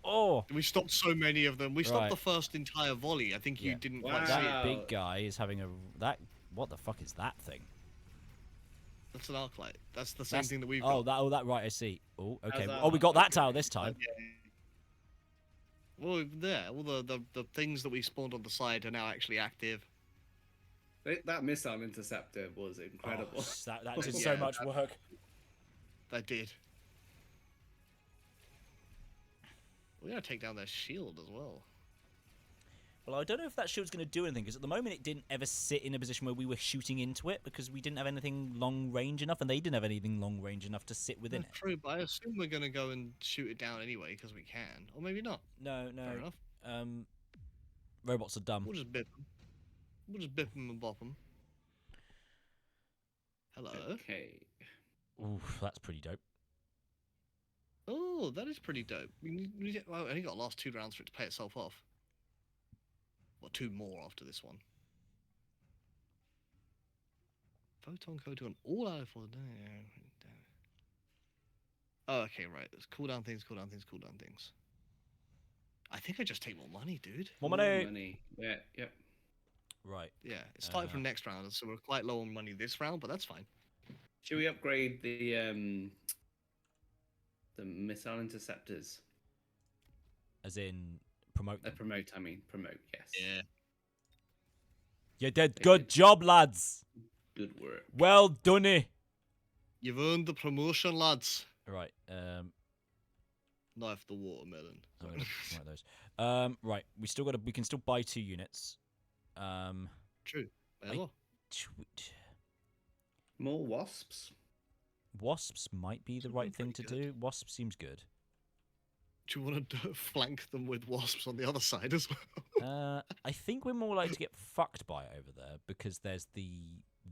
Speaker 1: Oh,
Speaker 2: We stopped so many of them. We stopped
Speaker 1: Right.
Speaker 2: the first entire volley. I think you
Speaker 1: Yeah.
Speaker 2: didn't
Speaker 3: Wow.
Speaker 2: quite see it.
Speaker 1: that big guy is having a that. What the fuck is that thing?
Speaker 2: That's an arc light. That's the same
Speaker 1: That's-
Speaker 2: thing that we've
Speaker 1: oh,
Speaker 2: got.
Speaker 1: that right. I see. Oh, okay.
Speaker 3: How's
Speaker 1: Oh, we
Speaker 3: that?
Speaker 1: got that
Speaker 3: Okay.
Speaker 1: tower this time.
Speaker 2: Yeah. Well, there. All the things that we spawned on the side are now actually active.
Speaker 3: That missile interceptor was incredible.
Speaker 1: Oh, that did so
Speaker 2: Yeah,
Speaker 1: much work.
Speaker 2: That did. We're gonna take down their shield as well.
Speaker 1: Well, I don't know if that shield's going to do anything, because at the moment it didn't ever sit in a position where we were shooting into it, because we didn't have anything long range enough, and they didn't have anything long range enough to sit within it.
Speaker 2: True, but I assume we're gonna go and shoot it down anyway because we can, or maybe not.
Speaker 1: No,
Speaker 2: Fair
Speaker 1: no.
Speaker 2: enough.
Speaker 1: Robots are dumb.
Speaker 2: We'll just bip them. We'll just bip them and bop them. Hello.
Speaker 3: Okay.
Speaker 1: Oof, that's pretty dope.
Speaker 2: Oh, that is pretty dope. Well, I only got the last 2 rounds for it to pay itself off. Or 2 more after this one. Photon code on all out for the Oh, okay, right. Let's cool down things, cool down things, cool down things. I think I just take more money, dude.
Speaker 1: More
Speaker 3: More
Speaker 1: money.
Speaker 3: money. Yeah. Yep.
Speaker 1: Right.
Speaker 2: Yeah, it's starting from next round, so we're quite low on money this round, but that's fine.
Speaker 3: Should we upgrade the missile interceptors?
Speaker 1: As in, promote them.
Speaker 3: Promote. I mean, promote. Yes.
Speaker 2: Yeah.
Speaker 1: You did good job, lads.
Speaker 3: Good work.
Speaker 1: Well done.
Speaker 2: You've earned the promotion, lads.
Speaker 1: Right.
Speaker 2: Knife the watermelon.
Speaker 1: I'm gonna write those. Right. We can still buy 2 units.
Speaker 2: True. May as
Speaker 1: I-
Speaker 2: well.
Speaker 3: More wasps.
Speaker 1: Wasps might be the right thing to
Speaker 2: pretty
Speaker 1: do. Wasp seems good.
Speaker 2: Do you want to flank them with wasps on the other side as well?
Speaker 1: I think we're more likely to get fucked by it over there because there's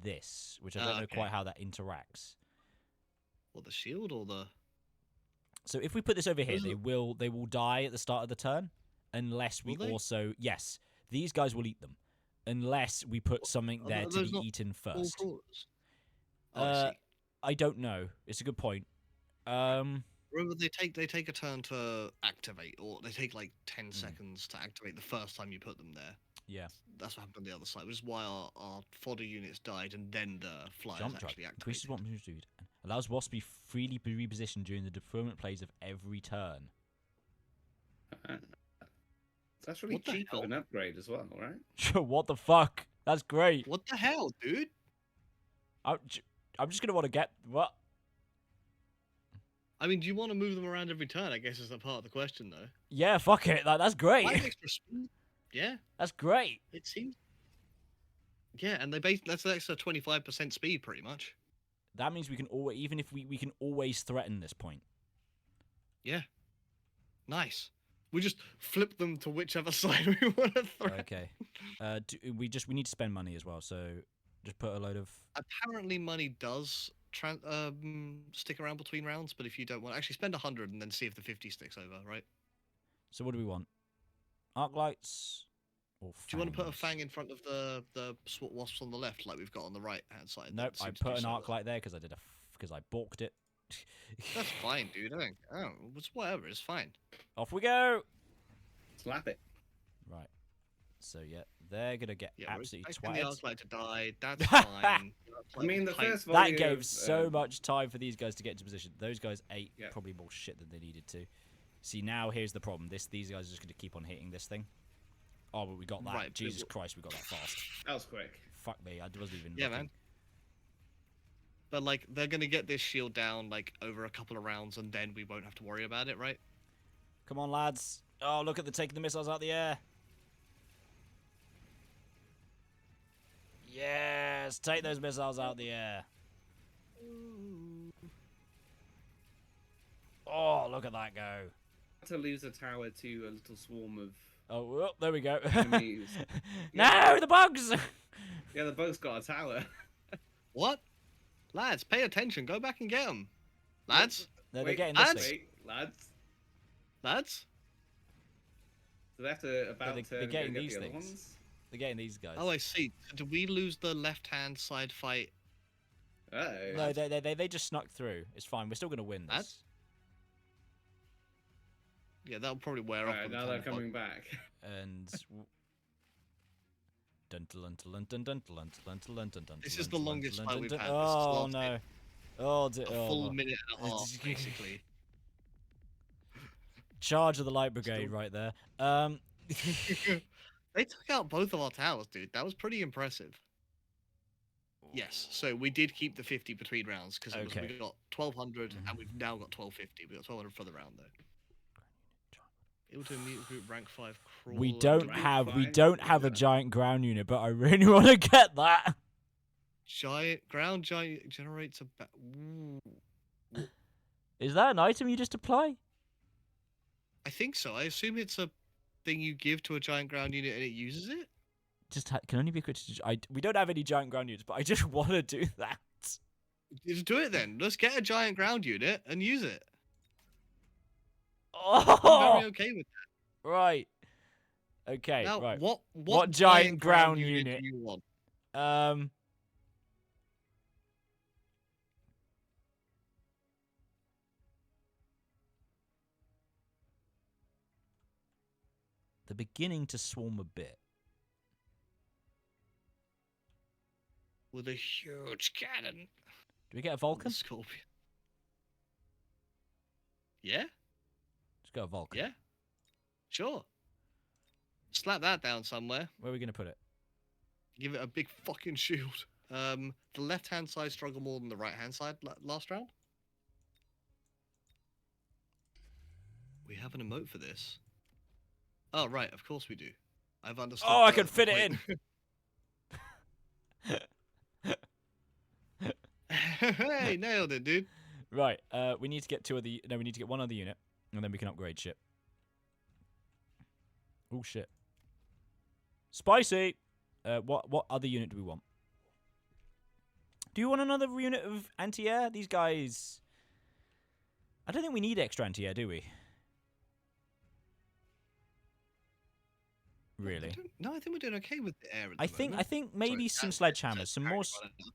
Speaker 1: this, which I don't know
Speaker 2: Okay.
Speaker 1: quite how that interacts.
Speaker 2: Or the shield or the...
Speaker 1: So if we put this over here,
Speaker 2: Those are-
Speaker 1: they will die at the start of the turn, unless we
Speaker 2: Will they?
Speaker 1: also these guys will eat them, unless we put something
Speaker 2: Are
Speaker 1: there to
Speaker 2: those
Speaker 1: be
Speaker 2: not
Speaker 1: eaten
Speaker 2: all
Speaker 1: first.
Speaker 2: cores? Oh,
Speaker 1: Uh,
Speaker 2: I see.
Speaker 1: I don't know. It's a good point.
Speaker 2: Remember, they take a turn to activate, or they take like 10 seconds to activate the first time you put them there.
Speaker 1: Yeah.
Speaker 2: That's what happened on the other side, which is why our fodder units died, and then the flyers
Speaker 1: Jump drive
Speaker 2: actually
Speaker 1: increases
Speaker 2: activated.
Speaker 1: what moves do. Allows wasps to be freely repositioned during the deployment phase of every turn.
Speaker 3: That's really
Speaker 2: What the
Speaker 3: cheap
Speaker 2: hell?
Speaker 3: of an upgrade as well, right?
Speaker 1: What the fuck? That's great.
Speaker 2: What the hell, dude?
Speaker 1: I'm just gonna want to get what?
Speaker 2: I mean, do you want to move them around every turn? I guess is a part of the question, though.
Speaker 1: Yeah, fuck it. That's great.
Speaker 2: 5 extra speed? Yeah,
Speaker 1: That's great.
Speaker 2: it seems. Yeah, and that's an extra 25% speed, pretty much.
Speaker 1: That means we can always, even if we can always threaten this point.
Speaker 2: Yeah. Nice. We just flip them to whichever side we want to threaten.
Speaker 1: Okay. We need to spend money as well. So just put a load of.
Speaker 2: Apparently, money does stick around between rounds, but if you don't want, actually spend 100 and then see if the 50 sticks over, right?
Speaker 1: So what do we want? Arc lights. Or
Speaker 2: Do you want to put a
Speaker 1: fangs?
Speaker 2: fang in front of the SWAT wasps on the left, like we've got on the right hand side?
Speaker 1: Nope.
Speaker 2: That
Speaker 1: I
Speaker 2: seems to
Speaker 1: put
Speaker 2: do
Speaker 1: an
Speaker 2: so
Speaker 1: arc
Speaker 2: well.
Speaker 1: light there because I balked it.
Speaker 2: That's fine, dude. It's whatever. It's fine.
Speaker 1: Off we go.
Speaker 3: Slap it.
Speaker 1: Right. So yeah, they're gonna get
Speaker 2: Yeah, we're
Speaker 1: absolutely
Speaker 2: expecting the
Speaker 1: twatted.
Speaker 2: arc light to die. That's fine.
Speaker 3: I mean, the first
Speaker 1: That
Speaker 3: volley
Speaker 1: gave
Speaker 3: of,
Speaker 1: so much time for these guys to get into position. Those guys ate
Speaker 3: Yeah.
Speaker 1: probably more shit than they needed to. See, now here's the problem. These guys are just going to keep on hitting this thing. Oh, but we got that.
Speaker 2: Right, but
Speaker 1: Jesus Christ, we got that fast.
Speaker 3: That was quick.
Speaker 1: Fuck me, I wasn't even
Speaker 2: Yeah,
Speaker 1: looking.
Speaker 2: man. But like, they're gonna get this shield down like over a couple of rounds, and then we won't have to worry about it, right?
Speaker 1: Come on, lads. Oh, look at the taking the missiles out the air. Yes, take those missiles out the air. Oh, look at that go.
Speaker 3: To lose a tower to a little swarm of
Speaker 1: Oh, well, there we go.
Speaker 3: enemies.
Speaker 1: No, the bugs!
Speaker 3: Yeah, the bug's got a tower.
Speaker 2: What? Lads, pay attention. Go back and get them. Lads,
Speaker 1: No, they're
Speaker 3: Wait,
Speaker 1: getting this
Speaker 2: lads?
Speaker 1: thing.
Speaker 3: Wait, lads.
Speaker 2: lads.
Speaker 3: So they have to about
Speaker 1: they're
Speaker 3: turn
Speaker 1: getting
Speaker 3: and go get
Speaker 1: these
Speaker 3: the other
Speaker 1: things.
Speaker 3: ones.
Speaker 1: They're getting these guys.
Speaker 2: Oh, I see. Did we lose the left-hand side fight?
Speaker 3: Uh-oh.
Speaker 1: No, they just snuck through. It's fine. We're still going to win this.
Speaker 2: Lads? Yeah, that'll probably wear off.
Speaker 3: Right,
Speaker 2: by the
Speaker 3: now
Speaker 2: time
Speaker 3: they're
Speaker 2: the pod-
Speaker 3: coming back.
Speaker 1: And
Speaker 2: This is the longest fight we've had. This
Speaker 1: oh
Speaker 2: has
Speaker 1: no!
Speaker 2: lasted
Speaker 1: Oh,
Speaker 2: a full minute and a half, basically.
Speaker 1: Charge of the light brigade right there.
Speaker 2: They took out both of our towers, dude. That was pretty impressive. Yes, so we did keep the 50 between rounds because
Speaker 1: Okay.
Speaker 2: we got 1200 and we've now got 1250. We got 1200 for the round though. Able to mutant group rank 5 crawler.
Speaker 1: We don't
Speaker 3: fine.
Speaker 1: have a giant ground unit, but I really want to get that.
Speaker 2: Ground giant generates a
Speaker 1: Is that an item you just apply?
Speaker 2: I think so. I assume it's a thing you give to a giant ground unit and it uses it.
Speaker 1: Just can only be equipped to. We don't have any giant ground units, but I just want to do that.
Speaker 2: Just do it then. Let's get a giant ground unit and use it. I'm
Speaker 1: Oh,
Speaker 2: very okay with that.
Speaker 1: right. Okay,
Speaker 2: Now,
Speaker 1: right.
Speaker 2: what
Speaker 1: giant ground unit?
Speaker 2: do you want?
Speaker 1: They're beginning to swarm a bit.
Speaker 2: With a huge cannon.
Speaker 1: Do we get a
Speaker 2: on the
Speaker 1: Vulcan?
Speaker 2: Scorpion. Yeah?
Speaker 1: Let's go a Vulcan.
Speaker 2: Yeah? Sure. Slap that down somewhere.
Speaker 1: Where are we going to put it?
Speaker 2: Give it a big fucking shield. The left-hand side struggle more than the right-hand side last round. We have an emote for this. Oh, right. Of course we do. I've understood.
Speaker 1: Oh, I can fit it in.
Speaker 2: Hey, nailed it, dude.
Speaker 1: Right. We need to get we need to get one other unit, and then we can upgrade shit. Oh shit. Spicy. What other unit do we want? Do you want another unit of anti-air? These guys. I don't think we need extra anti-air, do we? Really?
Speaker 2: No, I think we're doing okay with the air. At the
Speaker 1: I think
Speaker 2: moment.
Speaker 1: maybe some sledgehammers, some more.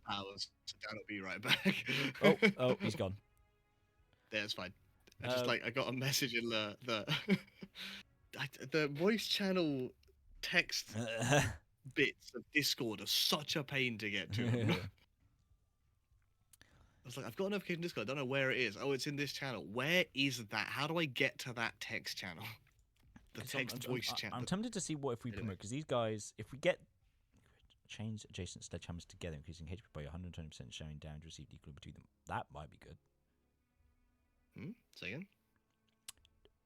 Speaker 2: Powers. So Dan will be right back.
Speaker 1: Oh, he's gone.
Speaker 2: Yeah, it's fine. I got a message in the voice channel text bits of Discord are such a pain to get to. I was like, I've got a notification Discord. I don't know where it is. Oh, it's in this channel. Where is that? How do I get to that text channel? The text voice channel.
Speaker 1: I'm tempted to see what if we promote, because these guys, if we get change adjacent sledgehammers together, increasing HP by 120%, showing damage received equal between them. That might be good.
Speaker 2: Say again?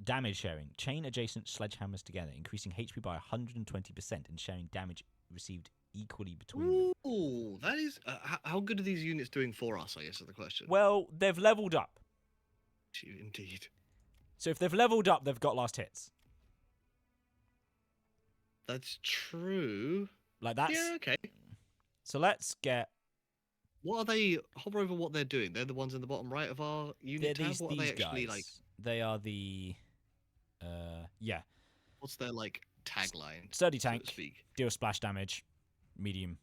Speaker 1: Damage sharing. Chain adjacent sledgehammers together, increasing HP by 120% and sharing damage received equally between them.
Speaker 2: Ooh, that is... how good are these units doing for us, I guess, is the question.
Speaker 1: Well, they've leveled up.
Speaker 2: Indeed.
Speaker 1: So if they've leveled up, they've got last hits.
Speaker 2: That's true.
Speaker 1: Like that's...
Speaker 2: Yeah, okay.
Speaker 1: So let's get...
Speaker 2: What are they... Hover over what they're doing. They're the ones in the bottom right of our unit tab? What are they actually,
Speaker 1: guys.
Speaker 2: like...
Speaker 1: They are the... yeah.
Speaker 2: What's their, like, tagline?
Speaker 1: Sturdy
Speaker 2: so
Speaker 1: tank,
Speaker 2: to speak?
Speaker 1: deal splash damage, medium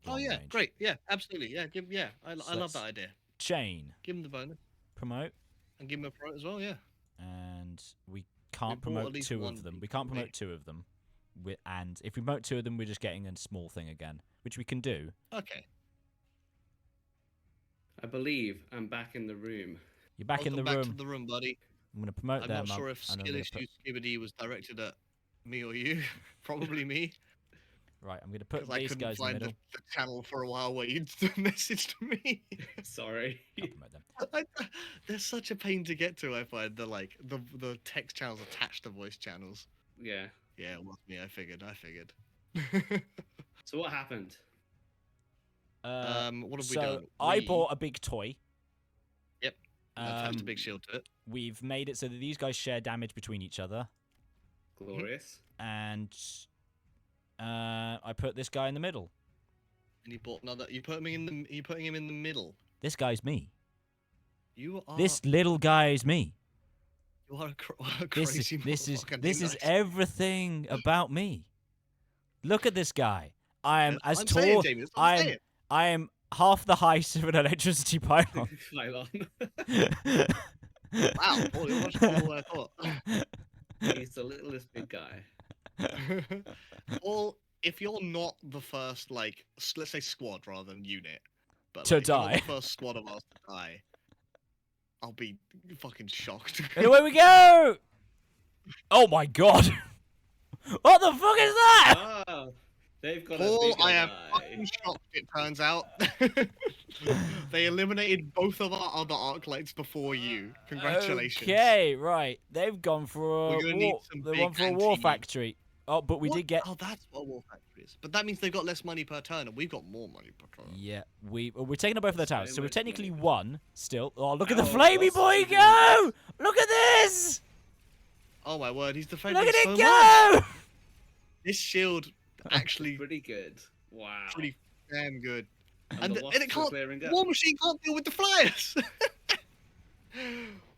Speaker 2: Oh,
Speaker 1: long
Speaker 2: yeah,
Speaker 1: range.
Speaker 2: great. Yeah, absolutely. Yeah, I love that idea.
Speaker 1: Chain.
Speaker 2: Give them the bonus.
Speaker 1: Promote.
Speaker 2: And give them a pro as well, yeah.
Speaker 1: And we can't
Speaker 2: bought at
Speaker 1: promote
Speaker 2: least
Speaker 1: two
Speaker 2: one
Speaker 1: of them.
Speaker 2: each,
Speaker 1: We can't
Speaker 2: haven't we?
Speaker 1: promote two of them. And if we promote two of them, we're just getting a small thing again, which we can do.
Speaker 2: Okay.
Speaker 3: I believe I'm back in the room.
Speaker 1: You're back in the
Speaker 2: Welcome
Speaker 1: room.
Speaker 2: back to the room, buddy.
Speaker 1: I'm going to promote
Speaker 2: I'm
Speaker 1: them.
Speaker 2: not sure if
Speaker 1: and I'm
Speaker 2: skill
Speaker 1: gonna
Speaker 2: issue Skibidi was directed at me or you. Probably me.
Speaker 1: Right, I'm going to put
Speaker 2: Because I
Speaker 1: these
Speaker 2: couldn't
Speaker 1: guys in the
Speaker 2: find
Speaker 1: middle.
Speaker 2: the channel for a while where you messaged me.
Speaker 3: Sorry.
Speaker 1: I'll promote them.
Speaker 2: They're such a pain to get to. I find the text channels attached to voice channels.
Speaker 3: Yeah.
Speaker 2: Yeah, it was me. I figured.
Speaker 3: So what happened?
Speaker 2: What have we
Speaker 1: So
Speaker 2: done?
Speaker 1: I bought a big toy.
Speaker 2: Yep. Attached a big shield to it.
Speaker 1: We've made it so that these guys share damage between each other.
Speaker 3: Glorious.
Speaker 1: And I put this guy in the middle.
Speaker 2: And you bought another. You're putting him in the middle.
Speaker 1: This guy's me.
Speaker 2: You are.
Speaker 1: This little guy is me.
Speaker 2: You are a crazy
Speaker 1: This is
Speaker 2: motherfucker,
Speaker 1: everything about me. Look at this guy. I am as
Speaker 2: I'm
Speaker 1: tall.
Speaker 2: saying, Jamie, that's what I'm saying.
Speaker 1: I am half the height of an electricity pylon.
Speaker 3: Pylon.
Speaker 2: Wow, holy, much more than I thought.
Speaker 3: He's the littlest big guy.
Speaker 2: Or if you're not the first, like, let's say squad rather than unit, but
Speaker 1: To
Speaker 2: like, if you're not
Speaker 1: die.
Speaker 2: the first squad of us to die, I'll be fucking shocked.
Speaker 1: And away we go! Oh my god! What the fuck is that?
Speaker 3: Oh, they've got a
Speaker 2: Paul,
Speaker 3: bigger
Speaker 2: I am
Speaker 3: guy.
Speaker 2: fucking shocked, it turns out. They eliminated both of our other Arclights before you. Congratulations.
Speaker 1: Okay, right. They've gone for a
Speaker 2: We're gonna need
Speaker 1: war.
Speaker 2: some
Speaker 1: They
Speaker 2: big
Speaker 1: went for a war
Speaker 2: anti-
Speaker 1: factory. Oh, but we
Speaker 2: What?
Speaker 1: did get.
Speaker 2: Oh, that's what a war factory is. But that means they've got less money per turn, and we've got more money per turn.
Speaker 1: Yeah, we're taking up both of their
Speaker 3: So
Speaker 1: towers, so we've
Speaker 3: much
Speaker 1: technically
Speaker 3: money.
Speaker 1: won still. Oh, look at the
Speaker 3: Oh,
Speaker 1: flamey
Speaker 3: lots
Speaker 1: boy
Speaker 3: of
Speaker 1: go! Look at this!
Speaker 2: Oh my word, he's defending
Speaker 1: Look at
Speaker 2: so
Speaker 1: it
Speaker 2: much.
Speaker 1: go!
Speaker 2: This shield actually
Speaker 3: Pretty good. Wow.
Speaker 2: pretty damn good.
Speaker 3: And the
Speaker 2: And
Speaker 3: wasps
Speaker 2: it
Speaker 3: are
Speaker 2: can't.
Speaker 3: clearing up.
Speaker 2: War Machine can't deal with the flyers.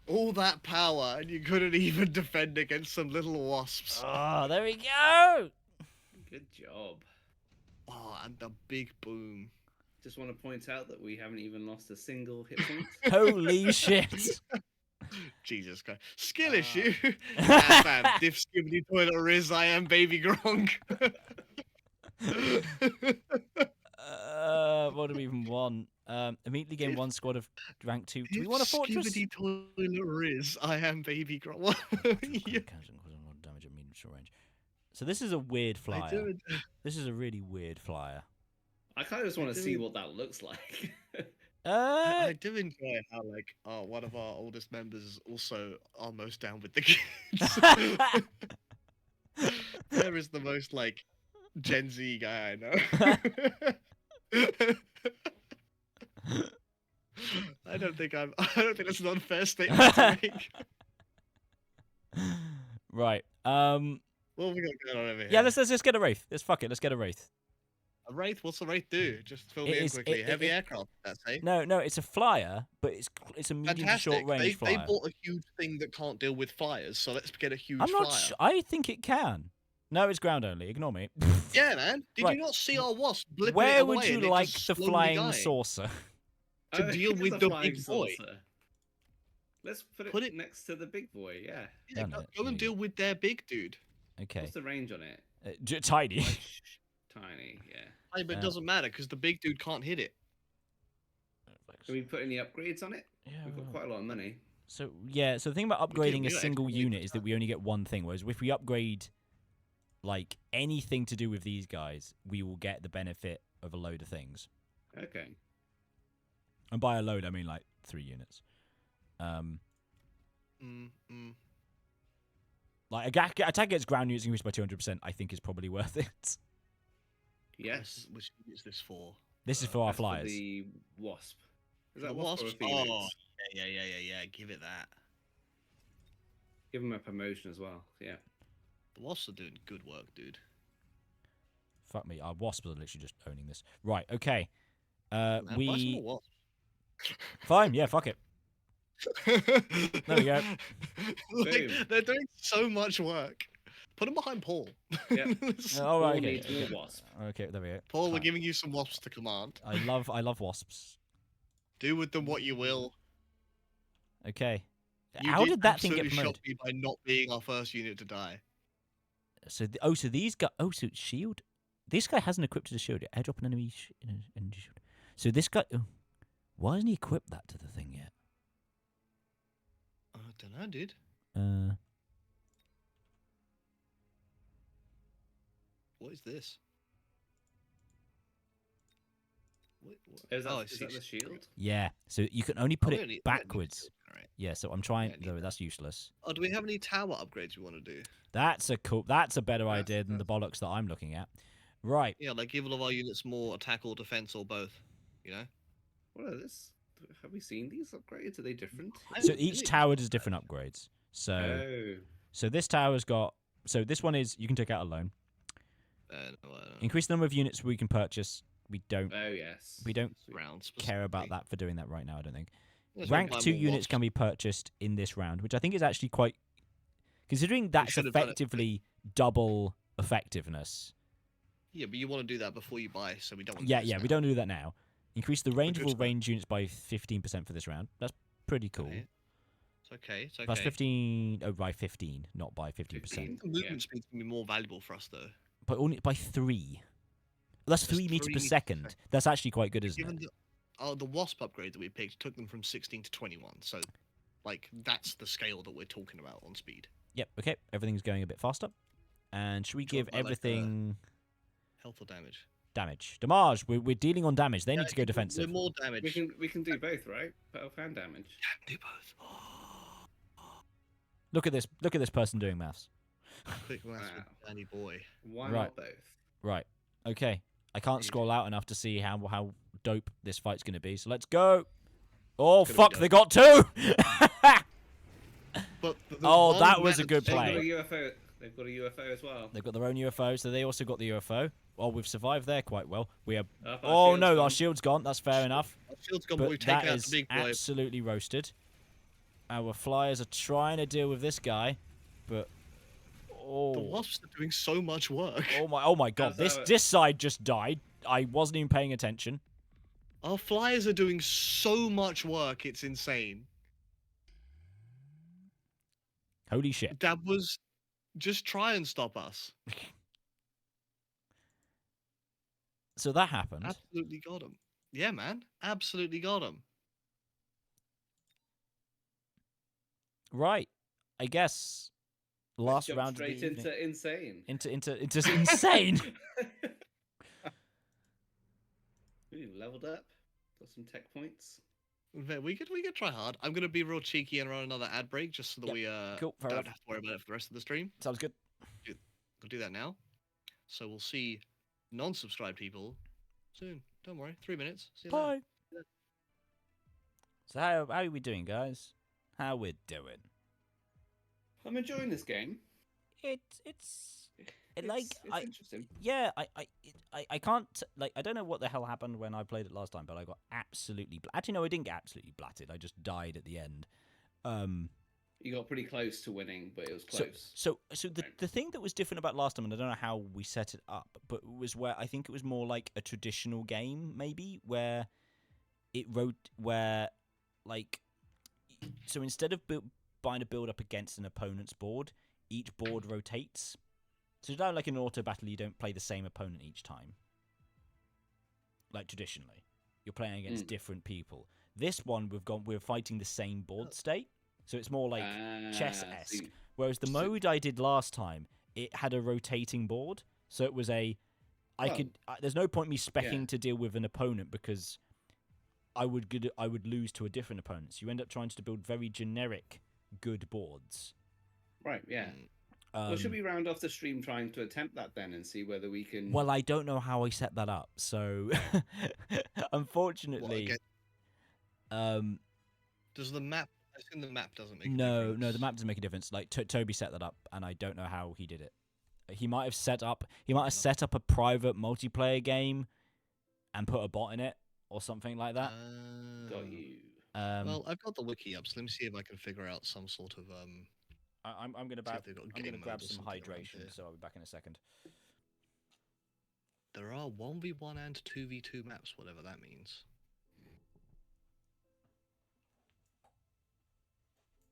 Speaker 2: All that power, and you couldn't even defend against some little wasps.
Speaker 1: Oh, there we go!
Speaker 3: Good job.
Speaker 2: Oh, and the big boom.
Speaker 3: Just want to point out that we haven't even lost a single hit point.
Speaker 1: Holy shit!
Speaker 2: Jesus Christ. Skill
Speaker 3: Ah.
Speaker 2: issue. Yeah, fam. Diff skibbity toilet riz, I am baby Gronk.
Speaker 1: What do we even want? Immediately gain
Speaker 2: If-
Speaker 1: one squad of rank 2. Do we
Speaker 2: Diff
Speaker 1: want a fortress?
Speaker 2: Skibbity toilet riz, I am baby Gronk. What? Yeah,
Speaker 1: Damage at medium short range. So this is a weird
Speaker 2: I
Speaker 1: flyer.
Speaker 2: do it.
Speaker 1: This is a really weird flyer.
Speaker 3: I kind of just want to
Speaker 2: do
Speaker 3: see
Speaker 2: it.
Speaker 3: what that looks like.
Speaker 2: I do enjoy how, like, one of our oldest members is also our most down with the kids. There is the most, like, Gen Z guy I know. I don't think that's an unfair statement to make.
Speaker 1: Right.
Speaker 2: What have we got going on over here?
Speaker 1: Yeah, let's just get a wraith. Let's fuck it. Let's get a wraith.
Speaker 2: A Wraith? What's a Wraith do? Just fill me
Speaker 1: It
Speaker 2: in
Speaker 1: is-
Speaker 2: quickly.
Speaker 1: it-
Speaker 2: Heavy
Speaker 1: it-
Speaker 2: aircraft, that's it.
Speaker 1: No, it's a flyer, but it's a medium to
Speaker 2: Fantastic.
Speaker 1: short range
Speaker 2: They
Speaker 1: flyer.
Speaker 2: bought a huge thing that can't deal with flyers, so let's get a huge
Speaker 1: I'm not.
Speaker 2: flyer.
Speaker 1: I think it can. No, it's ground only. Ignore me.
Speaker 2: Yeah, man. Did
Speaker 1: Right.
Speaker 2: you not see our wasp blipping
Speaker 1: Where
Speaker 2: it
Speaker 1: would
Speaker 2: away
Speaker 1: you
Speaker 2: and it
Speaker 1: like
Speaker 2: just
Speaker 1: the
Speaker 2: slowly
Speaker 1: flying
Speaker 2: dying?
Speaker 1: saucer?
Speaker 2: To
Speaker 3: Oh,
Speaker 2: deal
Speaker 3: here's
Speaker 2: with
Speaker 3: a
Speaker 2: the
Speaker 3: flying
Speaker 2: big boy.
Speaker 3: saucer. Let's put
Speaker 2: Put
Speaker 3: it
Speaker 2: it-
Speaker 3: next to the big boy. Yeah.
Speaker 2: Yeah,
Speaker 1: Done
Speaker 2: go
Speaker 1: it.
Speaker 2: and
Speaker 1: There you
Speaker 2: deal with their big dude.
Speaker 1: Okay.
Speaker 3: What's the range on it?
Speaker 1: Tiny.
Speaker 3: Tiny. Yeah.
Speaker 2: Hey, but
Speaker 1: Uh,
Speaker 2: it doesn't matter because the big dude can't hit it.
Speaker 3: Can we put any upgrades on it?
Speaker 1: Yeah,
Speaker 3: We've got
Speaker 1: well,
Speaker 3: quite a lot of money.
Speaker 1: So the thing about
Speaker 2: We do,
Speaker 1: upgrading
Speaker 2: we
Speaker 1: a
Speaker 2: got
Speaker 1: single
Speaker 2: extra
Speaker 1: unit
Speaker 2: money
Speaker 1: is that we only get one thing. Whereas if we upgrade like anything to do with these guys, we will get the benefit of a load of things.
Speaker 3: Okay.
Speaker 1: And by a load, I mean like 3 units. Like attack against ground units increased by 200%. I think is probably worth it.
Speaker 3: Yes.
Speaker 2: Which is this for?
Speaker 1: This is for our
Speaker 3: That's
Speaker 1: flyers.
Speaker 3: the wasp. Is
Speaker 2: The
Speaker 3: that wasp or a
Speaker 2: wasps?
Speaker 3: phoenix?
Speaker 2: Oh, yeah. Give it that.
Speaker 3: Give him a promotion as well. Yeah.
Speaker 2: The wasps are doing good work, dude.
Speaker 1: Fuck me, our wasps are literally just owning this. Right, okay.
Speaker 2: Man, buy some more wasps.
Speaker 1: Fine, yeah, fuck it. There we go.
Speaker 2: Like,
Speaker 3: Boom.
Speaker 2: they're doing so much work. Put them behind Paul.
Speaker 3: Yep.
Speaker 1: Oh, right,
Speaker 3: Paul
Speaker 1: okay.
Speaker 3: needs more wasp.
Speaker 1: Okay, there we go.
Speaker 2: Paul, we're
Speaker 1: Fine.
Speaker 2: giving you some wasps to command.
Speaker 1: I love wasps.
Speaker 2: Do with them what you will.
Speaker 1: Okay.
Speaker 2: You
Speaker 1: How did that thing get
Speaker 2: absolutely
Speaker 1: promoted?
Speaker 2: shock me by not being our first unit to die.
Speaker 1: So so these guys. Oh, so shield. This guy hasn't equipped a shield yet. Airdrop an enemy energy shield. So this guy. Oh, why hasn't he equipped that to the thing yet?
Speaker 2: I don't know, dude. What is this? What?
Speaker 3: Is that,
Speaker 2: Oh, I
Speaker 3: is
Speaker 2: see.
Speaker 3: that the shield?
Speaker 1: Yeah. So you can only put
Speaker 2: Oh,
Speaker 1: it
Speaker 2: we don't need
Speaker 1: backwards.
Speaker 2: to- alright.
Speaker 1: Yeah. So I'm trying.
Speaker 2: don't need
Speaker 1: No,
Speaker 2: that.
Speaker 1: that's useless.
Speaker 2: Oh, do we have any tower upgrades we want to do?
Speaker 1: That's a cool. That's a better
Speaker 3: That's-
Speaker 1: idea than the bollocks that I'm looking at. Right.
Speaker 2: Yeah, like give all of our units more attack or defense or both. You know?
Speaker 3: What are this? Have we seen these upgrades? Are they different?
Speaker 2: I
Speaker 1: So
Speaker 2: haven't
Speaker 1: each
Speaker 2: seen it.
Speaker 1: tower does different upgrades. So
Speaker 3: Oh.
Speaker 1: so this tower's got. So this one is you can take out alone.
Speaker 2: No, I don't know.
Speaker 1: Increase the number of units we can purchase. We don't
Speaker 3: Oh yes.
Speaker 1: We don't
Speaker 3: Sweet.
Speaker 2: Rounds
Speaker 1: care about that for doing that right now. I don't think.
Speaker 2: Let's
Speaker 1: Rank
Speaker 2: buy
Speaker 1: 2
Speaker 2: more
Speaker 1: units
Speaker 2: wasps.
Speaker 1: can be purchased in this round, which I think is actually quite. Considering that's
Speaker 2: should have done it.
Speaker 1: effectively double effectiveness.
Speaker 2: Yeah, but you want to do that before you buy, so we don't want to
Speaker 1: Yeah,
Speaker 2: do this
Speaker 1: yeah, we
Speaker 2: now.
Speaker 1: don't do that now. Increase the range of
Speaker 2: good
Speaker 1: all
Speaker 2: stuff.
Speaker 1: range units by 15% for this round. That's pretty cool.
Speaker 2: Right. It's okay. It's okay.
Speaker 1: Plus 15. Oh, by 15, not by 15%.
Speaker 3: 15.
Speaker 2: The movement speed's gonna be more valuable for us though.
Speaker 1: But only by 3. That's 3 meters
Speaker 2: 3
Speaker 1: per
Speaker 2: meters per
Speaker 1: second.
Speaker 2: second.
Speaker 1: That's actually quite good, isn't
Speaker 2: Given
Speaker 1: it?
Speaker 2: the Wasp upgrade that we picked took them from 16 to 21. So, like, that's the scale that we're talking about on speed.
Speaker 1: Yep. Okay. Everything's going a bit faster. And should we
Speaker 2: Sure,
Speaker 1: give
Speaker 2: but like,
Speaker 1: everything
Speaker 2: Health or damage?
Speaker 1: damage? Damage. We're dealing on damage. They
Speaker 2: Yeah,
Speaker 1: need to go defensive.
Speaker 2: We're more damage.
Speaker 3: We can do both, right? Health and damage.
Speaker 2: Yeah, do both.
Speaker 1: Look at this. Look at this person doing maths.
Speaker 2: Quick maths
Speaker 3: Wow.
Speaker 2: with Danny boy.
Speaker 3: Why
Speaker 1: Right.
Speaker 3: not both?
Speaker 1: Right. Okay. I can't
Speaker 3: Dude.
Speaker 1: scroll out enough to see how dope this fight's going to be. So let's go. Oh,
Speaker 2: Gonna be
Speaker 1: fuck.
Speaker 2: dope.
Speaker 1: They got 2.
Speaker 2: But the
Speaker 1: Oh,
Speaker 2: one
Speaker 1: that was a
Speaker 2: map
Speaker 1: good
Speaker 2: that-
Speaker 1: play.
Speaker 3: They've got a UFO as well.
Speaker 1: They've got their own UFO, so they also got the UFO. Well, we've survived there quite well. We are.
Speaker 3: Our
Speaker 1: Oh
Speaker 3: shield's
Speaker 1: no,
Speaker 3: gone.
Speaker 1: our shield's gone. That's fair enough.
Speaker 2: Our shield's gone, but
Speaker 1: But
Speaker 2: we've
Speaker 1: that
Speaker 2: taken out
Speaker 1: is
Speaker 2: the big boy.
Speaker 1: absolutely roasted. Our Fliers are trying to deal with this guy, but
Speaker 2: The
Speaker 1: oh,
Speaker 2: Wasps are doing so much work.
Speaker 1: oh my god,
Speaker 3: How's that?
Speaker 1: this side just died. I wasn't even paying attention.
Speaker 2: Our Flyers are doing so much work, it's insane.
Speaker 1: Holy shit!
Speaker 2: That was... Just try and stop us.
Speaker 1: So that happened.
Speaker 2: Absolutely got him. Yeah, man. Absolutely got him.
Speaker 1: Right. I guess last
Speaker 3: Jumped
Speaker 1: round of
Speaker 3: straight
Speaker 1: the evening.
Speaker 3: into insane.
Speaker 1: into insane.
Speaker 3: Ooh, leveled up. Got some tech points.
Speaker 2: We could try hard. I'm gonna be real cheeky and run another ad break just so that
Speaker 1: Yep.
Speaker 2: we
Speaker 1: Cool, fair
Speaker 2: don't
Speaker 1: enough.
Speaker 2: have to worry about it for the rest of the stream.
Speaker 1: Sounds good.
Speaker 2: We'll do that now. So we'll see non-subscribed people soon. Don't worry. 3 minutes. See you later.
Speaker 1: Bye. So how are we doing, guys? How we doing?
Speaker 3: I'm enjoying this game.
Speaker 1: It's like
Speaker 3: It's
Speaker 1: I
Speaker 3: interesting.
Speaker 1: yeah I can't like I don't know what the hell happened when I played it last time, but I got absolutely actually no I didn't get absolutely blatted. I just died at the end.
Speaker 3: You got pretty close to winning, but it was
Speaker 1: So
Speaker 3: close.
Speaker 1: so the thing that was different about last time, and I don't know how we set it up, but was where I think it was more like a traditional game maybe where it wrote where like so instead of buying a build up against an opponent's board, each board rotates. So now, like in an auto battle, you don't play the same opponent each time. Like traditionally, you're playing against different people. This one, we're fighting the same board state, so it's more like chess-esque.
Speaker 3: So
Speaker 1: Whereas the mode I did last time, it had a rotating board, so it was there's no point me specking to deal with an opponent because I would lose to a different opponent. So you end up trying to build very generic good boards.
Speaker 3: right, yeah. Well, should we round off the stream trying to attempt that then and see whether we can?
Speaker 1: Well, I don't know how I set that up, so unfortunately,
Speaker 2: Does the map? I assume the map doesn't make.
Speaker 1: no,
Speaker 2: a difference.
Speaker 1: the map doesn't make a difference. Like Toby set that up, and I don't know how he did it. He might have set up a private multiplayer game and put a bot in it or something like that.
Speaker 3: Got you.
Speaker 2: Well, I've got the wiki up, so let me see if I can figure out some sort of
Speaker 1: I'm gonna
Speaker 2: see if they've got game mode
Speaker 1: grab
Speaker 2: or
Speaker 1: some
Speaker 2: something around
Speaker 1: hydration,
Speaker 2: here.
Speaker 1: so I'll be back in a second.
Speaker 2: There are 1v1 and 2v2 maps, whatever that means.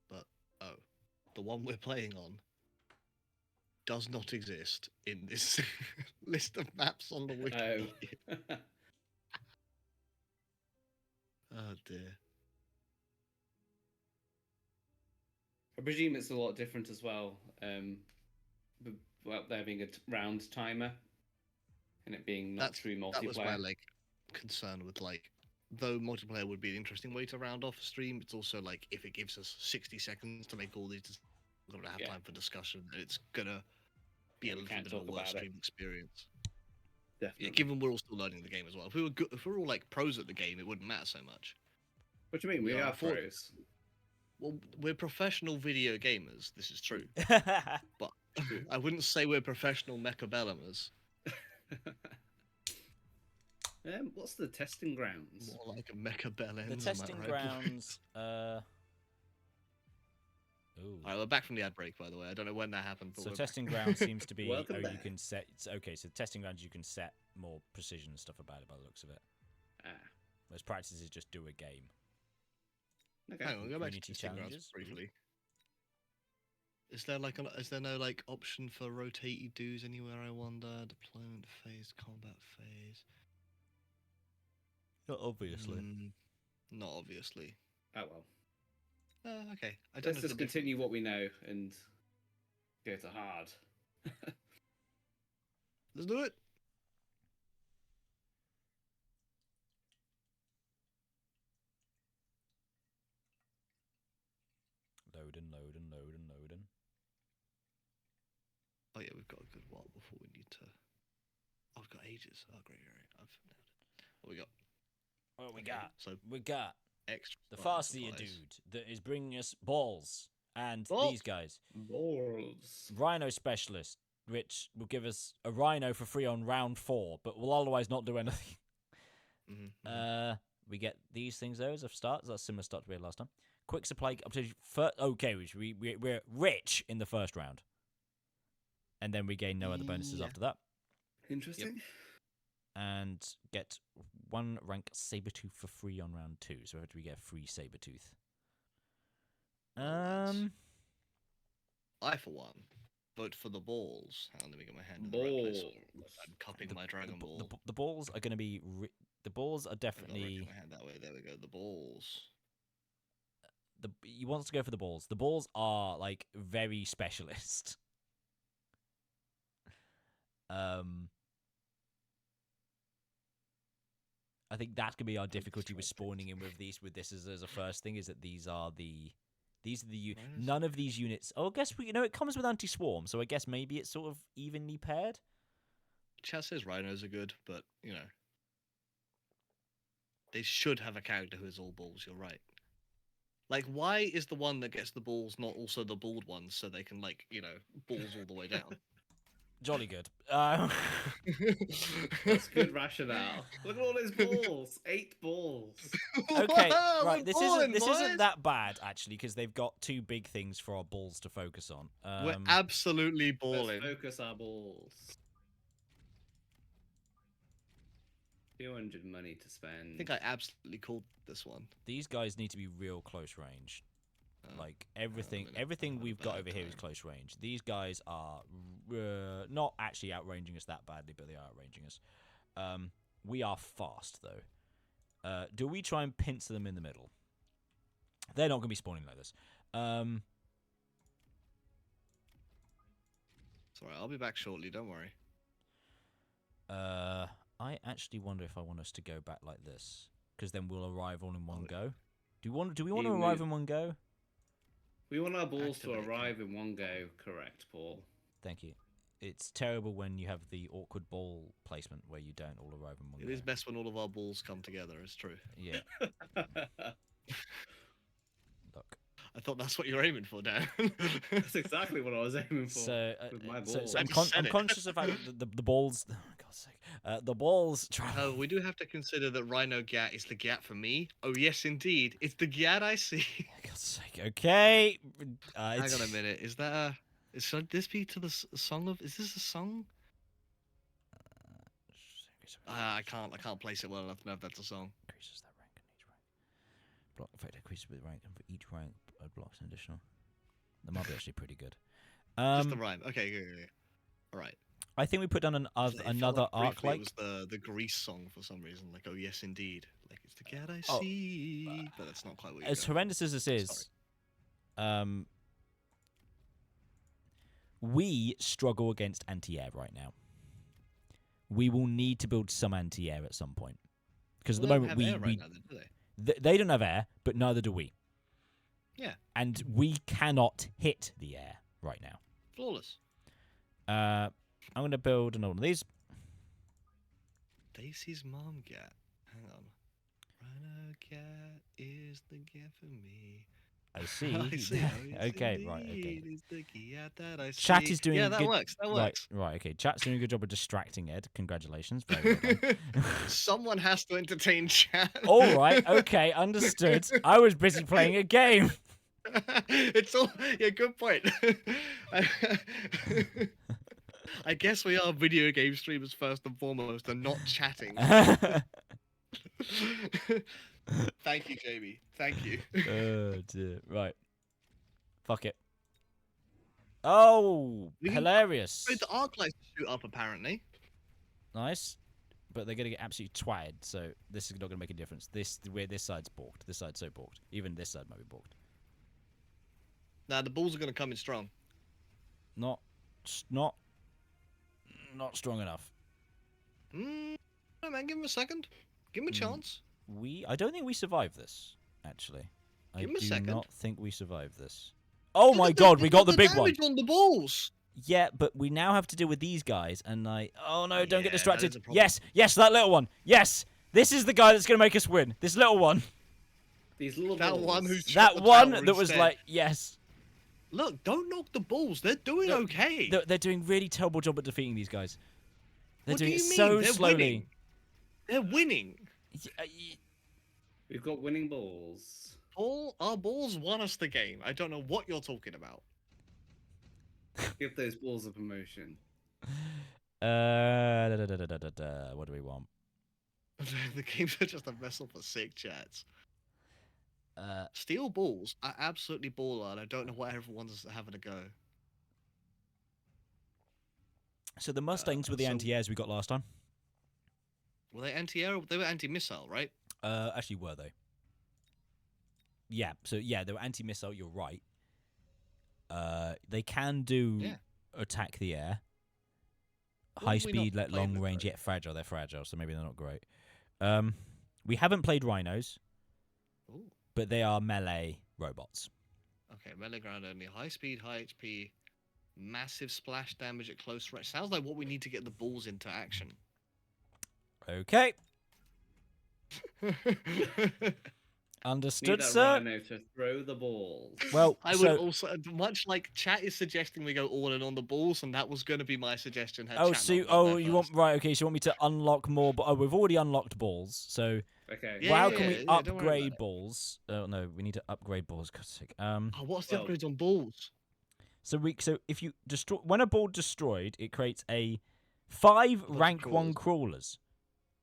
Speaker 2: But the one we're playing on does not exist in this list of maps on the wiki.
Speaker 3: Oh.
Speaker 2: Oh dear.
Speaker 3: I presume it's a lot different as well. Well, there being a round timer and it being not true multiplayer.
Speaker 2: That was my concern with though multiplayer would be an interesting way to round off a stream. It's also if it gives us 60 seconds to make all these, we're gonna have time for discussion. And it's gonna be a
Speaker 3: we
Speaker 2: little
Speaker 3: can't
Speaker 2: bit of a
Speaker 3: talk
Speaker 2: worse
Speaker 3: about it.
Speaker 2: stream experience.
Speaker 3: Definitely.
Speaker 2: Yeah, given we're all still learning the game as well. If we were good, if we're all pros at the game, it wouldn't matter so much.
Speaker 3: What do you mean? We
Speaker 2: Yeah,
Speaker 3: are
Speaker 2: I thought-
Speaker 3: pros.
Speaker 2: Well, we're professional video gamers. This is true, but I wouldn't say we're professional Mechabellumers.
Speaker 3: What's the testing grounds?
Speaker 2: More like a Mechabellum.
Speaker 1: The testing grounds. Ooh.
Speaker 2: Alright, we're back from the ad break, by the way. I don't know when that happened. But
Speaker 1: So
Speaker 2: we're
Speaker 1: testing ground seems to be
Speaker 3: Welcome
Speaker 1: you
Speaker 3: back.
Speaker 1: can set. Okay, so testing grounds you can set more precision and stuff about it by the looks of it.
Speaker 3: Ah,
Speaker 1: Whereas practice is just do a game.
Speaker 3: Okay.
Speaker 2: Hang on, go back to
Speaker 1: Community
Speaker 2: testing grounds
Speaker 1: challenges.
Speaker 2: briefly. Is there is there no like option for rotatey do's anywhere? I wonder. Deployment phase, combat phase.
Speaker 1: Not obviously.
Speaker 2: Not obviously.
Speaker 3: Oh well.
Speaker 2: Okay. I don't
Speaker 3: Let's
Speaker 2: know.
Speaker 3: just continue what we know and go to hard.
Speaker 2: Let's do it.
Speaker 1: Loading.
Speaker 2: Oh yeah, we've got a good while before we need to. Oh, we've got ages. Oh great. I've nailed it. What we got?
Speaker 1: What we
Speaker 2: Okay,
Speaker 1: got?
Speaker 2: So
Speaker 1: We got
Speaker 2: extra.
Speaker 1: the
Speaker 2: supplies.
Speaker 1: Farseer dude that is bringing us balls, and
Speaker 2: Balls.
Speaker 1: these guys,
Speaker 3: Balls.
Speaker 1: Rhino Specialist, which will give us a Rhino for free on round 4, but will otherwise not do anything. We get these things though as a start. That's a similar start to we had last time. Quick supply opportunity. Okay, we're rich in the first round, and then we gain no other bonuses after that.
Speaker 3: Interesting.
Speaker 1: And get 1 rank Sabertooth for free on round 2. So we get a free Sabertooth.
Speaker 2: I for one vote for the balls. Hang on, let me get my hand in the right place.
Speaker 3: Balls.
Speaker 2: I'm cupping my Dragon Ball.
Speaker 1: The balls are going to be. The balls are
Speaker 2: I've got to
Speaker 1: definitely.
Speaker 2: rotate my hand that way. There we go. The balls.
Speaker 1: You want to go for the balls. The balls are like very specialist. I think that's gonna be our difficulty with spawning in with this as a first thing, is that these are the none of these units. Oh, I guess it comes with anti-swarm, so I guess maybe it's sort of evenly paired.
Speaker 2: Chat says rhinos are good, but they should have a character who is all balls. You're right. Like, why is the one that gets the balls not also the bald one, so they can balls all the way down?
Speaker 1: Jolly good.
Speaker 3: That's good rationale. Look at all those balls. 8 balls.
Speaker 1: Okay,
Speaker 2: Wow,
Speaker 1: right.
Speaker 2: we're
Speaker 1: This
Speaker 2: balling,
Speaker 1: isn't
Speaker 2: boys.
Speaker 1: that bad actually, because they've got 2 big things for our balls to focus on.
Speaker 2: We're absolutely balling.
Speaker 3: Let's focus our balls. 200 money to spend.
Speaker 2: I think I absolutely called this one.
Speaker 1: These guys need to be real close range. Like everything we've got over here is close range. These guys are not actually outranging us that badly, but they are outranging us. We are fast though. Do we try and pincer them in the middle? They're not going to be spawning like this.
Speaker 2: Sorry, I'll be back shortly. Don't worry.
Speaker 1: I actually wonder if I want us to go back like this, because then we'll arrive all in one go. Do we want to arrive in one go?
Speaker 3: We want our balls
Speaker 2: Activate.
Speaker 3: to arrive in one go. Correct, Paul.
Speaker 1: Thank you. It's terrible when you have the awkward ball placement where you don't all arrive in one go.
Speaker 2: It is best when all of our balls come together. It's true.
Speaker 1: Yeah. Look.
Speaker 2: I thought that's what you're aiming for, Dan.
Speaker 3: That's exactly what I was aiming for.
Speaker 1: So,
Speaker 3: with my balls.
Speaker 1: I'm conscious of how the balls. Oh, God's sake. The balls travel.
Speaker 2: Oh, we do have to consider that Rhino Gat is the Gat for me. Oh, yes, indeed. It's the Gat I see.
Speaker 1: God's sake. Okay.
Speaker 2: Hang on a minute. Is that a... Should this be to the song of... Is this a song? I can't place it well enough to know if that's a song.
Speaker 1: Increases that rank in each rank. Block effect increases with rank, and for each rank, blocks an additional. That might be actually pretty good.
Speaker 2: Just the rhyme. Okay, good. All right.
Speaker 1: I think we put down another arc like.
Speaker 2: It was the Grease song for some reason. Like, oh yes, indeed. Like it's the cat I see, but that's not quite what.
Speaker 1: As horrendous as this is, we struggle against anti-air right now. We will need to build some anti-air at some point, because at the moment they don't have air, but neither do we.
Speaker 2: Yeah.
Speaker 1: And we cannot hit the air right now.
Speaker 2: Flawless.
Speaker 1: I'm going to build another one of these.
Speaker 2: Daisy's mom cat. Hang on. Rhino cat is the cat for me.
Speaker 1: I see.
Speaker 2: I see.
Speaker 1: Okay, right. Okay.
Speaker 2: It's the cat that I see.
Speaker 1: Chat is doing.
Speaker 2: Yeah, that works. That works.
Speaker 1: Right. Okay. Chat's doing a good job of distracting Ed. Congratulations. Very well done.
Speaker 2: Someone has to entertain chat.
Speaker 1: All right. Okay. Understood. I was busy playing a game.
Speaker 2: It's all. Yeah. Good point. I guess we are video game streamers first and foremost, and not chatting. Thank you, Jamie. Thank you.
Speaker 1: Oh dear. Right. Fuck it. Oh,
Speaker 2: We can
Speaker 1: hilarious.
Speaker 2: the arc lights to shoot up, apparently.
Speaker 1: Nice. But they're gonna get absolutely twatted, so this is not gonna make a difference. This side's balked. This side's so balked. Even this side might be balked.
Speaker 2: Now the balls are going to come in strong.
Speaker 1: Not strong enough.
Speaker 2: No, man, give him a second. Give him a chance.
Speaker 1: I don't think we survived this. Actually,
Speaker 2: Give him a
Speaker 1: do
Speaker 2: second.
Speaker 1: not think we survived this. Oh my god, we got the big one.
Speaker 2: Damage on the balls.
Speaker 1: Yeah, but we now have to deal with these guys, and oh no, don't get
Speaker 2: Yeah, that is
Speaker 1: distracted.
Speaker 2: a problem.
Speaker 1: Yes, that little one. Yes, this is the guy that's gonna make us win. This little one.
Speaker 3: These little
Speaker 2: That
Speaker 3: balls.
Speaker 2: one who's
Speaker 1: That
Speaker 2: the
Speaker 1: one
Speaker 2: tower
Speaker 1: that was
Speaker 2: instead.
Speaker 1: like, yes.
Speaker 2: Look, don't knock the balls. They're doing okay.
Speaker 1: They're doing really terrible job at defeating these guys. They're
Speaker 2: What do
Speaker 1: doing it
Speaker 2: you mean?
Speaker 1: so
Speaker 2: They're
Speaker 1: slowly.
Speaker 2: winning. They're winning.
Speaker 3: We've got winning balls.
Speaker 2: Our balls won us the game. I don't know what you're talking about.
Speaker 3: Give those balls a promotion.
Speaker 1: What do we want?
Speaker 2: The games are just a vessel for sick chats. Steel balls are absolutely baller, and I don't know why everyone's having a go.
Speaker 1: So the Mustangs were the
Speaker 2: so-
Speaker 1: anti-airs we got last time.
Speaker 2: Were they anti-air? They were anti-missile, right?
Speaker 1: Actually, were they? Yeah. So yeah, they were anti-missile. You're right. They can do
Speaker 2: Yeah.
Speaker 1: attack the air.
Speaker 2: What
Speaker 1: High
Speaker 2: have we not
Speaker 1: speed, let
Speaker 2: played
Speaker 1: long
Speaker 2: with,
Speaker 1: range,
Speaker 2: though?
Speaker 1: yet fragile. They're fragile, so maybe they're not great. We haven't played rhinos,
Speaker 2: Ooh.
Speaker 1: but they are melee robots.
Speaker 2: Okay, melee ground only. High speed, high HP, massive splash damage at close range. Sounds like what we need to get the balls into action.
Speaker 1: Okay,
Speaker 3: Need
Speaker 1: understood,
Speaker 3: that
Speaker 1: sir.
Speaker 3: rhino to throw the balls.
Speaker 1: Well,
Speaker 2: I would
Speaker 1: so
Speaker 2: also, much like chat is suggesting we go all in on the balls, and that was going to be my suggestion. Had
Speaker 1: oh,
Speaker 2: chat
Speaker 1: so
Speaker 2: not gone there
Speaker 1: you want
Speaker 2: first.
Speaker 1: right? Okay, so you want me to unlock more? But we've already unlocked balls. So
Speaker 3: Okay.
Speaker 2: Yeah,
Speaker 1: well, how can we
Speaker 2: don't worry about
Speaker 1: upgrade
Speaker 2: it.
Speaker 1: balls? Oh no, we need to upgrade balls. God's sake.
Speaker 2: Oh, what's the
Speaker 3: Well-
Speaker 2: upgrades on balls?
Speaker 1: So if you destroy when a ball destroyed, it creates a 5
Speaker 2: of
Speaker 1: rank 1
Speaker 2: crawlers.
Speaker 1: crawlers.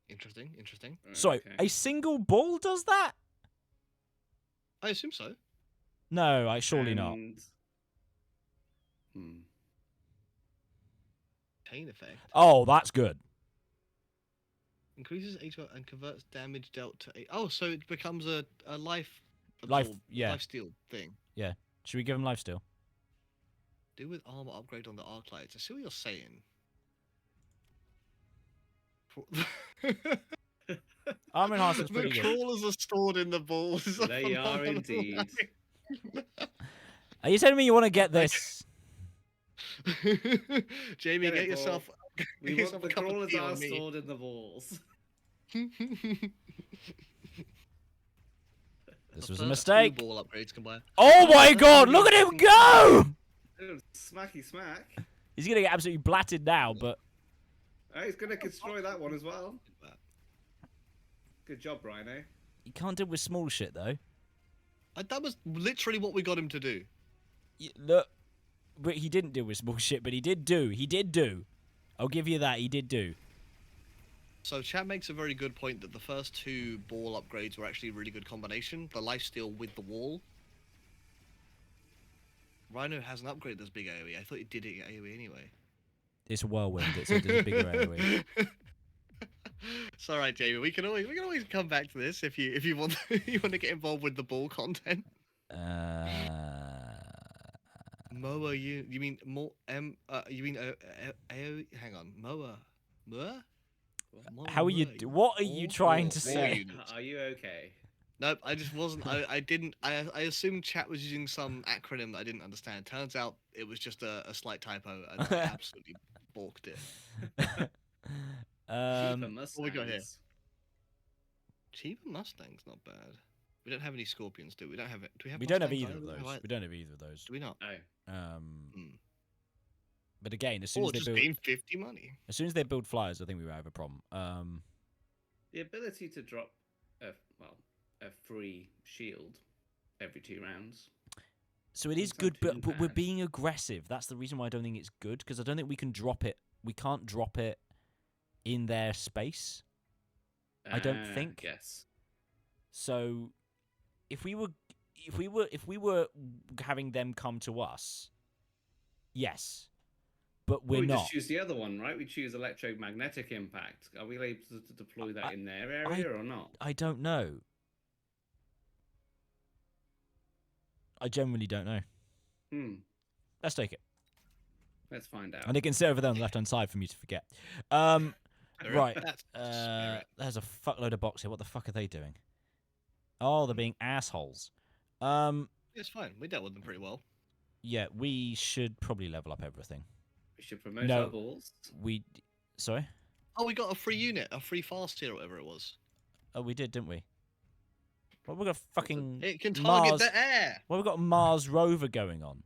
Speaker 2: Interesting, interesting.
Speaker 1: Sorry,
Speaker 3: Okay.
Speaker 1: a single ball does that?
Speaker 2: I assume so.
Speaker 1: No, surely not.
Speaker 3: And- Hmm.
Speaker 2: Chain effect
Speaker 1: Oh, that's good.
Speaker 2: increases HP and converts damage dealt to. Oh, so it becomes a life.
Speaker 1: Life-
Speaker 2: absorb-
Speaker 1: yeah.
Speaker 2: Life steal thing.
Speaker 1: Should we give him lifesteal?
Speaker 2: Do with armor upgrade on the arc lights. I see what you're saying.
Speaker 1: Armor enhancement's
Speaker 2: The
Speaker 1: pretty good.
Speaker 2: crawlers are stored in the balls.
Speaker 3: They are indeed.
Speaker 1: Are you telling me you want to get this?
Speaker 2: Jamie,
Speaker 3: Get
Speaker 2: get
Speaker 3: it,
Speaker 2: yourself.
Speaker 3: We
Speaker 2: get
Speaker 3: want
Speaker 2: yourself
Speaker 3: the
Speaker 2: a cup of
Speaker 3: crawlers
Speaker 2: tea
Speaker 3: are
Speaker 2: on me.
Speaker 3: stored in the balls.
Speaker 1: This
Speaker 2: The
Speaker 1: was a
Speaker 2: first
Speaker 1: mistake.
Speaker 2: two ball upgrades combined.
Speaker 1: Oh my god, look at him go!
Speaker 3: Oh, smacky smack.
Speaker 1: He's going to get absolutely blatted now, but
Speaker 3: Oh, he's gonna destroy that one as well. Good job, Rhino.
Speaker 1: you can't deal with small shit, though.
Speaker 2: That was literally what we got him to do.
Speaker 1: Look, but he didn't deal with small shit, but he did do. He did do. I'll give you that. He did do.
Speaker 2: So Chad makes a very good point that the first two ball upgrades were actually a really good combination. The lifesteal with the wall. Rhino hasn't upgraded this big AoE. I thought he did it at AoE anyway.
Speaker 1: It's a whirlwind. It's a bigger AoE.
Speaker 2: It's all right, Jamie. We can always come back to this if you want you want to get involved with the ball content. Moa, you mean more you mean AoE? Hang on, Moa, Moa.
Speaker 1: How are you? What are you trying to
Speaker 2: More
Speaker 1: say?
Speaker 2: units.
Speaker 3: Are you okay?
Speaker 2: Nope, I just wasn't. I didn't. I assumed chat was using some acronym that I didn't understand. Turns out it was just a slight typo, and I absolutely balked it.
Speaker 3: Keep the
Speaker 2: what we got here?
Speaker 3: Mustangs.
Speaker 2: Cheaper Mustang's not bad. We don't have any Scorpions, do we? We don't have it. Do we have?
Speaker 1: We don't have
Speaker 2: Mustangs
Speaker 1: either of
Speaker 2: either?
Speaker 1: those. We don't have either of those.
Speaker 2: Do we not?
Speaker 3: Oh,
Speaker 1: But again, as soon
Speaker 2: Or
Speaker 1: as they
Speaker 2: just
Speaker 1: build,
Speaker 2: being 50 money.
Speaker 1: as soon as they build flyers, I think we will have a problem.
Speaker 3: the ability to drop a free shield every 2 rounds.
Speaker 1: So it is
Speaker 3: Doesn't
Speaker 1: good,
Speaker 3: sound too
Speaker 1: but we're
Speaker 3: bad.
Speaker 1: being aggressive. That's the reason why I don't think it's good, because I don't think we can drop it. We can't drop it in their space. I don't think.
Speaker 3: Yes.
Speaker 1: So, if we were having them come to us, yes, but we're
Speaker 3: we
Speaker 1: not.
Speaker 3: just choose the other one, right? We choose electromagnetic impact. Are we able to deploy that in their area or not?
Speaker 1: I don't know. I genuinely don't know. Let's take it.
Speaker 3: Let's find out.
Speaker 1: And they can sit over there on the left-hand side for me to forget. Right. There's a fuckload of box here. What the fuck are they doing? Oh, they're being assholes.
Speaker 2: It's fine. We dealt with them pretty well.
Speaker 1: Yeah, we should probably level up everything.
Speaker 3: We should promote our balls.
Speaker 1: Sorry?
Speaker 2: Oh, we got a free unit, a free fast tier or whatever it was.
Speaker 1: Oh, we did, didn't we? Well, we've got fucking
Speaker 2: It can target
Speaker 1: Mars.
Speaker 2: the air.
Speaker 1: Well, we've got a Mars rover going on.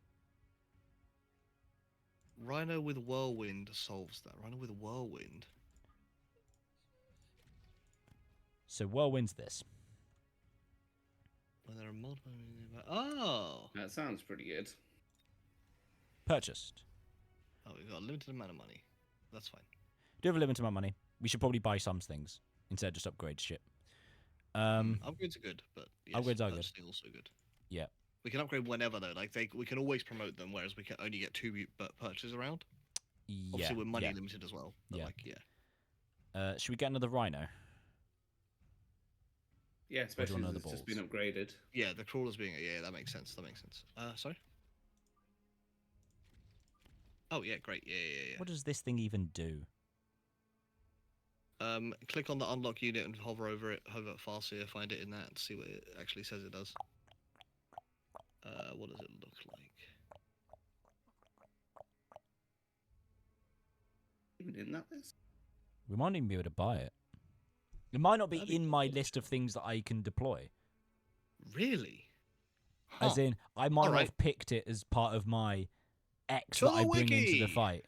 Speaker 2: Rhino with whirlwind solves that. Rhino with whirlwind.
Speaker 1: So whirlwind's this.
Speaker 2: When there are multiple... Oh!
Speaker 3: That sounds pretty good.
Speaker 1: Purchased.
Speaker 2: Oh, we've got a limited amount of money. That's fine.
Speaker 1: Do have a limited amount of money. We should probably buy some things instead of just upgrade shit.
Speaker 2: Upgrades are good, but yes,
Speaker 1: upgrades are good.
Speaker 2: Also good.
Speaker 1: Yeah.
Speaker 2: We can upgrade whenever though. Like we can always promote them, whereas we can only get 2 purchases around.
Speaker 1: Yeah.
Speaker 2: Obviously, we're money limited as well. But
Speaker 1: should we get another Rhino?
Speaker 3: Yeah, especially
Speaker 1: another
Speaker 3: as it's just
Speaker 1: balls?
Speaker 3: been upgraded.
Speaker 2: Yeah, the crawlers being that makes sense. Sorry. Oh yeah, great. Yeah.
Speaker 1: What does this thing even do?
Speaker 2: Click on the unlock unit and hover over it. Hover fast here, find it in that, and see what it actually says it does. What does it look like?
Speaker 3: Even in that list?
Speaker 1: We might even be able to buy it. It might not be in my list of things that I can deploy.
Speaker 2: Really?
Speaker 1: As in, I might not
Speaker 2: Alright.
Speaker 1: have picked it as part of my X
Speaker 2: To
Speaker 1: that I
Speaker 2: the
Speaker 1: bring into the
Speaker 2: wiki!
Speaker 1: fight.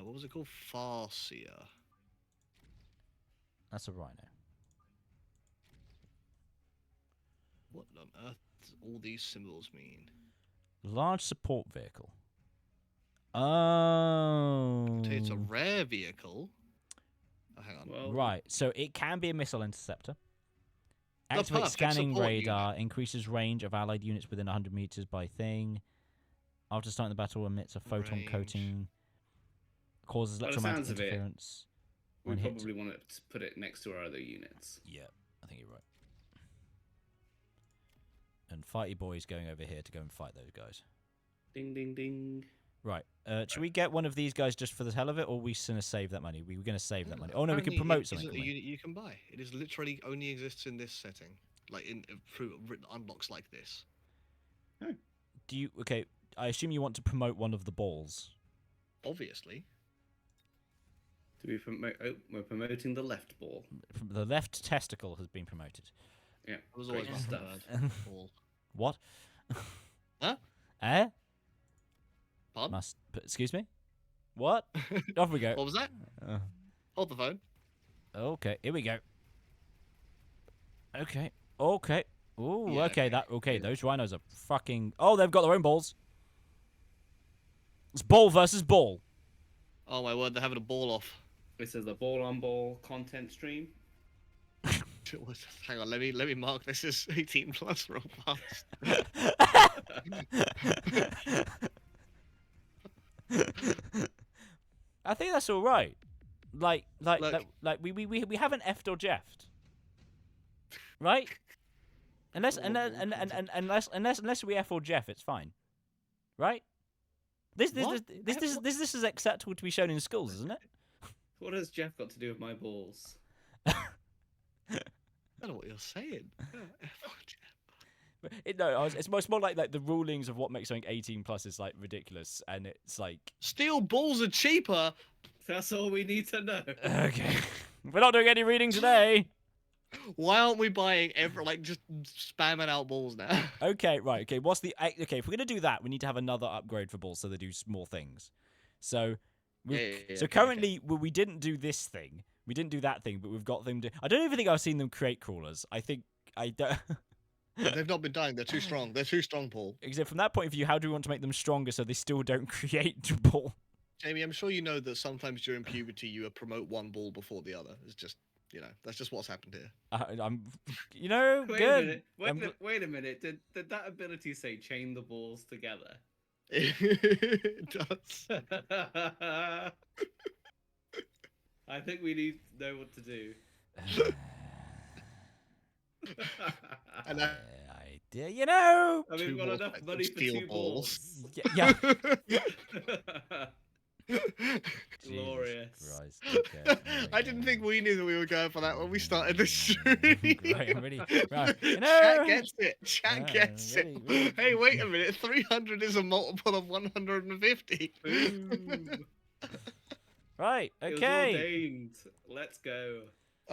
Speaker 2: What was it called? Farsia.
Speaker 1: That's a Rhino.
Speaker 2: What on earth does all these symbols mean?
Speaker 1: Large support vehicle. Oh.
Speaker 2: It's a rare vehicle. Oh, hang on.
Speaker 3: Well,
Speaker 1: Right, so it can be a missile interceptor.
Speaker 2: The
Speaker 1: Activate
Speaker 2: perfect
Speaker 1: scanning
Speaker 2: support
Speaker 1: radar, increases range of allied units within 100 meters by thing. After starting the battle, emits a photon
Speaker 2: Range.
Speaker 1: coating. Causes
Speaker 3: By the
Speaker 1: electromagnetic
Speaker 3: sounds of it,
Speaker 1: interference.
Speaker 3: we
Speaker 1: when hit.
Speaker 3: probably want to put it next to our other units.
Speaker 1: Yeah, I think you're right. And Fighty Boy's going over here to go and fight those guys.
Speaker 3: Ding, ding, ding.
Speaker 1: Right. Should we get one of these guys just for the hell of it, or are we going to save that money? We were going to save that money. Oh, no, we can
Speaker 2: Apparently
Speaker 1: promote
Speaker 2: it
Speaker 1: something.
Speaker 2: isn't a
Speaker 1: Can we?
Speaker 2: unit you can buy. It is literally only exists in this setting, like through written unlocks like this.
Speaker 1: Do you... Okay, I assume you want to promote one of the balls.
Speaker 2: Obviously.
Speaker 3: Do we promote? Oh, we're promoting the left ball.
Speaker 1: The left testicle has been promoted.
Speaker 3: Yeah,
Speaker 2: It was always
Speaker 3: great
Speaker 2: my
Speaker 3: stuff.
Speaker 2: preferred ball.
Speaker 1: What?
Speaker 2: Huh?
Speaker 1: Eh?
Speaker 2: Pardon?
Speaker 1: Excuse me? What? Off we go.
Speaker 2: What was that?
Speaker 1: Uh,
Speaker 2: Hold the phone.
Speaker 1: okay, here we go. Okay. Ooh,
Speaker 2: Yeah,
Speaker 1: okay,
Speaker 2: okay.
Speaker 1: those rhinos are fucking... Oh, they've got their own balls. It's ball versus ball.
Speaker 2: Oh my word, they're having a ball off.
Speaker 3: This is the ball on ball content stream.
Speaker 2: Hang on, let me mark this as 18 plus real fast.
Speaker 1: I think that's all right. Like
Speaker 2: Look.
Speaker 1: we haven't effed or jeffed, right? Unless we F or Jeff, it's fine, right? This
Speaker 2: What?
Speaker 1: is acceptable to be shown in schools, isn't it?
Speaker 3: What has Jeff got to do with my balls?
Speaker 2: I don't know what you're saying.
Speaker 1: It's more like the rulings of what makes something 18 plus is like ridiculous, and it's like
Speaker 2: Steel balls are cheaper.
Speaker 3: That's all we need to know.
Speaker 1: okay, we're not doing any reading today.
Speaker 2: Why aren't we buying just spamming out balls now?
Speaker 1: Okay, right. Okay, if we're gonna do that, we need to have another upgrade for balls so they do more things. So, currently we didn't do this thing, we didn't do that thing, but we've got them. I don't even think I've seen them create crawlers. I think I don't.
Speaker 2: They've not been dying. They're too strong. They're too strong, Paul.
Speaker 1: Except from that point of view, how do we want to make them stronger so they still don't create ball?
Speaker 2: Jamie, I'm sure you know that sometimes during puberty you promote one ball before the other. It's just, that's just what's happened here.
Speaker 1: I'm,
Speaker 3: Wait
Speaker 1: good.
Speaker 3: a minute. Wait a minute. Did that ability say chain the balls together?
Speaker 2: It does.
Speaker 3: I think we need to know what to do.
Speaker 2: And
Speaker 1: I know.
Speaker 3: And we've got
Speaker 2: more
Speaker 3: enough
Speaker 2: sets of
Speaker 3: money for
Speaker 2: steel
Speaker 3: 2
Speaker 2: balls.
Speaker 3: balls.
Speaker 1: Yeah.
Speaker 3: Glorious.
Speaker 1: Jesus Christ. Okay.
Speaker 2: I didn't think we knew that we were going for that when we started the stream.
Speaker 1: Right, I'm ready. Right.
Speaker 2: Chat gets it. Chat
Speaker 1: Yeah,
Speaker 2: gets
Speaker 1: ready,
Speaker 2: it.
Speaker 1: ready.
Speaker 2: Hey, wait a minute. 300 is a multiple of 150.
Speaker 3: Boom.
Speaker 1: Right.
Speaker 3: It was
Speaker 1: Okay.
Speaker 3: ordained. Let's go.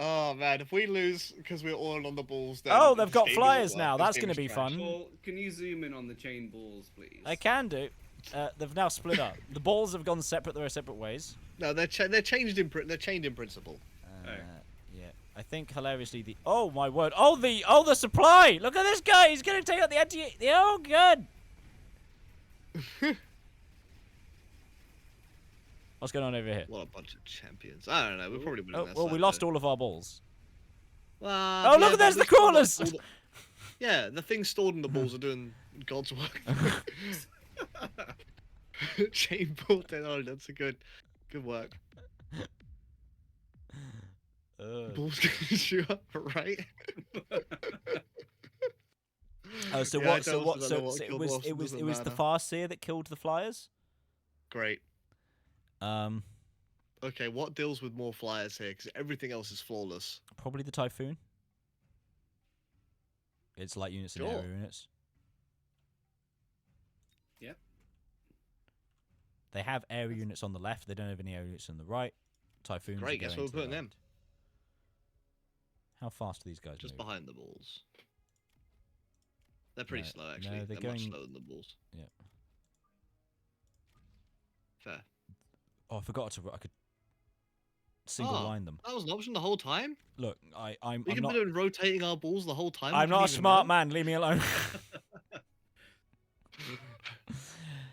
Speaker 2: Oh man, if we lose because we're all on the balls, then
Speaker 1: Oh,
Speaker 2: this
Speaker 1: they've got
Speaker 2: game
Speaker 1: flyers
Speaker 2: isn't worth.
Speaker 1: now.
Speaker 2: This
Speaker 1: That's
Speaker 2: game
Speaker 1: gonna
Speaker 2: is
Speaker 1: be
Speaker 2: trash.
Speaker 1: fun.
Speaker 3: Paul, can you zoom in on the chain balls, please?
Speaker 1: I can do. They've now split up. The balls have gone separate. They're separate ways.
Speaker 2: No, they're chained in principle.
Speaker 1: Uh, Yeah. I think hilariously the. Oh my word! Oh the supply! Look at this guy. He's gonna take out the anti. Oh good. What's going on over here?
Speaker 2: What a bunch of champions. I don't know. We're probably winning
Speaker 1: Oh,
Speaker 2: that
Speaker 1: well,
Speaker 2: side,
Speaker 1: we lost
Speaker 2: though.
Speaker 1: all of our balls.
Speaker 2: Oh,
Speaker 1: look, there's the crawlers!
Speaker 2: Yeah, the things stored in the balls are doing God's work. Chain ball technology, that's a good work. Balls gonna shoot up, right?
Speaker 1: Oh, so
Speaker 2: Yeah, I
Speaker 1: what? So
Speaker 2: don't
Speaker 1: what?
Speaker 2: also
Speaker 1: So,
Speaker 2: know what
Speaker 1: so
Speaker 2: killed Wasp,
Speaker 1: it was
Speaker 2: doesn't
Speaker 1: the
Speaker 2: matter.
Speaker 1: Farseer that killed the Flyers.
Speaker 2: Great.
Speaker 1: Um,
Speaker 2: Okay, what deals with more flyers here? Because everything else is flawless.
Speaker 1: probably the Typhoon. It's light units and
Speaker 2: Sure.
Speaker 1: area units.
Speaker 3: Yep.
Speaker 1: They have area units on the left. They don't have any area units on the right. Typhoons.
Speaker 2: Great,
Speaker 1: are
Speaker 2: guess
Speaker 1: going
Speaker 2: where we're
Speaker 1: to the
Speaker 2: putting them?
Speaker 1: left. How fast do these guys
Speaker 2: Just
Speaker 1: move?
Speaker 2: behind the balls. They're pretty
Speaker 1: No,
Speaker 2: slow,
Speaker 1: no,
Speaker 2: actually.
Speaker 1: they're
Speaker 2: They're much
Speaker 1: going-
Speaker 2: slower than the balls.
Speaker 1: Yeah.
Speaker 2: Fair.
Speaker 1: Oh, I forgot to. I could single
Speaker 2: Oh,
Speaker 1: line them.
Speaker 2: That was an option the whole time?
Speaker 1: Look, I'm
Speaker 2: We could
Speaker 1: not.
Speaker 2: be doing rotating our balls the whole time.
Speaker 1: I'm
Speaker 2: we
Speaker 1: not a
Speaker 2: didn't even
Speaker 1: smart
Speaker 2: know?
Speaker 1: man. Leave me alone.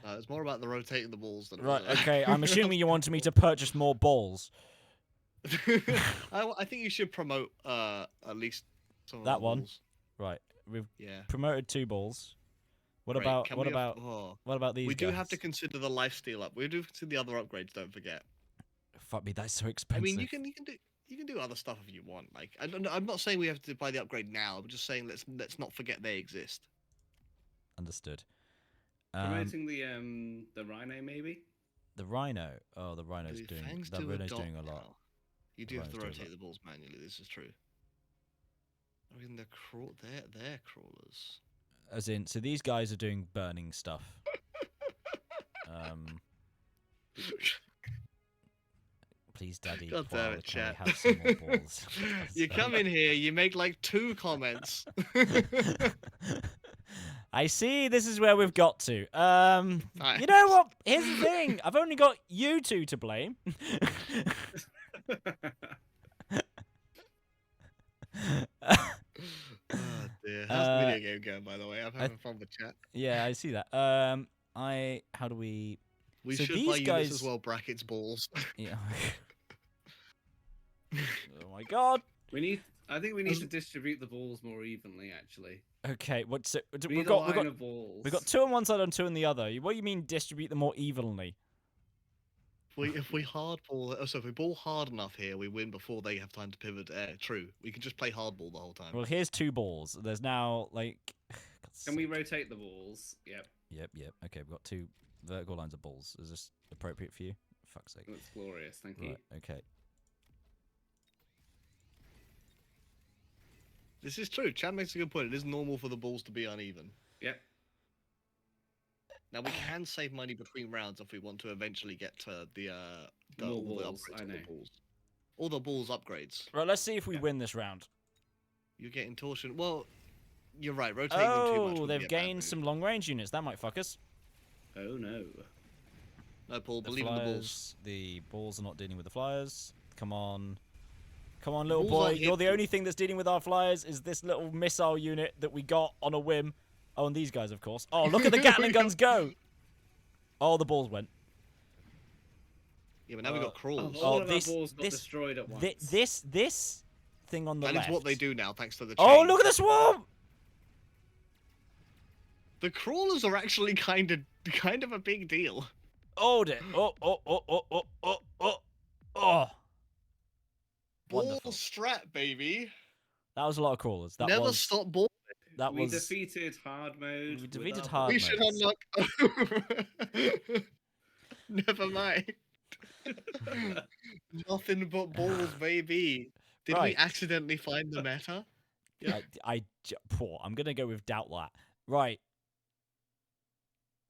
Speaker 2: It's more about the rotating the balls than
Speaker 1: Right. Okay. I'm assuming you wanted me to purchase more balls.
Speaker 2: I think you should promote at least some of
Speaker 1: That
Speaker 2: the
Speaker 1: one.
Speaker 2: balls.
Speaker 1: Right. We've
Speaker 2: Yeah.
Speaker 1: promoted 2 balls. What
Speaker 2: Great.
Speaker 1: about
Speaker 2: Can
Speaker 1: what
Speaker 2: we
Speaker 1: about
Speaker 2: oh,
Speaker 1: what about these
Speaker 2: we do
Speaker 1: guys?
Speaker 2: have to consider the lifesteal up. We do consider the other upgrades. Don't forget.
Speaker 1: Fuck me, that's so
Speaker 2: I
Speaker 1: expensive.
Speaker 2: mean, you can do other stuff if you want. Like, I'm not saying we have to buy the upgrade now. I'm just saying let's not forget they exist.
Speaker 1: Understood.
Speaker 3: Promoting the Rhino, maybe?
Speaker 1: The Rhino. Oh, the Rhino's
Speaker 2: The
Speaker 1: doing.
Speaker 2: fangs
Speaker 1: The
Speaker 2: do
Speaker 1: Rhino's
Speaker 2: dot
Speaker 1: doing a lot.
Speaker 2: now. You
Speaker 1: The
Speaker 2: do have to
Speaker 1: Rhino's doing a
Speaker 2: rotate the balls manually. This is true. I mean, they're crawlers.
Speaker 1: As in, so these guys are doing burning stuff. Please, Daddy,
Speaker 2: God damn
Speaker 1: Paul,
Speaker 2: it,
Speaker 1: can I
Speaker 2: chat.
Speaker 1: have some more balls?
Speaker 2: You come in here, you make like 2 comments.
Speaker 1: I see. This is where we've got to. You know
Speaker 2: Nice.
Speaker 1: what? Here's the thing. I've only got you 2 to blame.
Speaker 2: Oh dear. How's the video game going, by the way? I'm having fun with chat.
Speaker 1: Yeah, I see that. How do we?
Speaker 2: We
Speaker 1: So
Speaker 2: should
Speaker 1: these
Speaker 2: buy units
Speaker 1: guys-
Speaker 2: as well. Brackets balls.
Speaker 1: Yeah. Oh my god.
Speaker 3: I think we need to distribute the balls more evenly, actually.
Speaker 1: Okay. What? So
Speaker 3: We
Speaker 1: we've
Speaker 3: need a
Speaker 1: got
Speaker 3: line of balls.
Speaker 1: we've got 2 on one side and 2 on the other. What do you mean distribute them more evenly?
Speaker 2: If we hardball, if we ball hard enough here, we win before they have time to pivot to air. True. We can just play hardball the whole time.
Speaker 1: Well, here's 2 balls. There's now like. God's
Speaker 3: Can we
Speaker 1: sake.
Speaker 3: rotate the balls? Yep,
Speaker 1: Yep. Okay, we've got 2 vertical lines of balls. Is this appropriate for you? Fuck's sake.
Speaker 3: that's glorious. Thank you.
Speaker 1: Right. Okay.
Speaker 2: This is true. Chad makes a good point. It is normal for the balls to be uneven.
Speaker 3: Yep.
Speaker 2: Now we can save money between rounds if we want to eventually get to the
Speaker 3: More
Speaker 2: all the
Speaker 3: balls,
Speaker 2: upgrades
Speaker 3: I
Speaker 2: of the
Speaker 3: know.
Speaker 2: balls. All the balls upgrades.
Speaker 1: Right. Let's see if we win this round.
Speaker 2: You're getting torsion. Well, you're right. Rotating them too much.
Speaker 1: Oh,
Speaker 2: would be
Speaker 1: they've
Speaker 2: a bad
Speaker 1: gained
Speaker 2: move.
Speaker 1: some long range units. That might fuck us.
Speaker 3: Oh no.
Speaker 2: No, Paul.
Speaker 1: The
Speaker 2: Believe in the balls.
Speaker 1: Flyers. The balls are not dealing with the Flyers. Come on. Come on, little
Speaker 2: Balls
Speaker 1: boy.
Speaker 2: aren't
Speaker 1: You're the
Speaker 2: hit-
Speaker 1: only thing that's dealing with our Flyers is this little missile unit that we got on a whim. Oh, and these guys, of course. Oh, look at the Gatling guns go. Oh, the balls went.
Speaker 2: Yeah, but now we got crawls.
Speaker 3: All of
Speaker 1: this-
Speaker 3: our balls got
Speaker 1: this-
Speaker 3: destroyed at once.
Speaker 1: This thing on the
Speaker 2: That
Speaker 1: left.
Speaker 2: is what they do now, thanks to the
Speaker 1: Oh,
Speaker 2: change.
Speaker 1: look at the swarm!
Speaker 2: The crawlers are actually kind of a big deal.
Speaker 1: Hold it. Oh.
Speaker 2: Ball
Speaker 1: Wonderful.
Speaker 2: strat, baby.
Speaker 1: That was a lot of crawlers. That
Speaker 2: Never
Speaker 1: was
Speaker 2: stop ball.
Speaker 1: that
Speaker 3: we
Speaker 1: was
Speaker 3: defeated hard mode.
Speaker 1: We
Speaker 3: with
Speaker 1: defeated
Speaker 3: our
Speaker 1: hard
Speaker 2: We
Speaker 3: balls.
Speaker 2: should
Speaker 1: mode.
Speaker 2: unlock. Never mind. Nothing but balls, baby. Did we
Speaker 1: Right.
Speaker 2: accidentally find the meta? Yeah.
Speaker 1: I'm gonna go with doubt that. Right.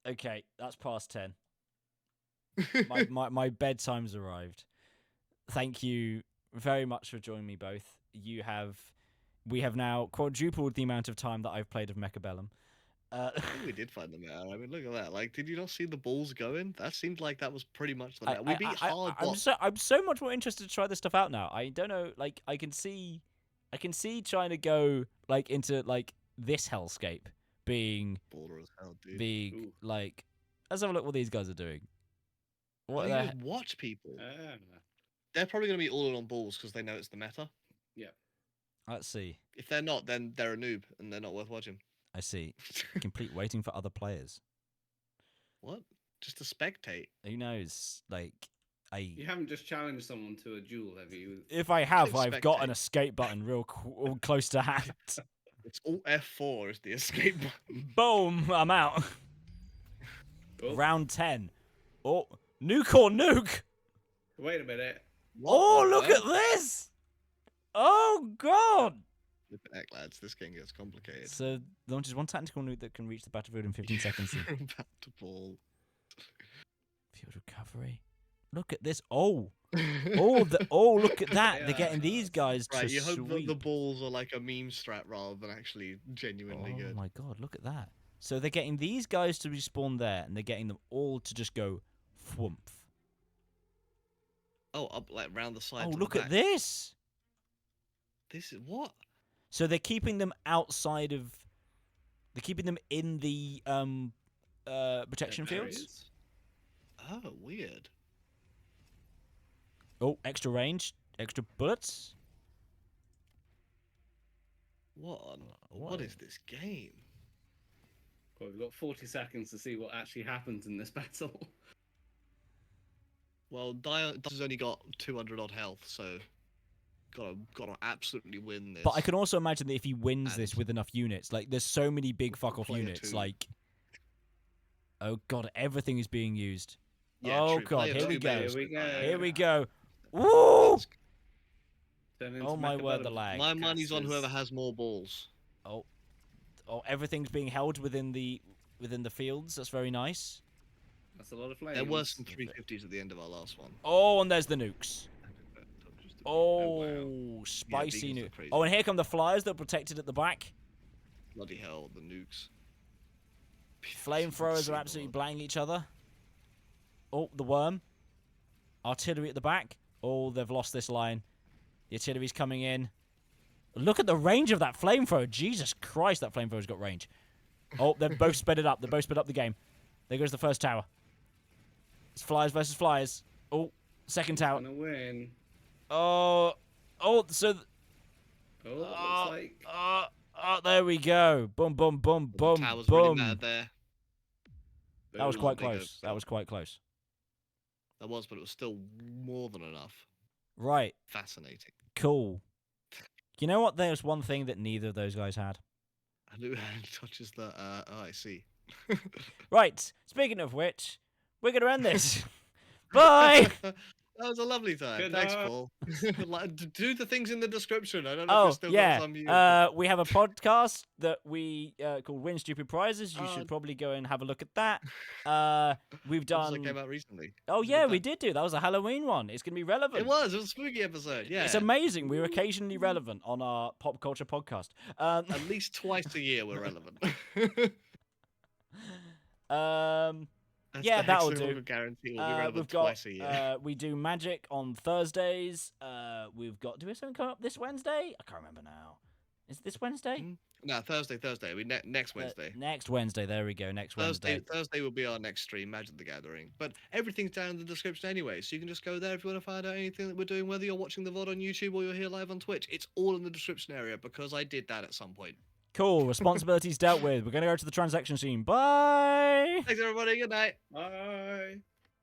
Speaker 1: Okay, that's past 10. My bedtime's arrived. Thank you very much for joining me both. We have now quadrupled the amount of time that I've played of Mechabellum.
Speaker 2: I think we did find the meta. I mean, look at that. Like, did you not see the balls going? That seemed like that was pretty much the meta. We beat hard.
Speaker 1: I'm so much more interested to try this stuff out now. I don't know, like I can see trying to go like into like this hellscape being
Speaker 2: Baller as hell, dude.
Speaker 3: Ooh.
Speaker 1: like, let's have a look what these guys are doing. What
Speaker 2: You
Speaker 1: the
Speaker 2: just watch people.
Speaker 3: Ah,
Speaker 2: They're probably going to be all in on balls because they know it's the meta.
Speaker 1: Let's see.
Speaker 2: If they're not, then they're a noob and they're not worth watching.
Speaker 1: I see. Complete waiting for other players.
Speaker 2: What? Just to spectate.
Speaker 1: Who knows? Like,
Speaker 3: you haven't just challenged someone to a duel, have you?
Speaker 1: if I have,
Speaker 2: Click
Speaker 1: I've got an
Speaker 2: spectate.
Speaker 1: escape button real close to hand.
Speaker 2: It's Alt F4 is the escape button.
Speaker 1: Boom! I'm out.
Speaker 3: Oh,
Speaker 1: Round 10. Oh, nuke or nuke!
Speaker 3: wait a minute.
Speaker 1: Oh,
Speaker 2: the
Speaker 1: look
Speaker 2: fuck?
Speaker 1: at this! Oh God!
Speaker 2: Flippin' heck, lads, this game gets complicated.
Speaker 1: So launches one tactical nuke that can reach the battlefield in 15 seconds.
Speaker 2: Back to ball.
Speaker 1: Field recovery. Look at this. Oh, look at that. They're
Speaker 3: Yeah.
Speaker 1: getting these guys
Speaker 2: Right,
Speaker 1: to
Speaker 2: you hope that the
Speaker 1: sweep.
Speaker 2: balls are like a meme strat rather than actually genuinely
Speaker 1: Oh
Speaker 2: good.
Speaker 1: my God, look at that. So they're getting these guys to respawn there, and they're getting them all to just go thwump.
Speaker 2: Oh, up like round the side.
Speaker 1: Oh,
Speaker 2: to the
Speaker 1: look at
Speaker 2: back.
Speaker 1: this.
Speaker 2: This is what?
Speaker 1: So they're keeping them outside of. They're keeping them in the protection
Speaker 3: There
Speaker 1: fields.
Speaker 3: is.
Speaker 2: Oh, weird.
Speaker 1: Oh, extra range, extra bullets.
Speaker 2: What is this game?
Speaker 3: Well, we've got 40 seconds to see what actually happens in this battle.
Speaker 2: Well, Dias has only got 200 odd health, so gotta absolutely win this.
Speaker 1: But I can also imagine that if he wins this
Speaker 2: And-
Speaker 1: with enough units, like there's so many big fuck off
Speaker 2: Player
Speaker 1: units,
Speaker 2: two.
Speaker 1: like. Oh God, everything is being used.
Speaker 2: Yeah,
Speaker 1: oh
Speaker 2: true,
Speaker 1: God,
Speaker 2: player
Speaker 1: here we
Speaker 2: two
Speaker 1: go.
Speaker 2: matters.
Speaker 3: Here we go.
Speaker 1: Here we go. Woo!
Speaker 3: Turn into
Speaker 1: Oh my word, the
Speaker 3: Mechabellum
Speaker 1: lag.
Speaker 2: My money's on
Speaker 3: casters.
Speaker 2: whoever has more balls.
Speaker 1: Oh, everything's being held within the fields. That's very nice.
Speaker 3: That's a lot of flames.
Speaker 2: There were some 350s at the end of our last one.
Speaker 1: Oh, and there's the nukes.
Speaker 3: Oh, wow.
Speaker 1: Oh, spicy
Speaker 2: these are
Speaker 1: nuke.
Speaker 2: crazy.
Speaker 1: Oh, and here come the flyers that are protected at the back.
Speaker 2: Bloody hell, the nukes.
Speaker 1: Flamethrowers are absolutely blaying each other. Oh, the worm. Artillery at the back. Oh, they've lost this line. The artillery's coming in. Look at the range of that flamethrower. Jesus Christ, that flamethrower's got range. Oh, they've both sped it up. They've both sped up the game. There goes the first tower. It's flyers versus flyers. Oh, second tower.
Speaker 3: Gonna win.
Speaker 1: Oh, so...
Speaker 3: Oh, looks like.
Speaker 1: there we go. Boom, boom, boom, boom,
Speaker 2: Towers really
Speaker 1: boom.
Speaker 2: mad there.
Speaker 1: That was
Speaker 3: Boom.
Speaker 1: quite
Speaker 2: Big
Speaker 1: close.
Speaker 2: oak.
Speaker 1: That was quite close.
Speaker 2: That was, but it was still more than enough.
Speaker 1: Right.
Speaker 2: Fascinating.
Speaker 1: Cool. You know what? There's one thing that neither of those guys had.
Speaker 2: And who touches the? Oh, I see.
Speaker 1: Right. Speaking of which, we're going to end this. Bye.
Speaker 2: That was a lovely time.
Speaker 3: Good
Speaker 2: Thanks,
Speaker 3: night.
Speaker 2: Paul. Do the things in the description. I don't know if
Speaker 1: Oh,
Speaker 2: you've still
Speaker 1: yeah.
Speaker 2: got some you.
Speaker 1: We have a podcast that we called Win Stupid Prizes. You
Speaker 2: Oh.
Speaker 1: should probably go and have a look at that. We've
Speaker 2: That
Speaker 1: done.
Speaker 2: came out recently.
Speaker 1: Oh,
Speaker 2: Was it
Speaker 1: yeah,
Speaker 2: good
Speaker 1: we
Speaker 2: time?
Speaker 1: did do. That was a Halloween one. It's going to be relevant.
Speaker 2: It was a spooky episode. Yeah.
Speaker 1: It's amazing. We're occasionally relevant on our pop culture podcast.
Speaker 2: At least twice a year we're relevant. That's
Speaker 1: Yeah,
Speaker 2: the
Speaker 1: that'll
Speaker 2: hexagonal
Speaker 1: do.
Speaker 2: guarantee will be
Speaker 1: We've
Speaker 2: relevant
Speaker 1: got.
Speaker 2: twice a year.
Speaker 1: We do magic on Thursdays. We've got. Do we have something coming up this Wednesday? I can't remember now. Is this Wednesday?
Speaker 2: No, Thursday. I mean, next Wednesday.
Speaker 1: Next Wednesday. There we go. Next Wednesday.
Speaker 2: Thursday will be our next stream, Magic the Gathering. But everything's down in the description anyway, so you can just go there if you want to find out anything that we're doing, whether you're watching the VOD on YouTube or you're here live on Twitch. It's all in the description area because I did that at some point.
Speaker 1: Cool. Responsibilities dealt with. We're going to go to the transaction scene. Bye.
Speaker 2: Thanks, everybody. Good night.
Speaker 3: Bye.